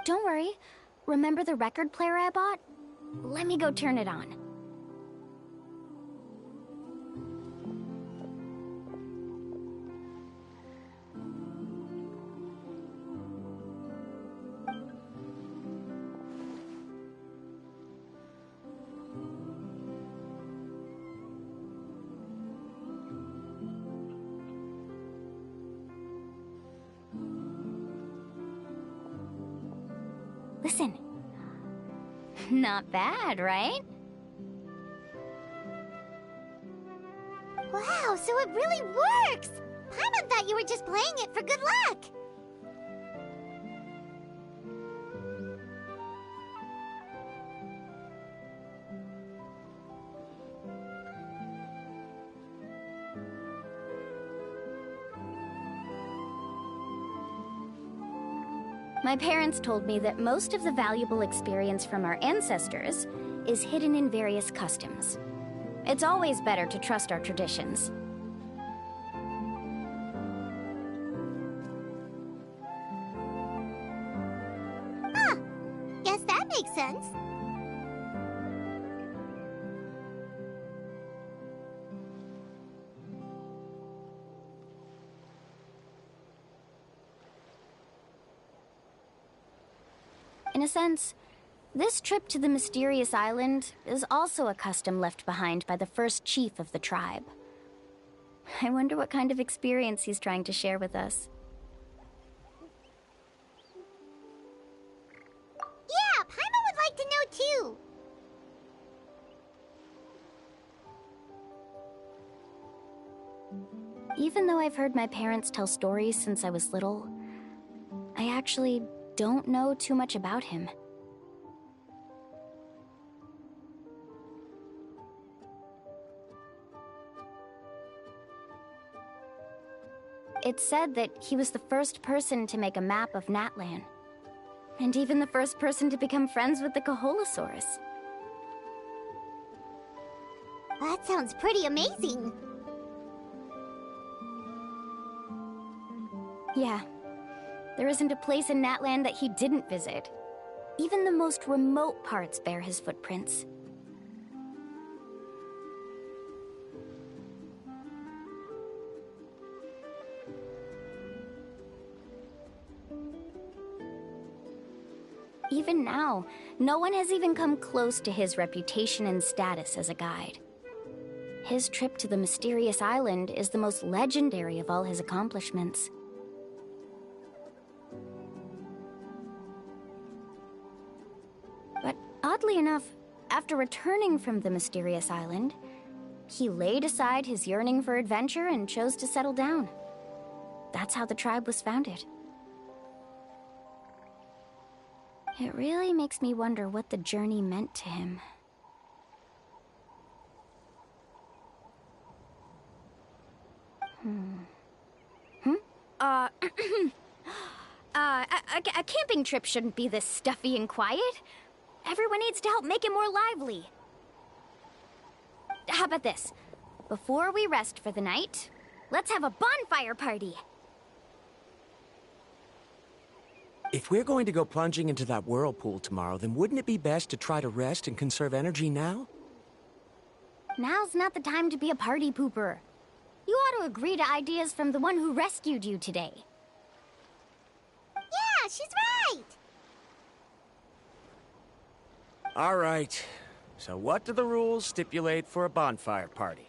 Don't worry. Remember the record player I bought? Let me go turn it on. Listen. Not bad, right? Wow, so it really works! Paimon thought you were just playing it for good luck! My parents told me that most of the valuable experience from our ancestors is hidden in various customs. It's always better to trust our traditions. Huh. Guess that makes sense. In a sense, this trip to the mysterious island is also a custom left behind by the first chief of the tribe. I wonder what kind of experience he's trying to share with us. Yeah, Paimon would like to know too. Even though I've heard my parents tell stories since I was little, I actually don't know too much about him. It's said that he was the first person to make a map of Natlan, and even the first person to become friends with the Kaholosaurus. That sounds pretty amazing. Yeah. There isn't a place in Natlan that he didn't visit. Even the most remote parts bear his footprints. Even now, no one has even come close to his reputation and status as a guide. His trip to the mysterious island is the most legendary of all his accomplishments. But oddly enough, after returning from the mysterious island, he laid aside his yearning for adventure and chose to settle down. That's how the tribe was founded. It really makes me wonder what the journey meant to him. A camping trip shouldn't be this stuffy and quiet. Everyone needs to help make it more lively. How about this? Before we rest for the night, let's have a bonfire party. If we're going to go plunging into that whirlpool tomorrow, then wouldn't it be best to try to rest and conserve energy now? Now's not the time to be a party pooper. You ought to agree to ideas from the one who rescued you today. Yeah, she's right! All right. So what do the rules stipulate for a bonfire party?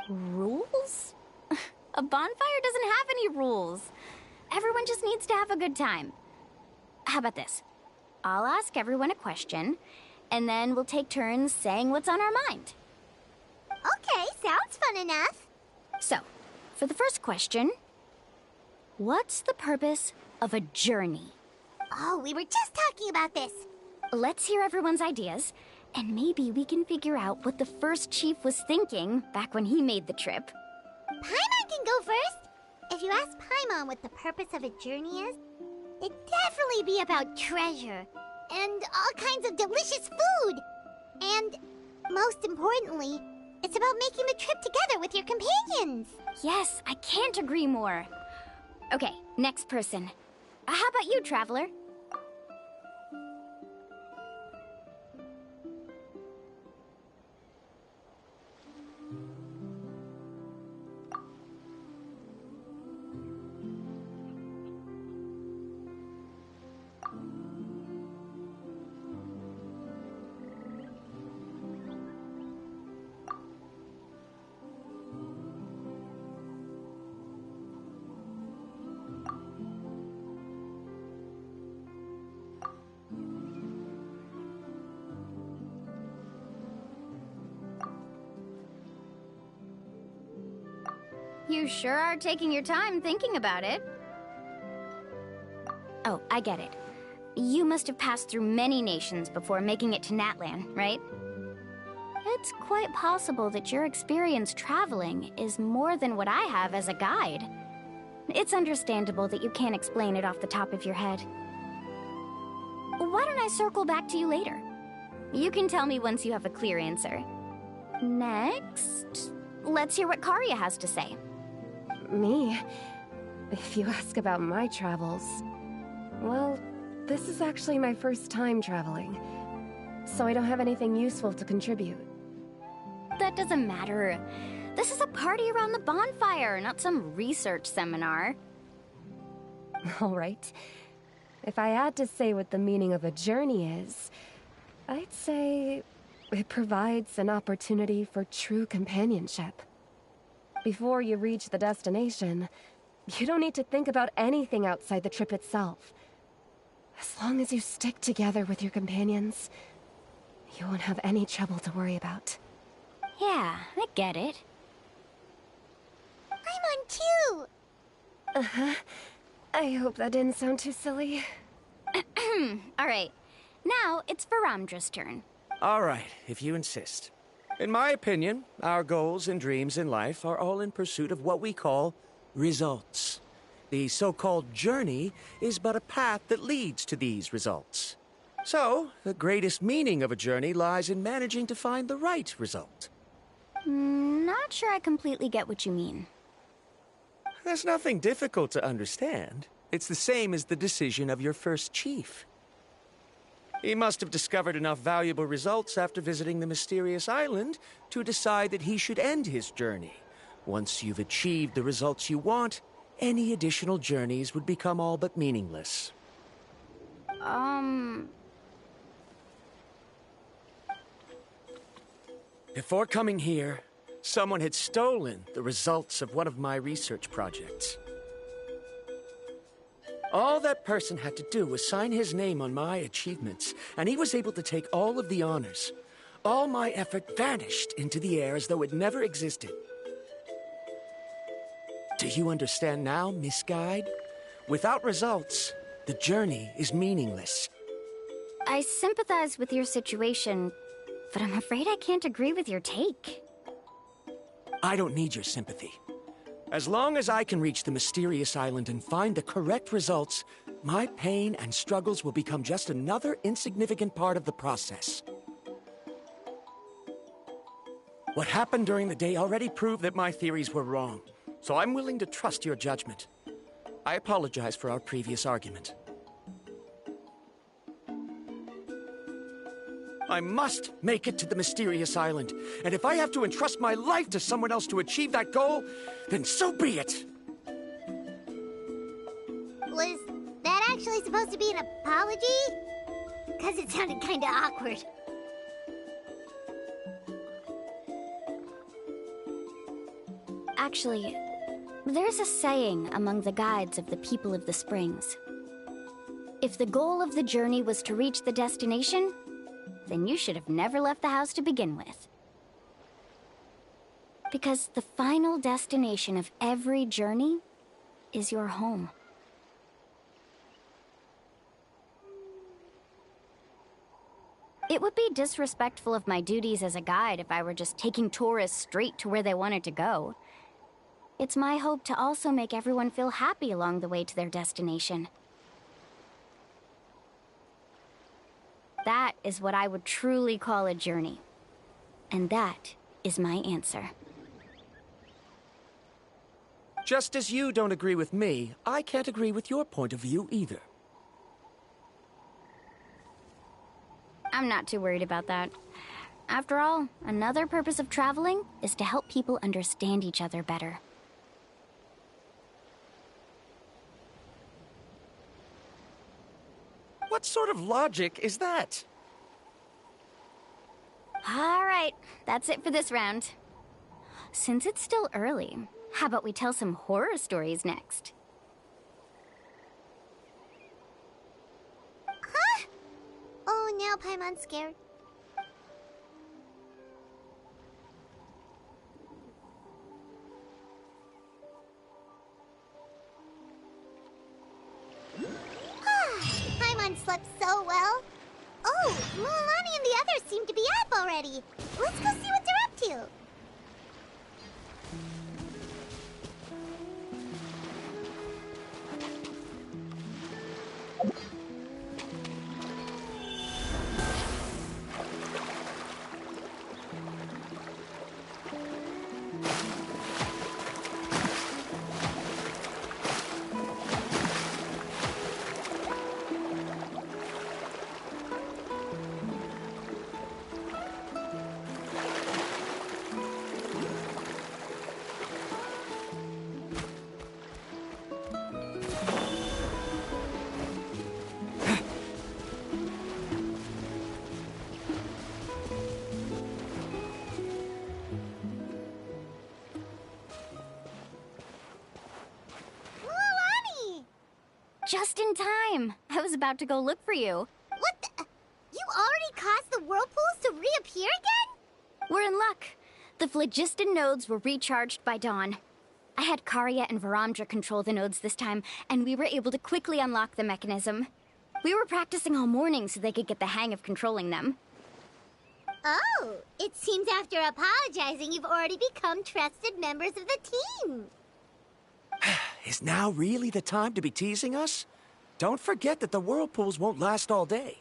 Rules? A bonfire doesn't have any rules. Everyone just needs to have a good time. How about this? I'll ask everyone a question, and then we'll take turns saying what's on our mind. Okay, sounds fun enough. So, for the first question, what's the purpose of a journey? Oh, we were just talking about this. Let's hear everyone's ideas, and maybe we can figure out what the first chief was thinking back when he made the trip. Paimon can go first. If you ask Paimon what the purpose of a journey is, it'd definitely be about treasure and all kinds of delicious food. And most importantly, it's about making the trip together with your companions. Yes, I can't agree more. Okay, next person. How about you, Traveler? You sure are taking your time thinking about it. Oh, I get it. You must have passed through many nations before making it to Natlan, right? It's quite possible that your experience traveling is more than what I have as a guide. It's understandable that you can't explain it off the top of your head. Why don't I circle back to you later? You can tell me once you have a clear answer. Next, let's hear what Karya has to say. Me? If you ask about my travels, well, this is actually my first time traveling, so I don't have anything useful to contribute. That doesn't matter. This is a party around the bonfire, not some research seminar. All right. If I had to say what the meaning of a journey is, I'd say it provides an opportunity for true companionship. Before you reach the destination, you don't need to think about anything outside the trip itself. As long as you stick together with your companions, you won't have any trouble to worry about. Yeah, I get it. I'm on too! Uh-huh. I hope that didn't sound too silly. Alright, now it's Varamdra's turn. All right, if you insist. In my opinion, our goals and dreams in life are all in pursuit of what we call results. The so-called journey is but a path that leads to these results. So, the greatest meaning of a journey lies in managing to find the right result. Not sure I completely get what you mean. There's nothing difficult to understand. It's the same as the decision of your first chief. He must have discovered enough valuable results after visiting the mysterious island to decide that he should end his journey. Once you've achieved the results you want, any additional journeys would become all but meaningless. Before coming here, someone had stolen the results of one of my research projects. All that person had to do was sign his name on my achievements, and he was able to take all of the honors. All my effort vanished into the air as though it never existed. Do you understand now, Miss Guide? Without results, the journey is meaningless. I sympathize with your situation, but I'm afraid I can't agree with your take. I don't need your sympathy. As long as I can reach the mysterious island and find the correct results, my pain and struggles will become just another insignificant part of the process. What happened during the day already proved that my theories were wrong, so I'm willing to trust your judgment. I apologize for our previous argument. I must make it to the mysterious island, and if I have to entrust my life to someone else to achieve that goal, then so be it! Was that actually supposed to be an apology? Because it sounded kinda awkward. Actually, there's a saying among the guides of the people of the springs. If the goal of the journey was to reach the destination, then you should have never left the house to begin with. Because the final destination of every journey is your home. It would be disrespectful of my duties as a guide if I were just taking tourists straight to where they wanted to go. It's my hope to also make everyone feel happy along the way to their destination. That is what I would truly call a journey. And that is my answer. Just as you don't agree with me, I can't agree with your point of view either. I'm not too worried about that. After all, another purpose of traveling is to help people understand each other better. What sort of logic is that? All right, that's it for this round. Since it's still early, how about we tell some horror stories next? Huh? Oh, now Paimon's scared. Paimon slept so well. Oh, Mulan and the others seem to be up already. Let's go see what they're up to. Just in time. I was about to go look for you. What the? You already caused the whirlpools to reappear again? We're in luck. The phlogiston nodes were recharged by dawn. I had Karya and Varamdra control the nodes this time, and we were able to quickly unlock the mechanism. We were practicing all morning so they could get the hang of controlling them. Oh, it seems after apologizing, you've already become trusted members of the team. Is now really the time to be teasing us? Don't forget that the whirlpools won't last all day.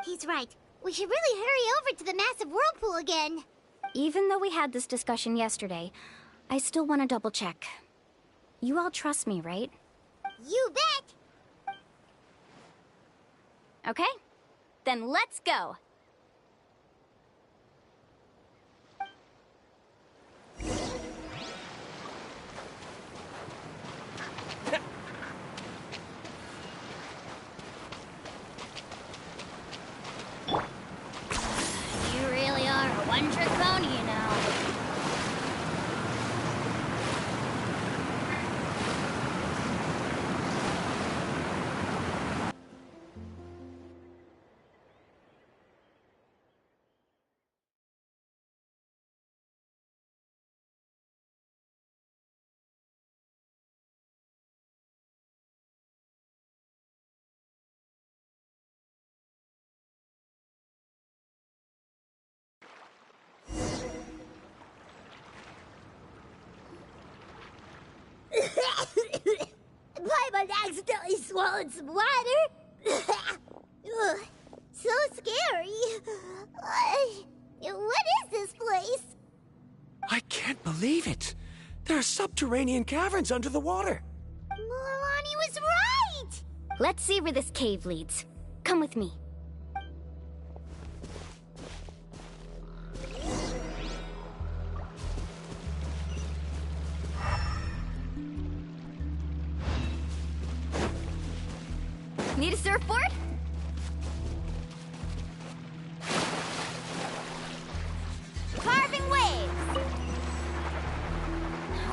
He's right. We should really hurry over to the massive whirlpool again. Even though we had this discussion yesterday, I still want to double check. You all trust me, right? You bet! Okay, then let's go! You really are a one-trick pony, you know. Paimon accidentally swallowed some water. Ugh, so scary. What is this place? I can't believe it. There are subterranean caverns under the water. Milani was right! Let's see where this cave leads. Come with me. Need a surfboard? Carving waves!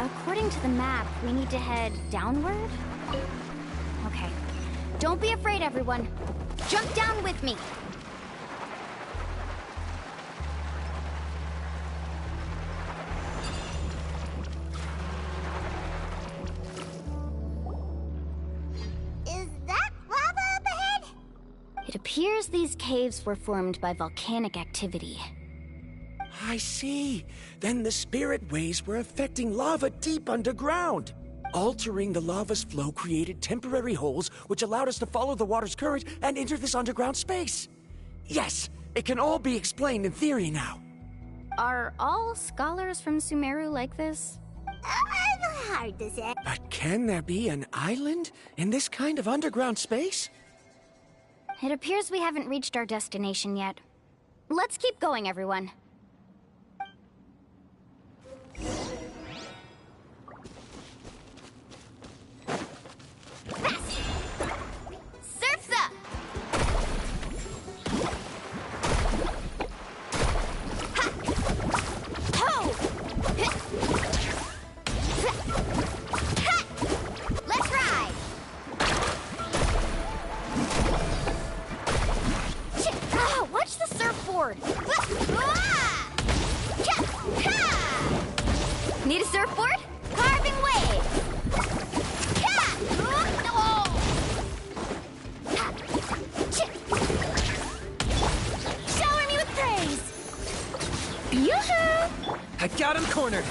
According to the map, we need to head downward? Okay. Don't be afraid, everyone. Jump down with me. Is that lava up ahead? It appears these caves were formed by volcanic activity. I see. Then the spirit waves were affecting lava deep underground. Altering the lava's flow created temporary holes which allowed us to follow the water's current and enter this underground space. Yes, it can all be explained in theory now. Are all scholars from Sumeru like this? Hard to say. But can there be an island in this kind of underground space? It appears we haven't reached our destination yet. Let's keep going, everyone. Surf's up! Ha! Ho! Ha! Let's ride! Ah, watch the surfboard! Need a surfboard? Carving waves! Shower me with praise! Yoo-hoo! I got him cornered.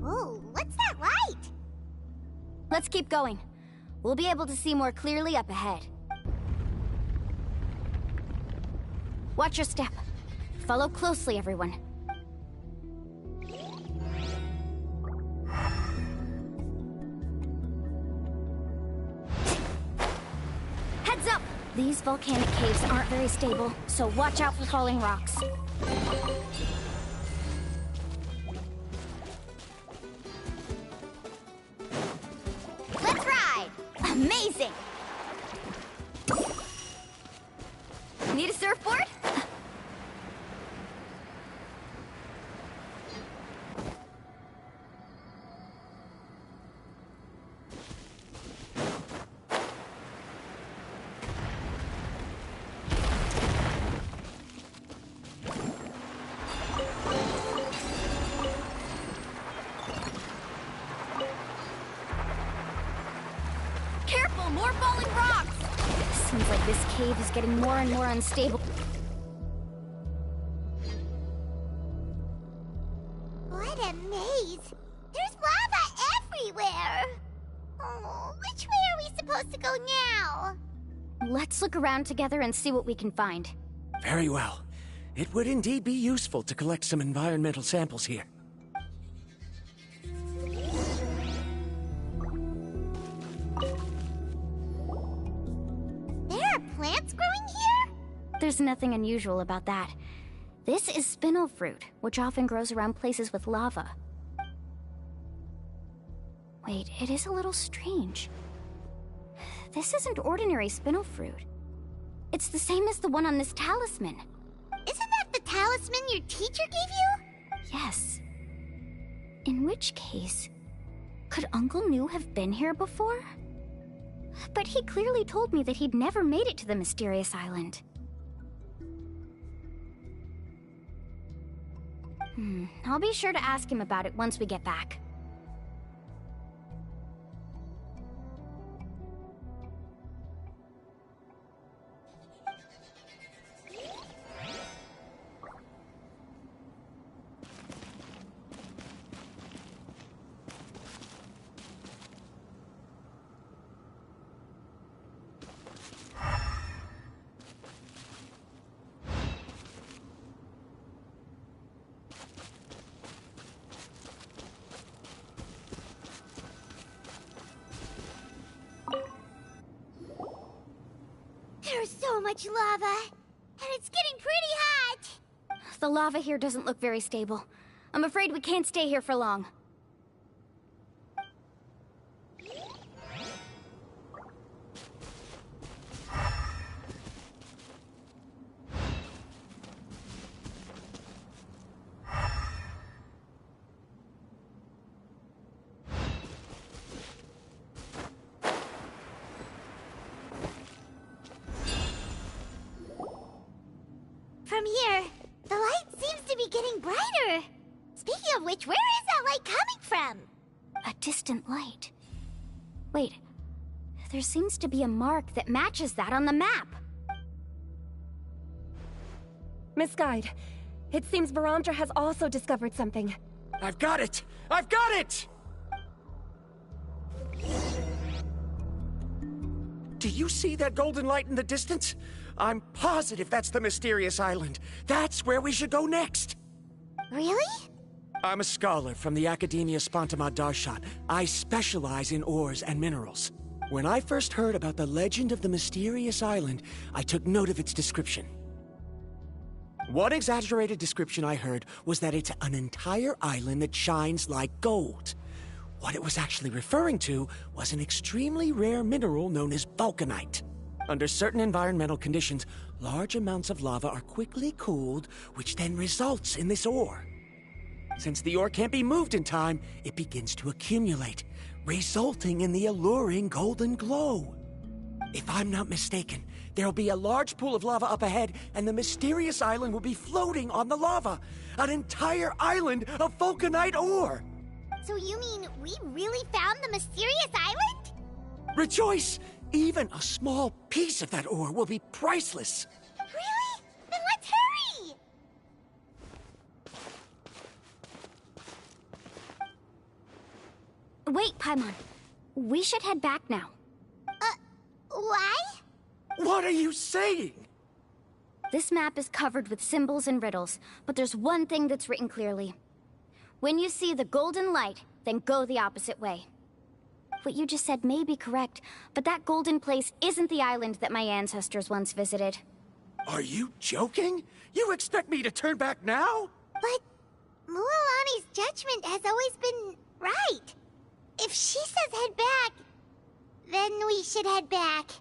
Whoa, what's that light? Let's keep going. We'll be able to see more clearly up ahead. Watch your step. Follow closely, everyone. Heads up! These volcanic caves aren't very stable, so watch out for falling rocks. Let's ride! Amazing! Need a surfboard? seems like this cave is getting more and more unstable. What a maze! There's lava everywhere! Oh, which way are we supposed to go now? Let's look around together and see what we can find. Very well. It would indeed be useful to collect some environmental samples here. There are plants growing here? There's nothing unusual about that. This is spinel fruit, which often grows around places with lava. Wait, it is a little strange. This isn't ordinary spinel fruit. It's the same as the one on this talisman. Isn't that the talisman your teacher gave you? Yes. In which case, could Uncle New have been here before? But he clearly told me that he'd never made it to the mysterious island. I'll be sure to ask him about it once we get back. There's so much lava, and it's getting pretty hot. The lava here doesn't look very stable. I'm afraid we can't stay here for long. From here, the light seems to be getting brighter. Speaking of which, where is that light coming from? A distant light. Wait, there seems to be a mark that matches that on the map. Miss Guide, it seems Varandra has also discovered something. I've got it! I've got it! Do you see that golden light in the distance? I'm positive that's the mysterious island. That's where we should go next. Really? I'm a scholar from the Academia Spontamad Darshan. I specialize in ores and minerals. When I first heard about the legend of the mysterious island, I took note of its description. One exaggerated description I heard was that it's an entire island that shines like gold. What it was actually referring to was an extremely rare mineral known as vulcanite. Under certain environmental conditions, large amounts of lava are quickly cooled, which then results in this ore. Since the ore can't be moved in time, it begins to accumulate, resulting in the alluring golden glow. If I'm not mistaken, there'll be a large pool of lava up ahead, and the mysterious island will be floating on the lava. An entire island of vulcanite ore! So you mean we really found the mysterious island? Rejoice! Even a small piece of that ore will be priceless. Really? Then let's hurry! Wait, Paimon. We should head back now. Why? What are you saying? This map is covered with symbols and riddles, but there's one thing that's written clearly. When you see the golden light, then go the opposite way. What you just said may be correct, but that golden place isn't the island that my ancestors once visited. Are you joking? You expect me to turn back now? But Mualani's judgment has always been right. If she says head back, then we should head back.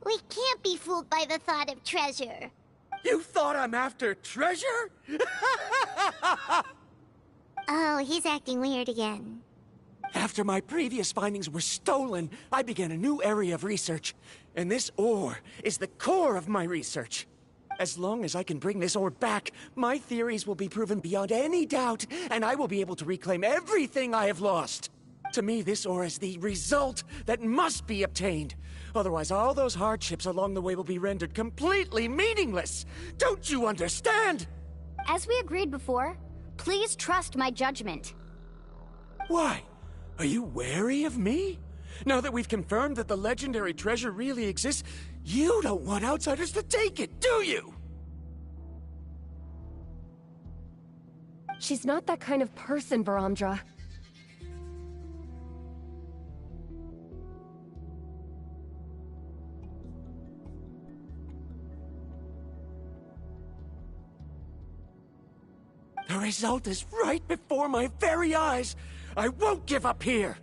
We can't be fooled by the thought of treasure. You thought I'm after treasure? Oh, he's acting weird again. After my previous findings were stolen, I began a new area of research. And this ore is the core of my research. As long as I can bring this ore back, my theories will be proven beyond any doubt, and I will be able to reclaim everything I have lost. To me, this ore is the result that must be obtained. Otherwise, all those hardships along the way will be rendered completely meaningless. Don't you understand? As we agreed before, please trust my judgment. Why? Are you wary of me? Now that we've confirmed that the legendary treasure really exists, you don't want outsiders to take it, do you? She's not that kind of person, Varamdra. The result is right before my very eyes. I won't give up here.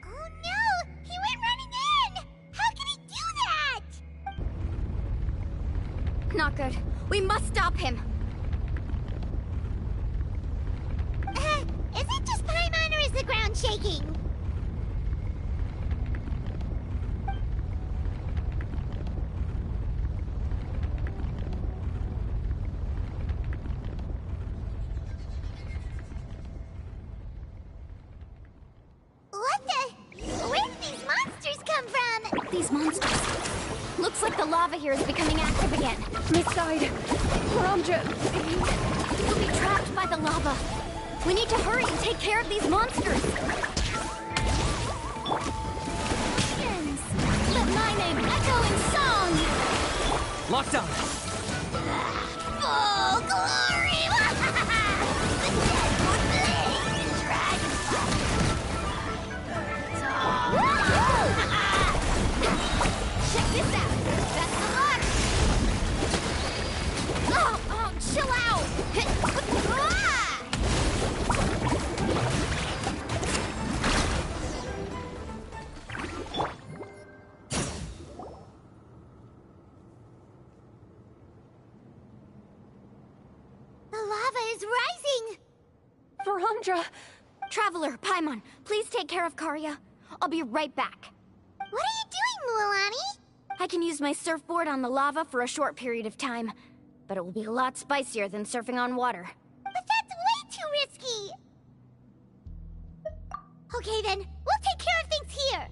Oh no! He went running in! How can he do that? Not good. We must stop him. Is it just Paimon or is the ground shaking? What the? Where did these monsters come from? These monsters. Looks like the lava here is becoming active again. Misside! Varamdra! We'll be trapped by the lava. We need to hurry and take care of these monsters. Let my name echo in song! Lockdown! Full glory! The dead would blaze Check this out! That's the luck! Oh, chill out! The lava is rising! Varamdra! Traveler, Paimon, please take care of Karya. I'll be right back. What are you doing, Mualani? I can use my surfboard on the lava for a short period of time, but it will be a lot spicier than surfing on water. But that's way too risky! Okay then, we'll take care of things here!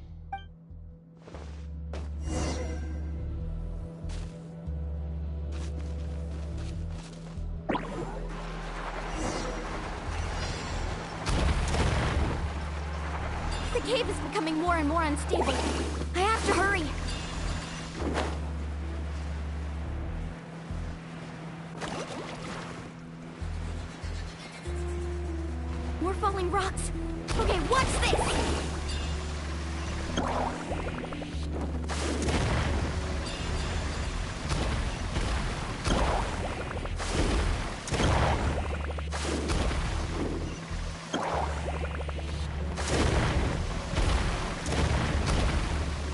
The cave is becoming more and more unstable. I have to hurry. More falling rocks. Okay, watch this!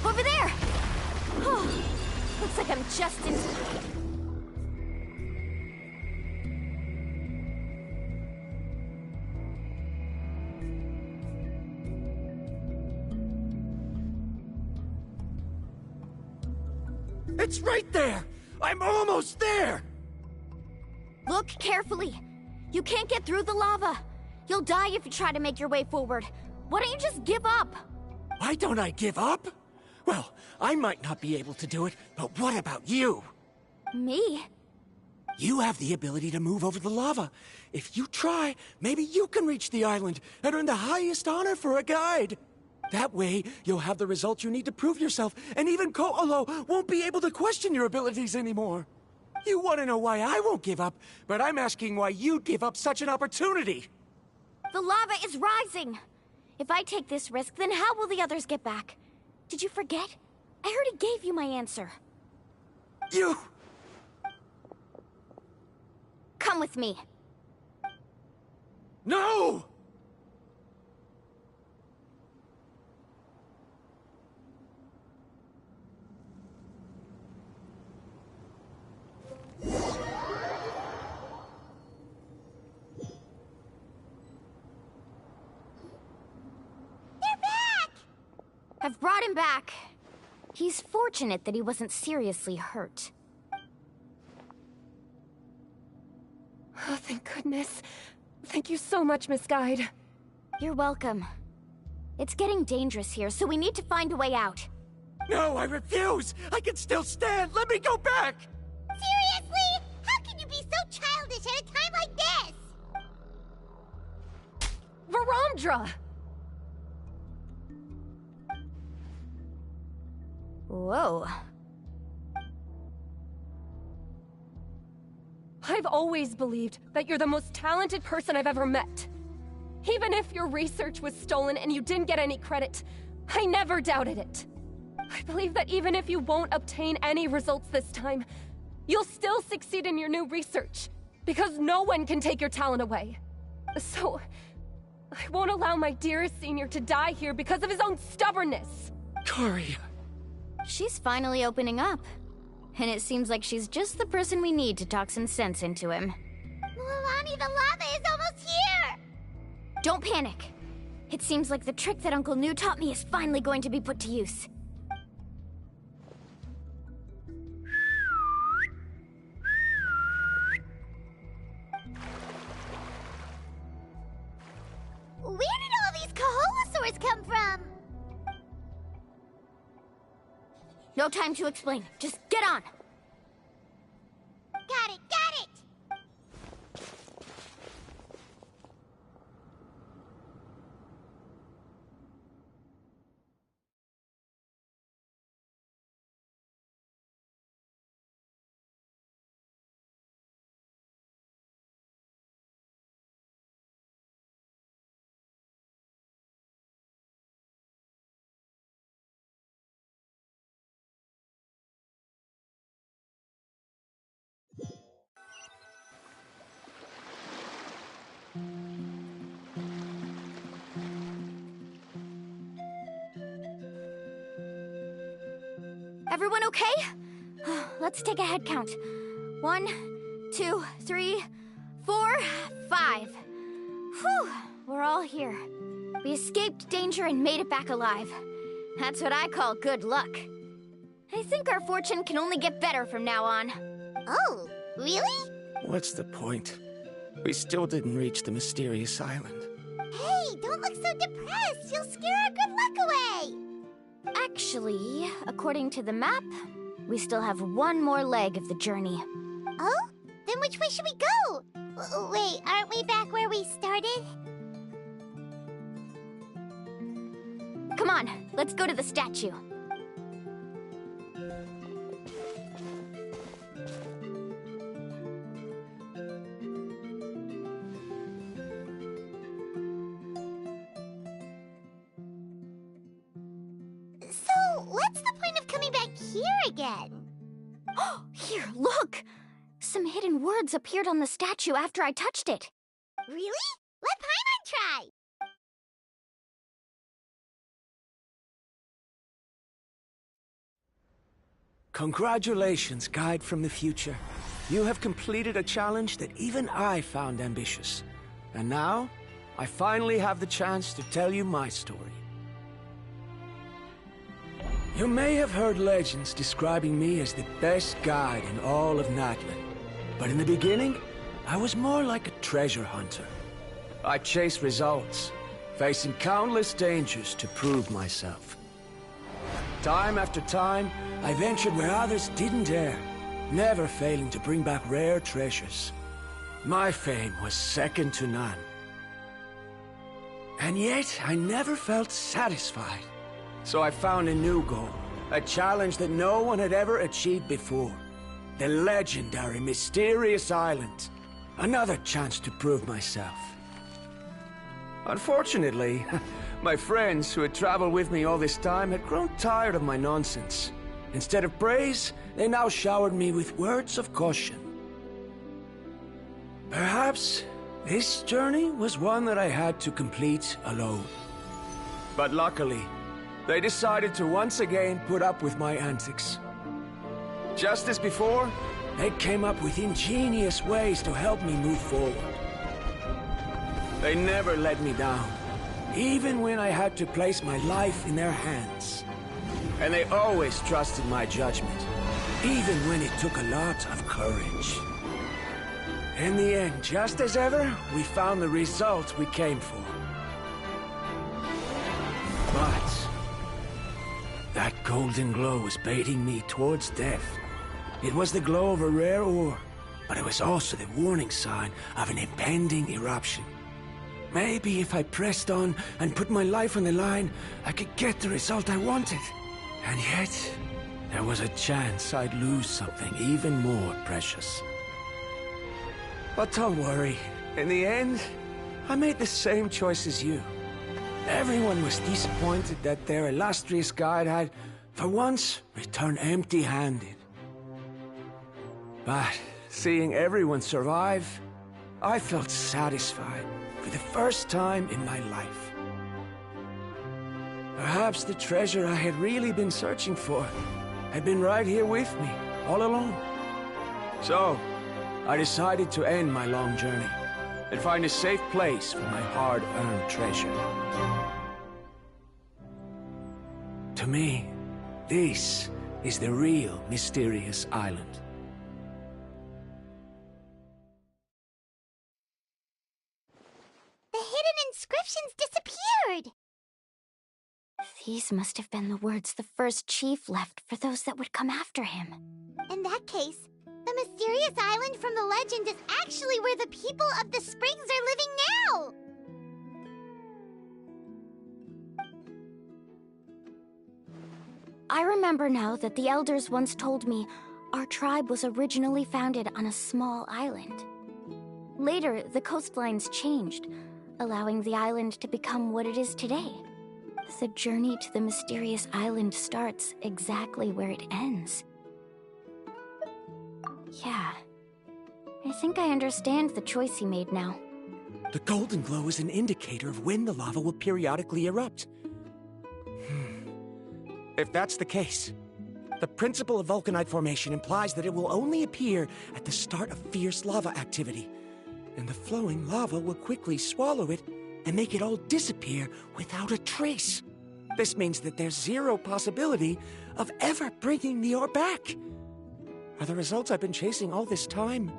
Over there! Oh, looks like I'm just in time. It's right there! I'm almost there! Look carefully. You can't get through the lava. You'll die if you try to make your way forward. Why don't you just give up? Why don't I give up? Well, I might not be able to do it, but what about you? Me? You have the ability to move over the lava. If you try, maybe you can reach the island and earn the highest honor for a guide. That way, you'll have the results you need to prove yourself, and even Ko'olo won't be able to question your abilities anymore. You want to know why I won't give up, but I'm asking why you'd give up such an opportunity. The lava is rising. If I take this risk, then how will the others get back? Did you forget? I already gave you my answer. You... Come with me. No! I've brought him back. He's fortunate that he wasn't seriously hurt. Oh, thank goodness. Thank you so much, Miss Guide. You're welcome. It's getting dangerous here, so we need to find a way out. No, I refuse! I can still stand! Let me go back! Seriously? How can you be so childish at a time like this? Verandra! Whoa. I've always believed that you're the most talented person I've ever met. Even if your research was stolen and you didn't get any credit, I never doubted it. I believe that even if you won't obtain any results this time, you'll still succeed in your new research, because no one can take your talent away. So, I won't allow my dearest senior to die here because of his own stubbornness. Kari. She's finally opening up. And it seems like she's just the person we need to talk some sense into him. Milani, the lava is almost here! Don't panic. It seems like the trick that Uncle New taught me is finally going to be put to use. Where did all these Kaholosaurs come from? No time to explain. Just get on. Got it, got it! Everyone okay? Let's take a head count. 1, 2, 3, 4, 5. Whew, we're all here. We escaped danger and made it back alive. That's what I call good luck. I think our fortune can only get better from now on. Oh, really? What's the point? We still didn't reach the mysterious island. Hey, don't look so depressed. You'll scare our good luck away. Actually, according to the map, we still have one more leg of the journey. Oh? Then which way should we go? Wait, aren't we back where we started? Come on, let's go to the statue. So, what's the point of coming back here again? Here, look! Some hidden words appeared on the statue after I touched it. Really? Let Paimon try! Congratulations, Guide from the Future. You have completed a challenge that even I found ambitious. And now, I finally have the chance to tell you my story. You may have heard legends describing me as the best guide in all of Natlan. But in the beginning, I was more like a treasure hunter. I chased results, facing countless dangers to prove myself. Time after time, I ventured where others didn't dare, never failing to bring back rare treasures. My fame was second to none. And yet, I never felt satisfied. So I found a new goal, a challenge that no one had ever achieved before. The legendary Mysterious Island. Another chance to prove myself. Unfortunately, my friends who had traveled with me all this time had grown tired of my nonsense. Instead of praise, they now showered me with words of caution. Perhaps this journey was one that I had to complete alone. But luckily, they decided to once again put up with my antics. Just as before, they came up with ingenious ways to help me move forward. They never let me down, even when I had to place my life in their hands. And they always trusted my judgment, even when it took a lot of courage. In the end, just as ever, we found the result we came for. But that golden glow was baiting me towards death. It was the glow of a rare ore, but it was also the warning sign of an impending eruption. Maybe if I pressed on and put my life on the line, I could get the result I wanted. And yet, there was a chance I'd lose something even more precious. But don't worry. In the end, I made the same choice as you. Everyone was disappointed that their illustrious guide had, for once, returned empty-handed. But seeing everyone survive, I felt satisfied for the first time in my life. Perhaps the treasure I had really been searching for had been right here with me, all along. So, I decided to end my long journey and find a safe place for my hard-earned treasure. To me, this is the real mysterious island. The hidden inscriptions disappeared! These must have been the words the first chief left for those that would come after him. In that case, the mysterious island from the legend is actually where the people of the springs are living now! I remember now that the elders once told me our tribe was originally founded on a small island. Later, the coastlines changed, allowing the island to become what it is today. The journey to the mysterious island starts exactly where it ends. Yeah. I think I understand the choice he made now. The golden glow is an indicator of when the lava will periodically erupt. If that's the case, the principle of vulcanite formation implies that it will only appear at the start of fierce lava activity, and the flowing lava will quickly swallow it and make it all disappear without a trace. This means that there's zero possibility of ever bringing the ore back. Are the results I've been chasing all this time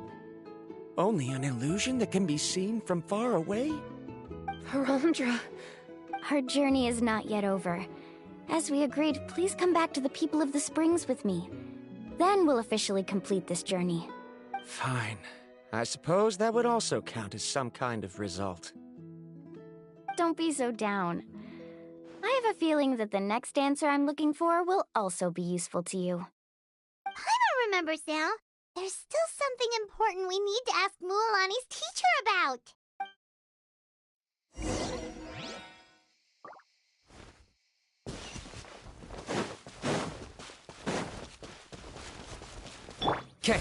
only an illusion that can be seen from far away? Harandra. Our journey is not yet over. As we agreed, please come back to the people of the springs with me. Then we'll officially complete this journey. Fine. I suppose that would also count as some kind of result. Don't be so down. I have a feeling that the next answer I'm looking for will also be useful to you. Paimon remembers now. There's still something important we need to ask Mualani's teacher about. Okay.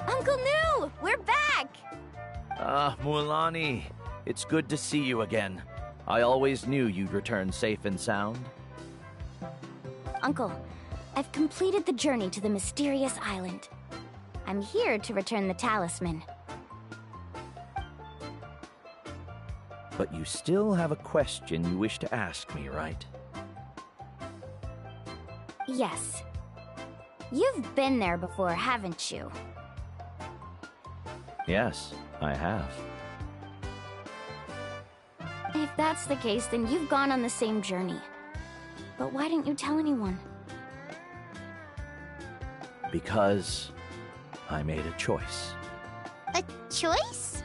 Uncle New! We're back! Mualani, it's good to see you again. I always knew you'd return safe and sound. Uncle, I've completed the journey to the mysterious island. I'm here to return the talisman. But you still have a question you wish to ask me, right? Yes. You've been there before, haven't you? Yes, I have. If that's the case, then you've gone on the same journey. But why didn't you tell anyone? Because I made a choice. A choice?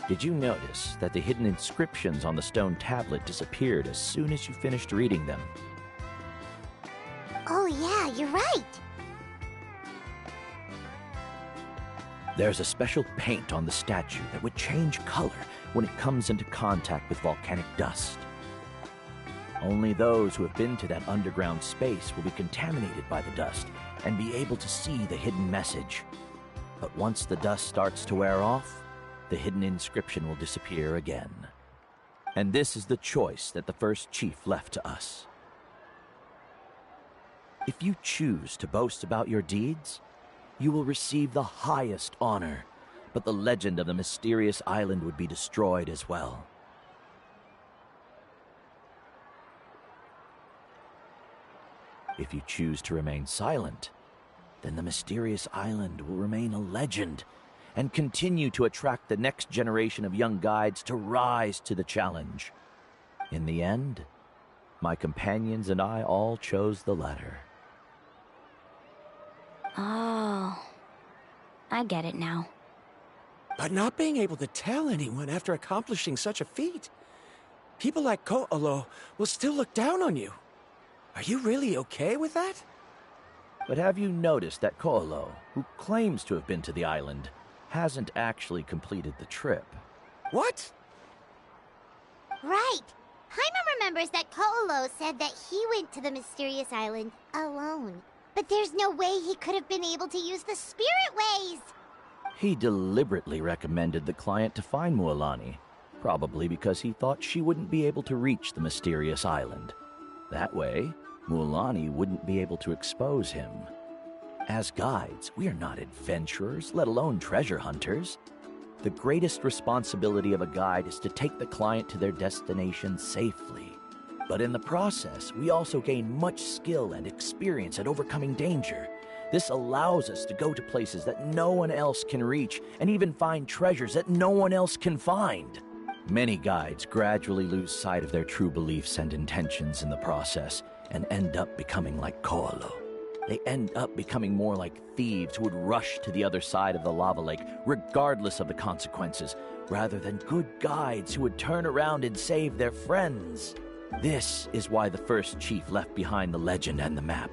Did you notice that the hidden inscriptions on the stone tablet disappeared as soon as you finished reading them? Oh yeah, you're right. There's a special paint on the statue that would change color when it comes into contact with volcanic dust. Only those who have been to that underground space will be contaminated by the dust and be able to see the hidden message. But once the dust starts to wear off, the hidden inscription will disappear again. And this is the choice that the first chief left to us. If you choose to boast about your deeds, you will receive the highest honor, but the legend of the mysterious island would be destroyed as well. If you choose to remain silent, then the mysterious island will remain a legend and continue to attract the next generation of young guides to rise to the challenge. In the end, my companions and I all chose the latter. Oh, I get it now. But not being able to tell anyone after accomplishing such a feat. People like Ko'olo will still look down on you. Are you really okay with that? But have you noticed that Ko'olo, who claims to have been to the island, hasn't actually completed the trip? What? Right. Hyma remembers that Ko'olo said that he went to the mysterious island alone. But there's no way he could have been able to use the spirit ways! He deliberately recommended the client to find Mualani, probably because he thought she wouldn't be able to reach the mysterious island. That way, Mualani wouldn't be able to expose him. As guides, we are not adventurers, let alone treasure hunters. The greatest responsibility of a guide is to take the client to their destination safely. But in the process, we also gain much skill and experience at overcoming danger. This allows us to go to places that no one else can reach, and even find treasures that no one else can find. Many guides gradually lose sight of their true beliefs and intentions in the process, and end up becoming like Ko'olo. They end up becoming more like thieves who would rush to the other side of the lava lake, regardless of the consequences, rather than good guides who would turn around and save their friends. This is why the first chief left behind the legend and the map.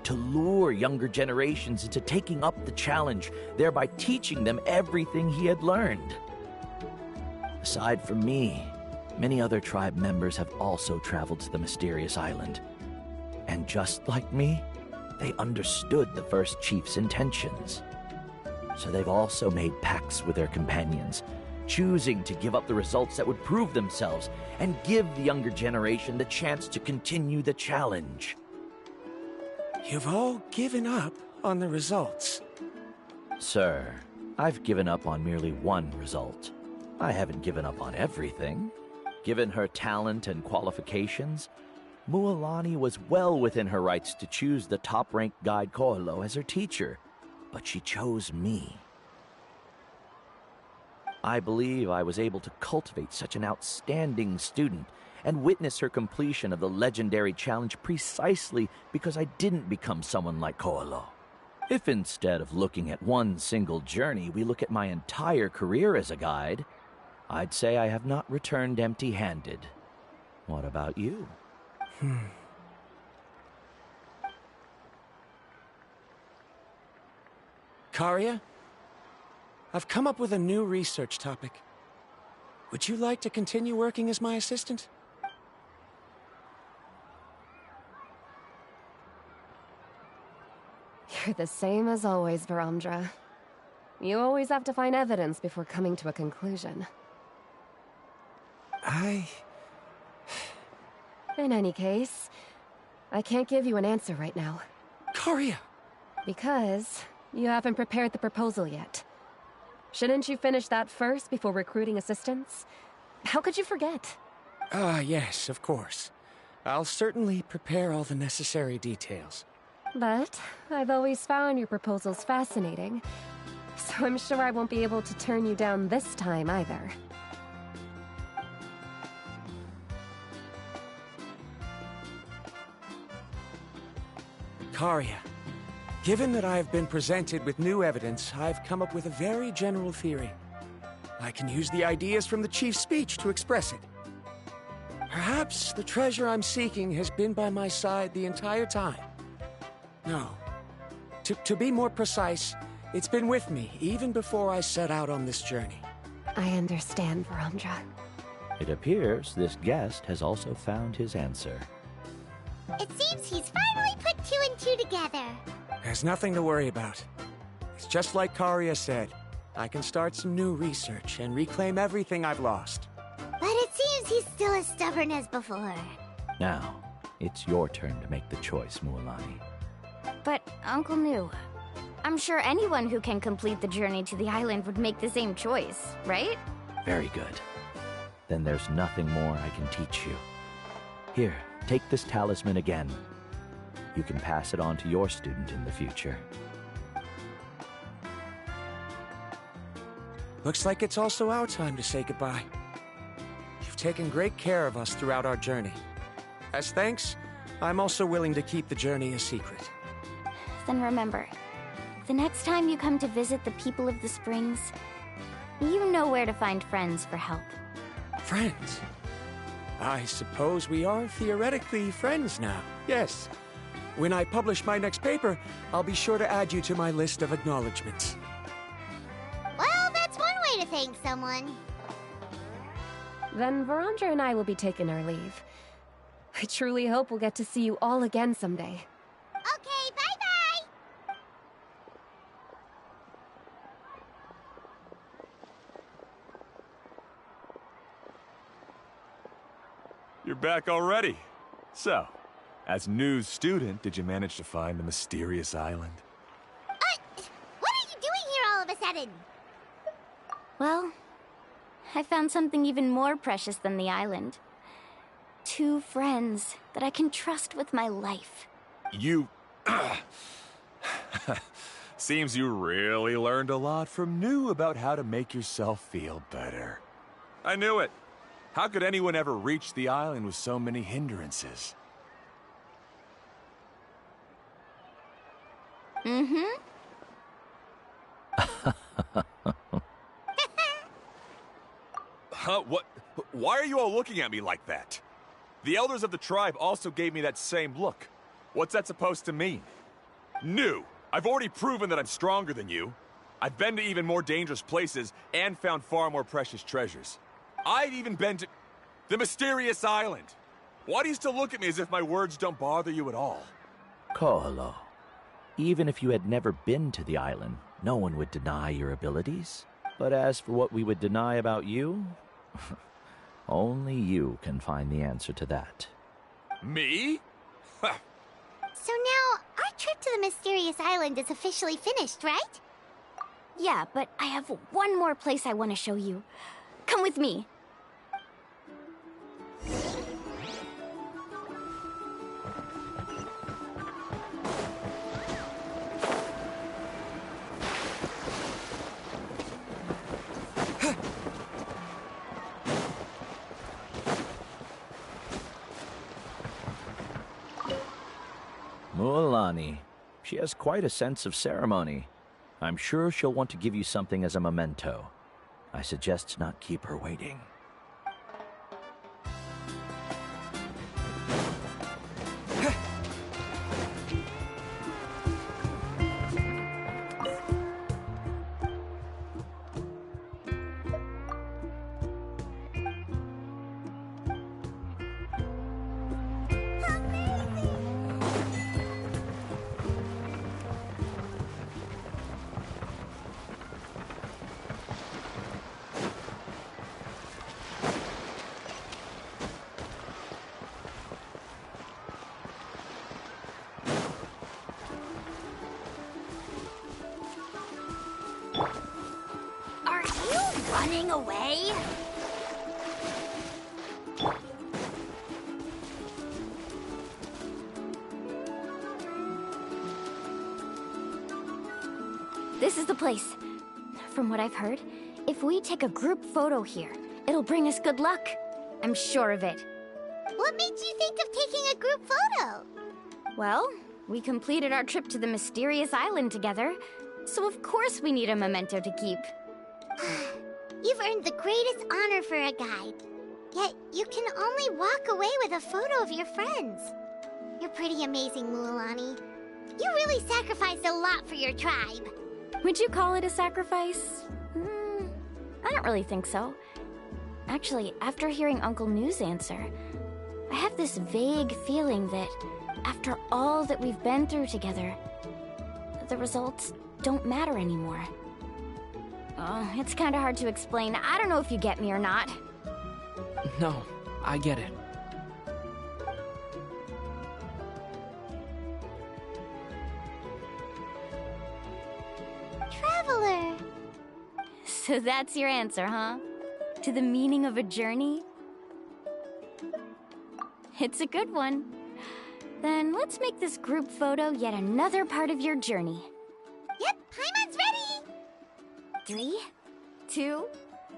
To lure younger generations into taking up the challenge, thereby teaching them everything he had learned. Aside from me, many other tribe members have also traveled to the mysterious island. And just like me, they understood the first chief's intentions. So they've also made pacts with their companions, choosing to give up the results that would prove themselves and give the younger generation the chance to continue the challenge. You've all given up on the results. Sir, I've given up on merely one result. I haven't given up on everything. Given her talent and qualifications, Mualani was well within her rights to choose the top-ranked guide Ko'olo as her teacher, but she chose me. I believe I was able to cultivate such an outstanding student and witness her completion of the legendary challenge precisely because I didn't become someone like Ko'olo. If instead of looking at one single journey, we look at my entire career as a guide, I'd say I have not returned empty-handed. What about you? Karia, I've come up with a new research topic. Would you like to continue working as my assistant? You're the same as always, Varamdra. You always have to find evidence before coming to a conclusion. In any case, I can't give you an answer right now. Karia! Because you haven't prepared the proposal yet. Shouldn't you finish that first before recruiting assistants? How could you forget? Yes, of course. I'll certainly prepare all the necessary details. But I've always found your proposals fascinating, so I'm sure I won't be able to turn you down this time either. Karia, given that I have been presented with new evidence, I've come up with a very general theory. I can use the ideas from the chief's speech to express it. Perhaps the treasure I'm seeking has been by my side the entire time. No. To be more precise, it's been with me even before I set out on this journey. I understand, Verandra. It appears this guest has also found his answer. It seems he's finally put 2 and 2 together. There's nothing to worry about. It's just like Karia said. I can start some new research and reclaim everything I've lost. But it seems he's still as stubborn as before. Now, it's your turn to make the choice, Mualani. But, Uncle New, I'm sure anyone who can complete the journey to the island would make the same choice, right? Very good. Then there's nothing more I can teach you. Here, take this talisman again. You can pass it on to your student in the future. Looks like it's also our time to say goodbye. You've taken great care of us throughout our journey. As thanks, I'm also willing to keep the journey a secret. Then remember, the next time you come to visit the people of the Springs, you know where to find friends for help. Friends? I suppose we are theoretically friends now, yes. When I publish my next paper, I'll be sure to add you to my list of acknowledgements. Well, that's one way to thank someone. Then Verandra and I will be taking our leave. I truly hope we'll get to see you all again someday. Okay, bye-bye! You're back already. So, as new student, did you manage to find the mysterious island? What are you doing here all of a sudden? Well, I found something even more precious than the island. 2 friends that I can trust with my life. You... Seems you really learned a lot from New about how to make yourself feel better. I knew it. How could anyone ever reach the island with so many hindrances? Mm-hmm. Huh? What? Why are you all looking at me like that? The elders of the tribe also gave me that same look. What's that supposed to mean? New! I've already proven that I'm stronger than you. I've been to even more dangerous places and found far more precious treasures. I've even been to the mysterious island. Why do you still look at me as if my words don't bother you at all? Ko'olo, even if you had never been to the island, no one would deny your abilities. But as for what we would deny about you, only you can find the answer to that. Me? So now, our trip to the mysterious island is officially finished, right? Yeah, but I have one more place I want to show you. Come with me. Mualani. She has quite a sense of ceremony. I'm sure she'll want to give you something as a memento. I suggest not keep her waiting. Are you running away? This is the place. From what I've heard, if we take a group photo here, it'll bring us good luck. I'm sure of it. What made you think of taking a group photo? Well, we completed our trip to the mysterious island together, so of course we need a memento to keep. You've earned the greatest honor for a guide. Yet, you can only walk away with a photo of your friends. You're pretty amazing, Mualani. You really sacrificed a lot for your tribe. Would you call it a sacrifice? I don't really think so. Actually, after hearing Uncle New's answer, I have this vague feeling that after all that we've been through together, the results don't matter anymore. Oh, it's kind of hard to explain. I don't know if you get me or not. No, I get it. Traveler. So that's your answer, huh? To the meaning of a journey? It's a good one. Then let's make this group photo yet another part of your journey. Yep, Paimon's ready! 3, 2,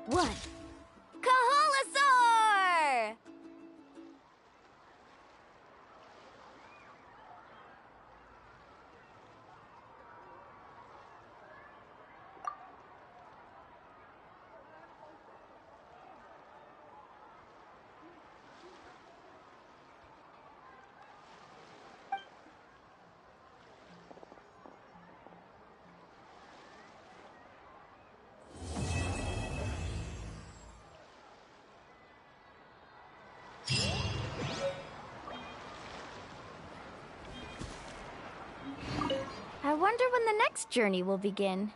1. Kaholasaur! I wonder when the next journey will begin.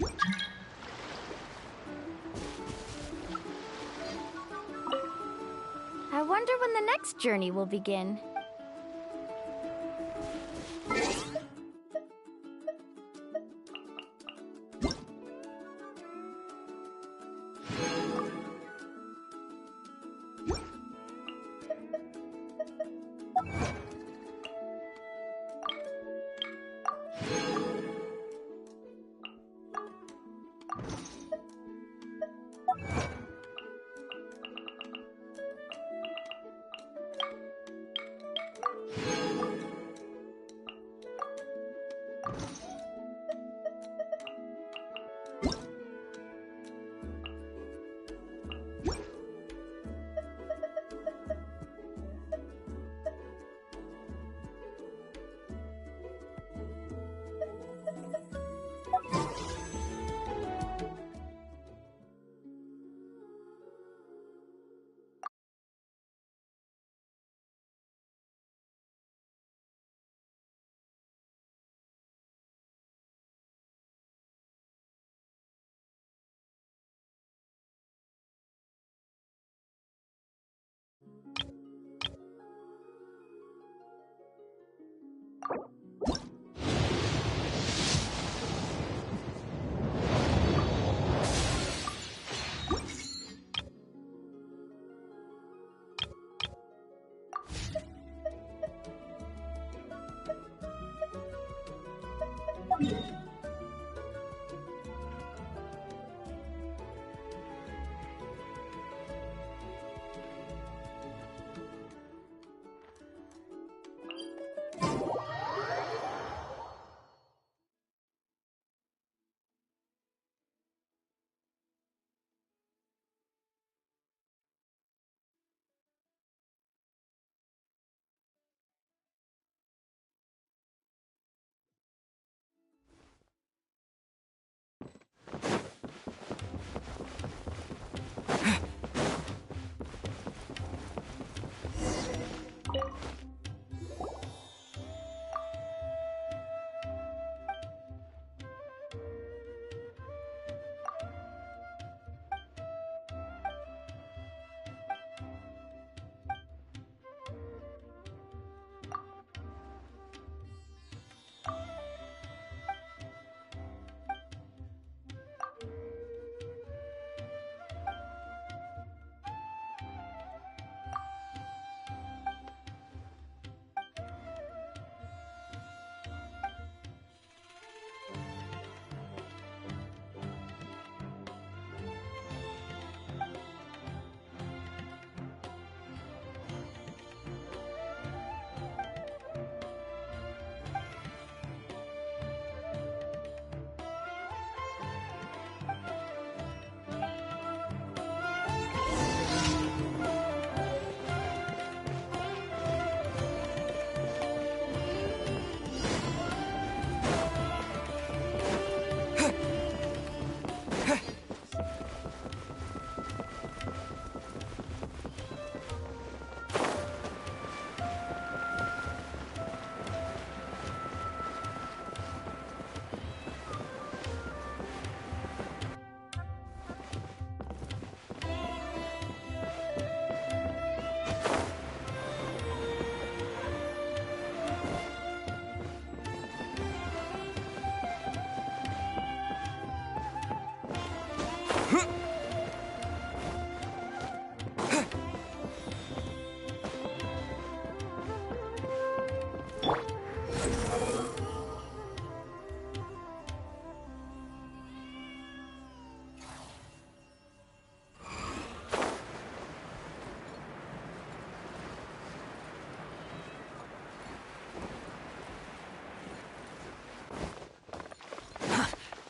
I wonder when the next journey will begin.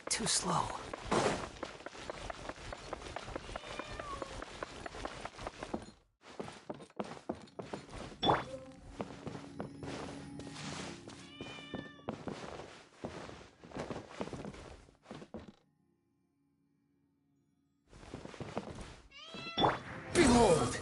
Too slow. Behold!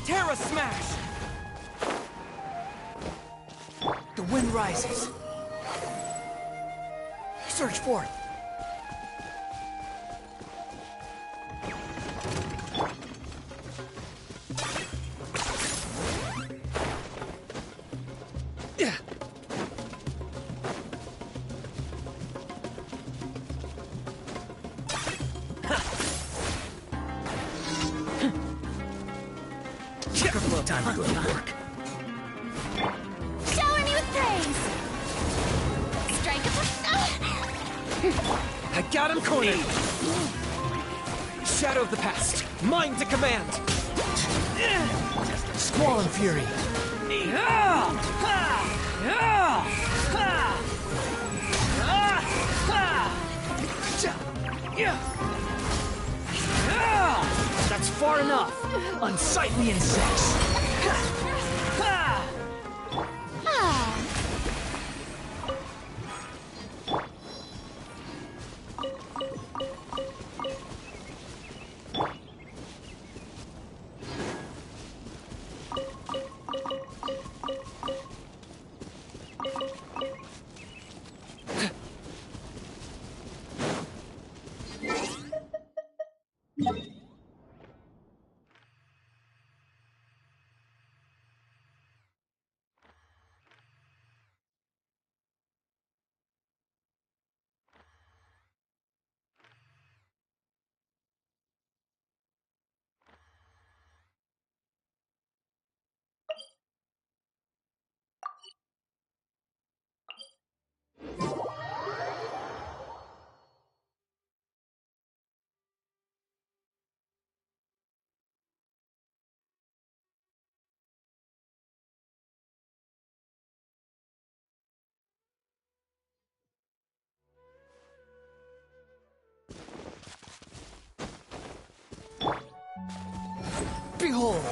Terra Smash! The wind rises. Surge forth. Time to go to work. Shower me with praise! Strike I got him cornered! Shadow of the past, mine to command! Squall and fury! That's far enough! Unsightly insects! Behold!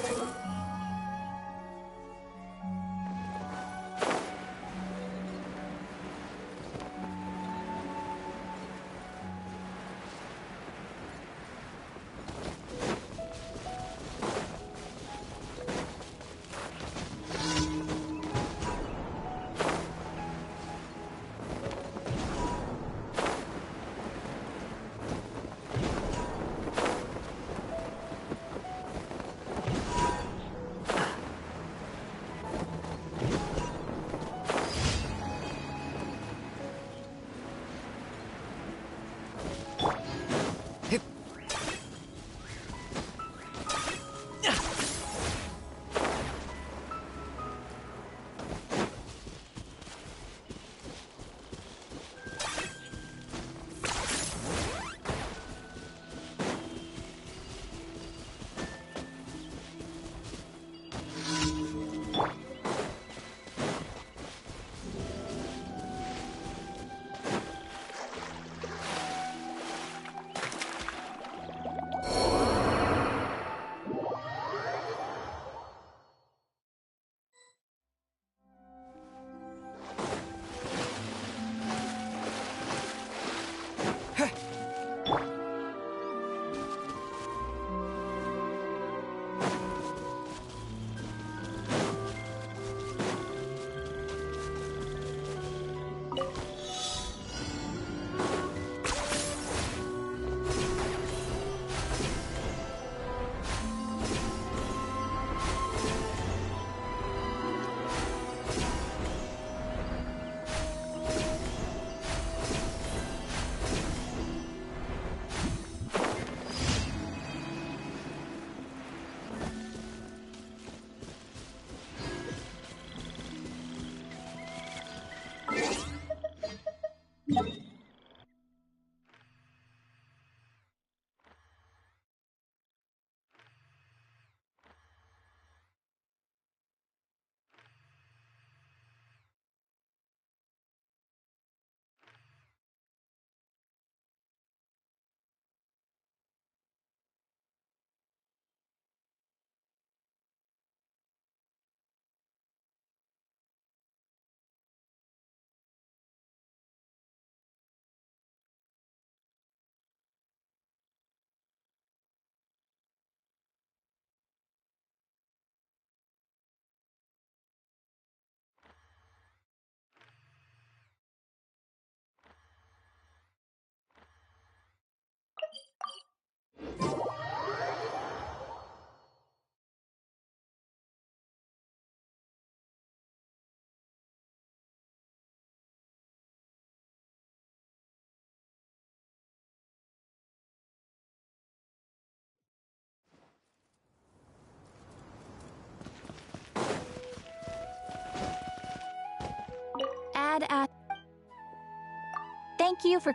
Thank you for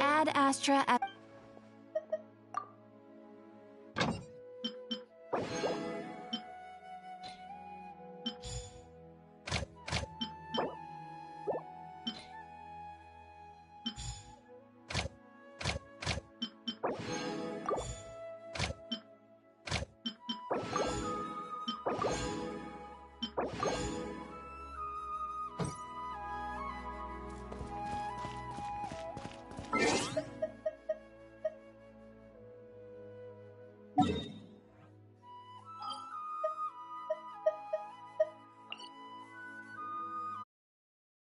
Ad Astra